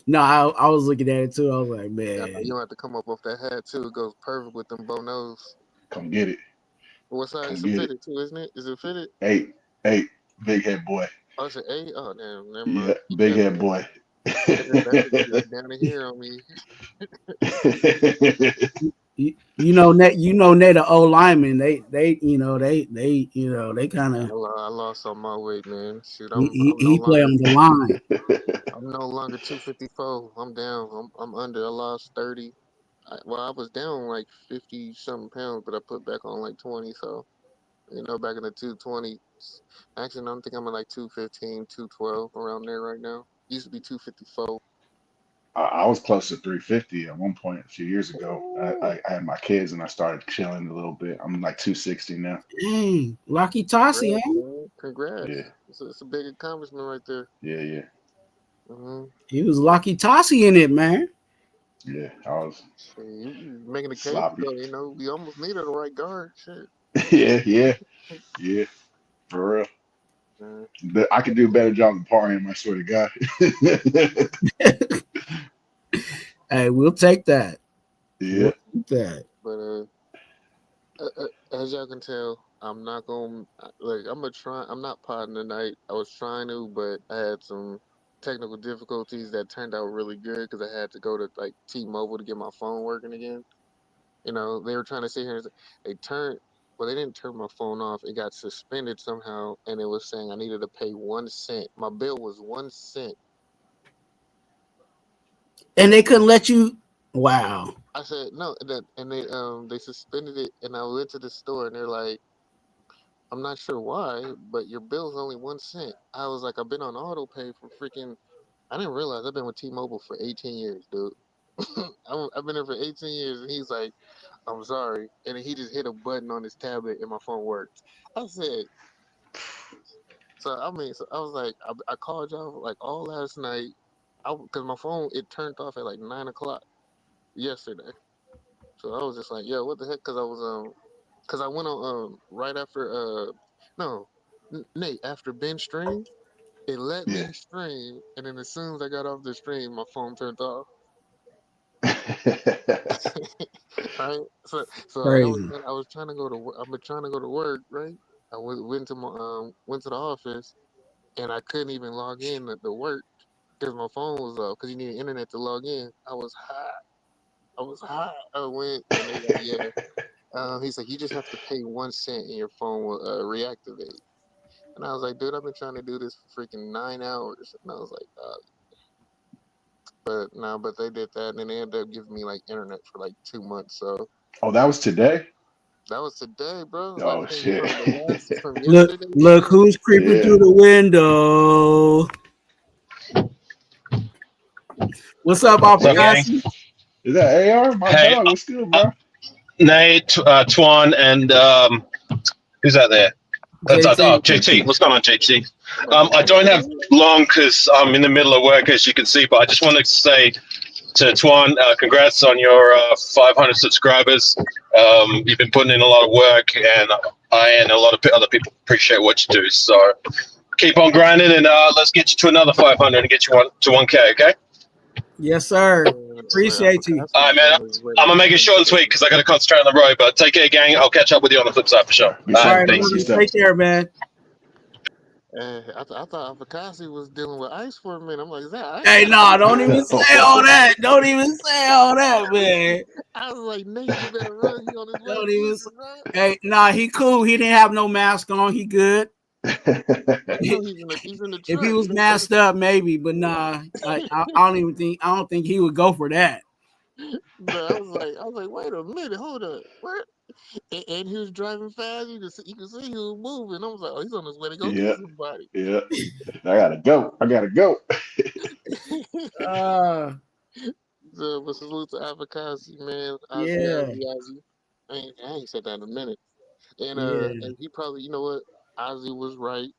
No, I was looking at it too. I was like, Yeah, I know you man, don't have to come up with that hat too. It goes perfect with them bow nose. come get it. What size? Come It's a get it. fitted too, isn't it? Is it fitted? Hey, hey, big head boy. Oh, it's an A. Oh, damn. Never Yeah, mind. Keep big that head man. boy. That nigga be like down here on me. Nate, the old lineman. They kind of I lost all my weight, man. Shoot, I'm no he play longer on the line. I'm no longer 254. I'm down. I'm under. I lost 30. I was down like 50 something pounds, but I put back on like 20. So back in the 220. Actually, no, I'm thinking I'm at like 215, 212 around there right now. Used to be 254. I was close to 350 at one point a few years ago. Ooh, I had my kids and I started chilling a little bit. I'm like 260 now. Dang, Lucky Tossie, congrats, huh? man. Congrats. Yeah, It's a big accomplishment right there. yeah, yeah, hmm He was Lucky Tossie in it, man. yeah. I was Shit, you making the case sloppy. though. We almost needed a right guard. Shit. Yeah, yeah, yeah. For real. Man. But I could do a better job of partying, I swear to God. Hey, we'll take that. Yeah. We'll take that. But as y'all can tell, I'm not gonna like. I'm not potting tonight. I was trying to, but I had some technical difficulties that turned out really good because I had to go to like T-Mobile to get my phone working again. They were trying to sit here and they turned. Well, they didn't turn my phone off. It got suspended somehow, and it was saying I needed to pay 1 cent. My bill was 1 cent. And they couldn't let you. Wow. I said no, and they suspended it, and I went to the store, and they're like, I'm not sure why, but your bill's only 1 cent. I was like, I've been on auto pay for freaking. I didn't realize I've been with T-Mobile for 18 years, dude. I've been there for 18 years, and he's like, I'm sorry, and then he just hit a button on his tablet, and my phone worked. I said, so I mean, so I was like, I called y'all like all last night, because my phone it turned off at like 9 o'clock yesterday. So I was just like, yo, what the heck? Because I went on right after no, Nate, after Ben stream, it let Yeah. me stream, and then as soon as I got off the stream, my phone turned off. Right? So like Crazy. I was trying to go to I've been trying to go to work, right? I went to my went to the office, and I couldn't even log in to work because my phone was off because you need internet to log in. I was hot. I was hot. I went, and they like, yeah. He's like, you just have to pay 1 cent and your phone will reactivate. And I was like, dude, I've been trying to do this for freaking 9 hours. And I was like, but no, but they did that, and then they ended up giving me like internet for like 2 months. So Oh, that was today? that was today, bro. Like Oh shit. from Look, yesterday look to who's creeping Yeah. through the window. What's up, oh What's up, yeah. gang? Apicassi? Is that AR? My Hey, dog. What's good, bro? Nate, Twuan, and who's that there? That's JT. JT. What's going on, JT? About to I say, don't have what? long because I'm in the middle of work, as you can see, but I just wanted to say to Twuan, congrats on your 500 subscribers. You've been putting in a lot of work, and I and a lot of other people appreciate what you do. So keep on grinding, and let's get you to another 500 and get you to 1K, okay? Yes, sir. But Appreciate you. All Apocassi right, is man. on his way I'm to gonna make it short and 10K. sweet because I got to concentrate on the road. But take care, gang. I'll catch up with you on the flip side for sure. Good All All right, stuff, right, bro. peace. Good brother. stuff. Take care, man. I thought Apocassi was dealing with ice for a minute. I'm like, is that Hey, ice? nah, don't even say all that. Don't even say all that, man. I was like, Nate, you better run. He on his way to Don't even. Jesus, bro. Hey, nah, he cool. He didn't have no mask on. He good. I know he's in the If he truck. was masked up, maybe, but nah, I don't think he would go for that. But I was like, wait a minute, hold up, what? And he was driving fast. You could see he was moving. I was like, oh, he's on his way to go get Yeah. somebody. Yeah. I gotta go. I gotta go. Uh, So, but salute to Avocasi, man. Ozzy, yeah, Ozzy, Ozzy. I ain't said that in a minute. yeah. And he probably, you know what? Ozzy was right,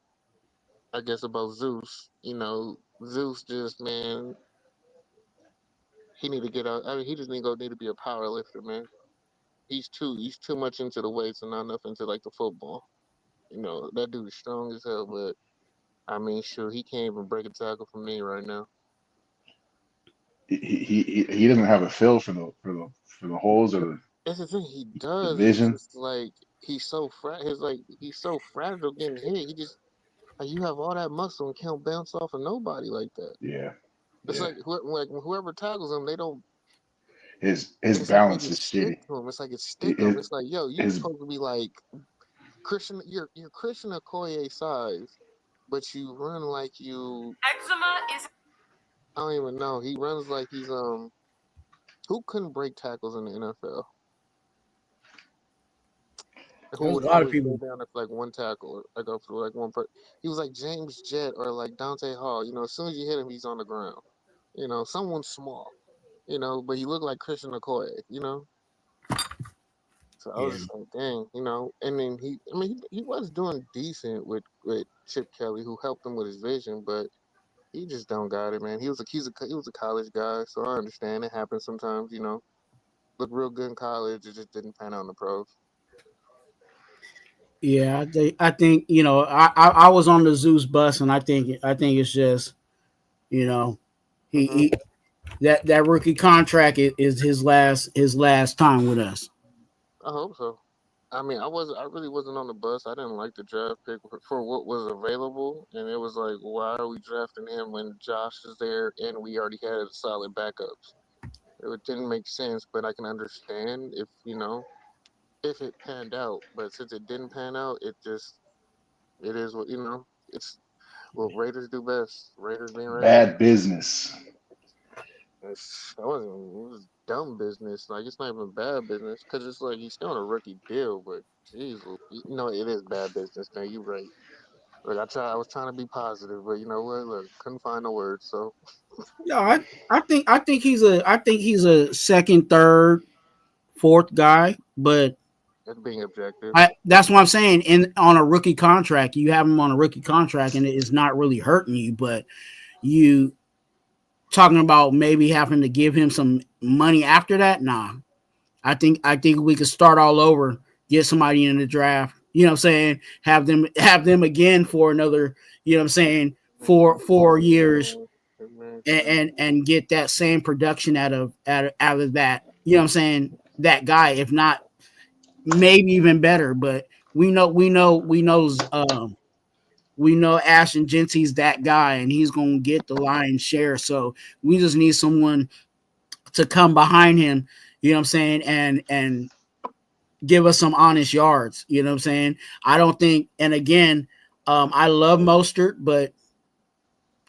I guess, about Zeus. You know, Zeus just, man, he need to get out. I mean, he just need to be a power lifter, man. He's too much into the weights and not enough into like the football. You know, that dude is strong as hell, but I mean, sure, he can't even break a tackle for me right now. He doesn't have a feel for the holes or That's the thing. He the does. It's vision. just like he's so fragile getting hit. He just like you have all that muscle and can't bounce off of nobody like that. Yeah. It's Yeah. like whoever tackles him, they don't. His It's like they balance is just stick shitty. to him. It's like it's stick him. His, It's like yo, you his supposed to be like Christian. You're Christian Okoye size, but you run like you. I don't even know. He runs like he's Who couldn't break tackles in the NFL? Who There's would a lot of always go people. down for like one tackle, like up for like one per. He was like James Jett or like Dante Hall. You know, as soon as you hit him, he's on the ground. You know, someone small. You know, but he looked like Christian Okoye. You know, so I was Yeah, just like, dang. You know, and then he was doing decent with Chip Kelly, who helped him with his vision, but he just don't got it, man. He was a college guy, so I understand it happens sometimes. You know, looked real good in college, it just didn't pan out in the pros. yeah. I think I was on the Zeus bus, and I think it's just you know Hmm. he that rookie contract is his last time with us. I hope so. I mean, I really wasn't on the bus. I didn't like the draft pick for what was available, and it was like, why are we drafting him when Josh is there and we already had solid backups? It didn't make sense, but I can understand if if it panned out. But since it didn't pan out, it is what it's what Raiders do best. Raiders being Raiders. bad business. I wasn't. dumb business. Like it's not even bad business because it's like he's still on a rookie deal. But jeez, it is bad business. Now you're right. Look, I was trying to be positive, but you know what? Look, couldn't find no words. So Yeah, I think he's a second, third, fourth guy, but that's being objective. that's what I'm saying. On a rookie contract, you have him on a rookie contract, and it's not really hurting you. But you talking about maybe having to give him some money after that? Nah, I think we could start all over, get somebody in the draft. You know what I'm saying? Have them again for another. You know what I'm saying? 4 years, and get that same production out of that. You know what I'm saying? That guy, if not maybe even better, but we know Ashton Genty's that guy, and he's gonna get the lion's share. So we just need someone to come behind him, you know what I'm saying, and give us some honest yards. You know what I'm saying? I don't think, and again, I love Mostert, but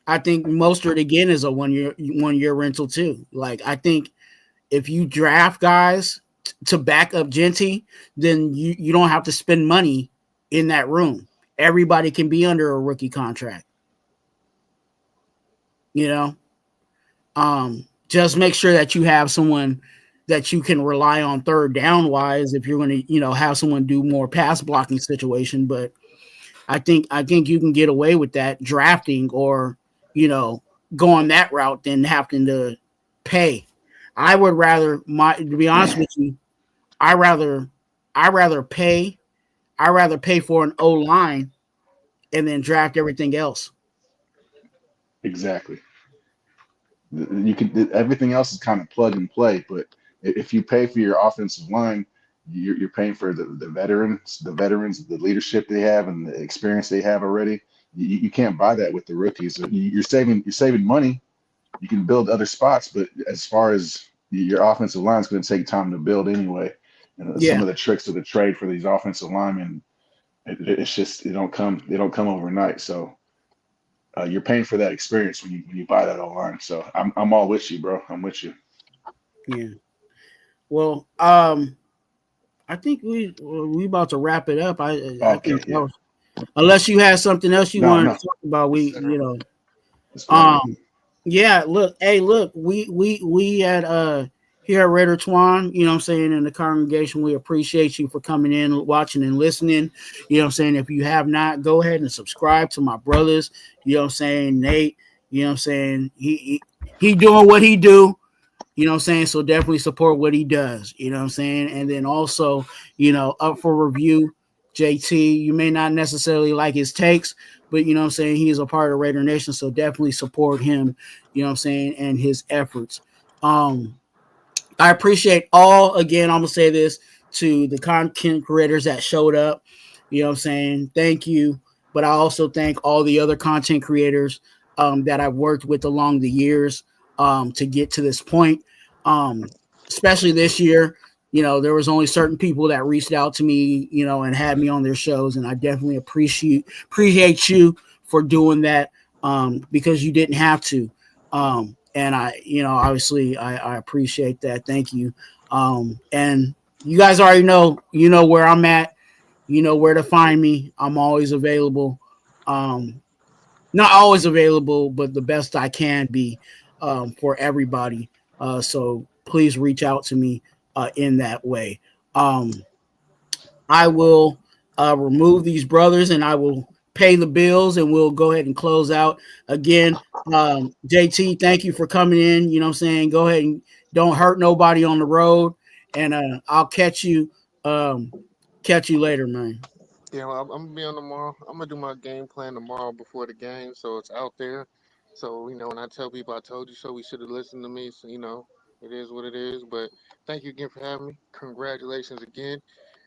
I think Mostert again is a 1 year rental too. Like I think if you draft guys to back up Genty, then you don't have to spend money in that room. Everybody can be under a rookie contract. You know, just make sure that you have someone that you can rely on third down wise if you're going to, have someone do more pass blocking situation. But I think you can get away with that drafting or, going that route than having to pay. I would rather to be honest with you, I rather pay for an O line and then draft everything else. Exactly. You could everything else is kind of plug and play, but if you pay for your offensive line, you're paying for the veterans, the leadership they have, and the experience they have already. You can't buy that with the rookies. You're saving money. You can build other spots, but as far as your offensive line is going to take time to build anyway. And some of the tricks of the trade for these offensive linemen, it's just they don't come overnight. So you're paying for that experience when you buy that O-line. So I'm all with you, bro. I'm with you. Yeah. Well, I think we about to wrap it up. I think unless you had something else you wanted to talk about, yeah. Look, we at here at Raider Twuan, you know what I'm saying, in the congregation, we appreciate you for coming in, watching and listening. You know what I'm saying? If you have not, go ahead and subscribe to my brothers. You know what I'm saying? Nate, you know what I'm saying? He doing what he do. You know what I'm saying? So definitely support what he does. You know what I'm saying? And then also, up for review, JT, you may not necessarily like his takes, but you know what I'm saying? He is a part of Raider Nation. So definitely support him, you know what I'm saying, and his efforts. I appreciate again, I'm going to say this to the content creators that showed up. You know what I'm saying? Thank you. But I also thank all the other content creators that I've worked with along the years to get to this point. Especially this year, there was only certain people that reached out to me, and had me on their shows. And I definitely appreciate you for doing that because you didn't have to. And I, obviously I appreciate that. Thank you. And you guys already know, where I'm at, where to find me. I'm always available. Not always available, but the best I can be for everybody. So please reach out to me in that way. I will remove these brothers and I will pay the bills and we'll go ahead and close out. Again, JT, thank you for coming in. You know what I'm saying? Go ahead and don't hurt nobody on the road. And I'll catch you later, man. Yeah, well, I'm gonna be on tomorrow. I'm gonna do my game plan tomorrow before the game, so it's out there. So when I tell people I told you so, we should have listened to me. So it is what it is. But thank you again for having me. Congratulations again,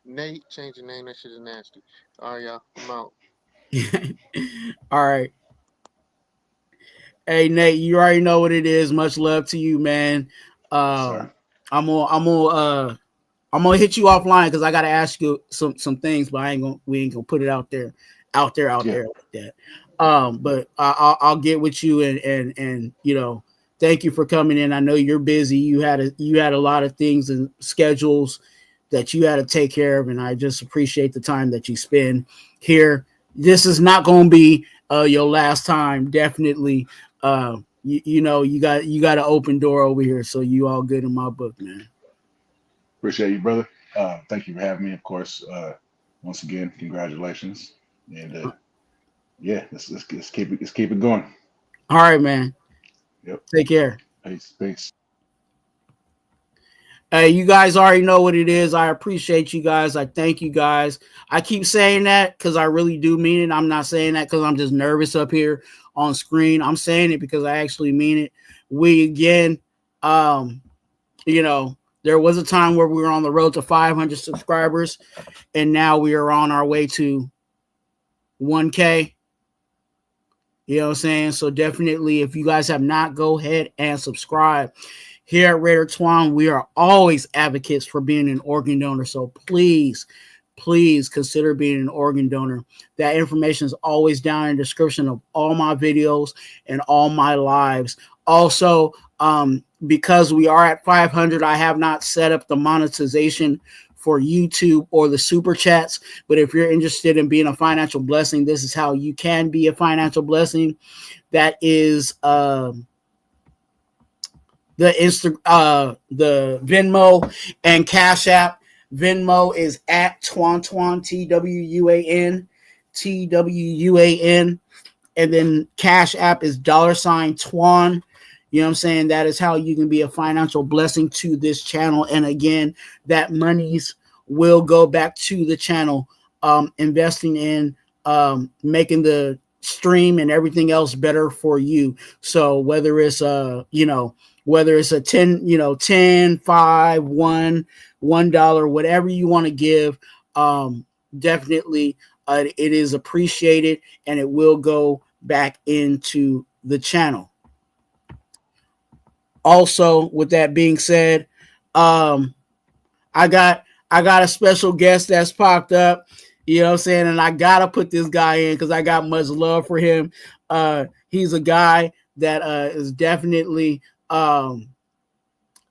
Nate. Change your name. That shit is nasty. All right, y'all. I'm out. All right. Hey Nate, you already know what it is. Much love to you, man. I'm gonna hit you offline because I gotta ask you some things, but we ain't gonna put it out there there like that. But I'll get with you and thank you for coming in. I know you're busy. You had a lot of things and schedules that you had to take care of, and I just appreciate the time that you spend here. This is not going to be your last time. Definitely, you got an open door over here, so you all good in my book, man. Appreciate you, brother. Thank you for having me. Of course, once again, congratulations, and yeah, let's keep it going. All right, man. Yep. Take care. Peace. Hey, you guys already know what it is. I appreciate you guys. I thank you guys. I keep saying that because I really do mean it. I'm not saying that because I'm just nervous up here on screen. I'm saying it because I actually mean it. We again, there was a time where we were on the road to 500 subscribers, and now we are on our way to 1K. You know what I'm saying? So definitely, if you guys have not, go ahead and subscribe. Here at Raider Twuan, we are always advocates for being an organ donor. So please consider being an organ donor. That information is always down in the description of all my videos and all my lives. Also, because we are at 500, I have not set up the monetization for YouTube or the super chats. But if you're interested in being a financial blessing, this is how you can be a financial blessing. That is the Venmo and Cash App. Venmo is at TwuanTwuan, TWUAN, and then Cash App is $Twuan. You know what I'm saying? That is how you can be a financial blessing to this channel. And again, that monies will go back to the channel, investing in making the stream and everything else better for you. So whether it's whether it's a 10, 5, $1, whatever you want to give, definitely it is appreciated, and it will go back into the channel. Also, with that being said, I got a special guest that's popped up. You know what I'm saying? And I gotta put this guy in because I got much love for him. He's a guy that is definitely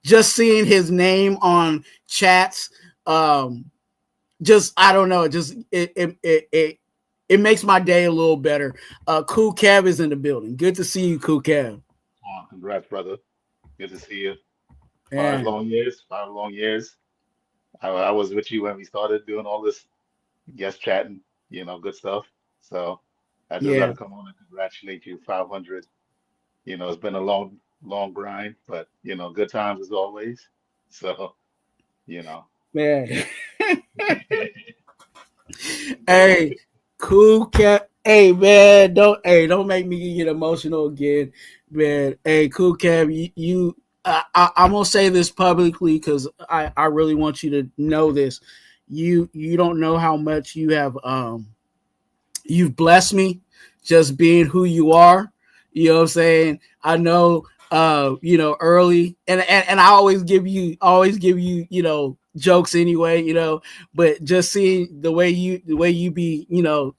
just seeing his name on chats. Just I don't know, just it makes my day a little better. Cool Kev is in the building. Good to see you, Cool Kev. Oh, congrats, brother. Good to see you. Yeah. 5 long years. 5 long years. I was with you when we started doing all this guest chatting, good stuff. So I just got to come on and congratulate you. 500. It's been a long, long grind, but good times as always. So, man. Hey, Cool Kev. Hey man, don't make me get emotional again, man. Hey, Cool Kev, I'm gonna say this publicly because I really want you to know this. You don't know how much you have you've blessed me just being who you are. You know what I'm saying? I know early and I always give you jokes anyway, but just seeing the way you be,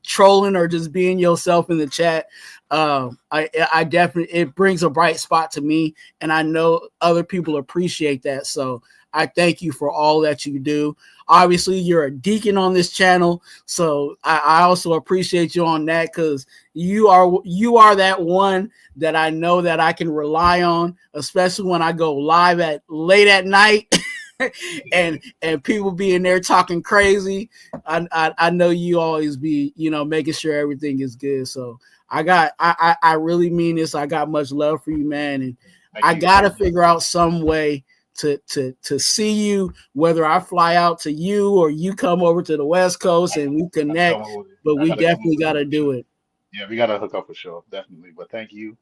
trolling or just being yourself in the chat, I definitely, it brings a bright spot to me, and I know other people appreciate that. So I thank you for all that you do. Obviously, you're a deacon on this channel, so I also appreciate you on that because you are that one that I know that I can rely on, especially when I go live at late at night and people be in there talking crazy. I know you always be making sure everything is good. So I really mean this. I got much love for you, man, and I gotta figure out some way to see you, whether I fly out to you or you come over to the West Coast and we connect, but we definitely got to do it. Yeah, we got to hook up for sure, definitely. But thank you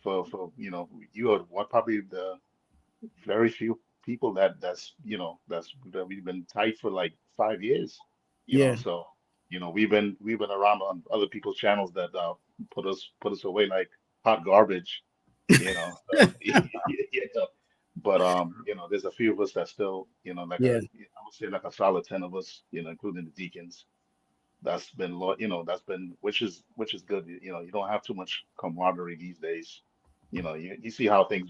for you are one probably the very few people that we've been tight for like 5 years, Yeah. So we've been around on other people's channels that put us away like hot garbage, so, But there's a few of us that still, I would say like a solid 10 of us, including the deacons. That's been, which is good. You don't have too much camaraderie these days. You see how things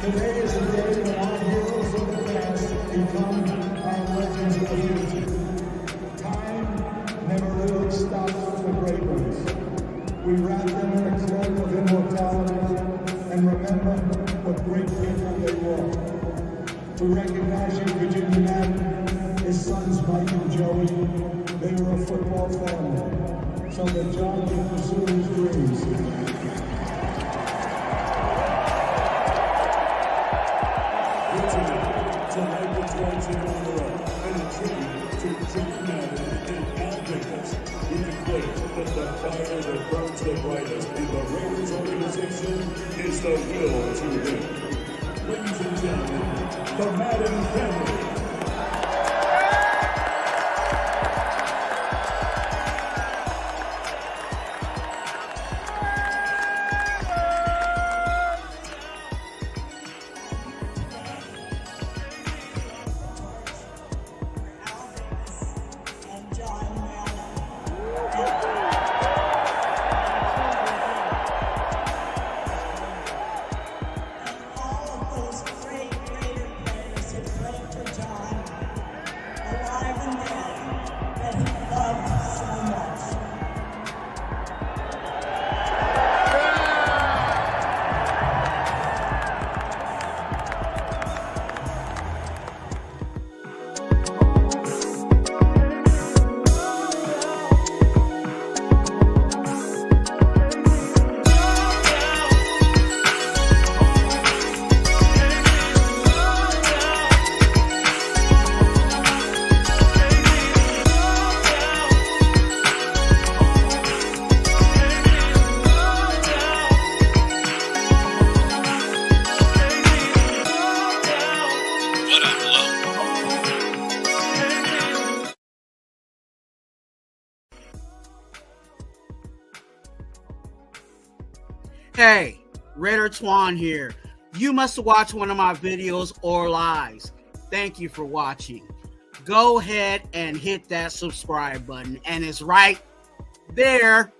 Today is the day when our heroes of the past become our legends of the future. Time never really stops for the great ones. We wrap them in a cloak of immortality and remember what great people they were. We recognize you, Virginia Madden, his sons Mike and Joey. They were a football family, so that John can pursue his dreams. To Raider Twuan and a tribute to Virginia Madden and Al Davis. We declare that the fire that burns the brightest in the Raiders organization is the will to win. Ladies and gentlemen, the Madden family. Hey, Raider Twuan here. You must watch one of my videos or lives. Thank you for watching. Go ahead and hit that subscribe button, and it's right there.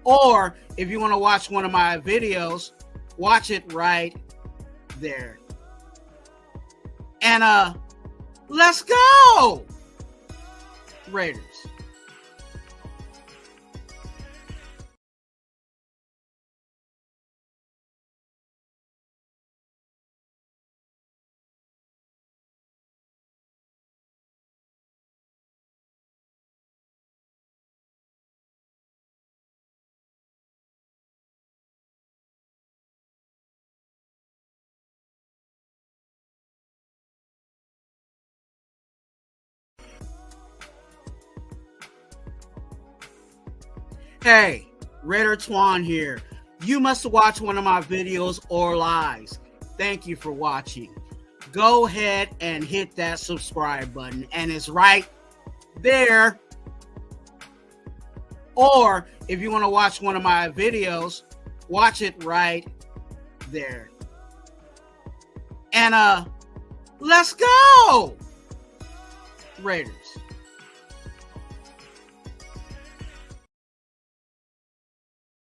Or if you want to watch one of my videos, watch it right there. And let's go, Raiders. Hey, Raider Twuan here. You must watch one of my videos or lives. Thank you for watching. Go ahead and hit that subscribe button, and it's right there. Or if you want to watch one of my videos, watch it right there. And let's go, Raiders.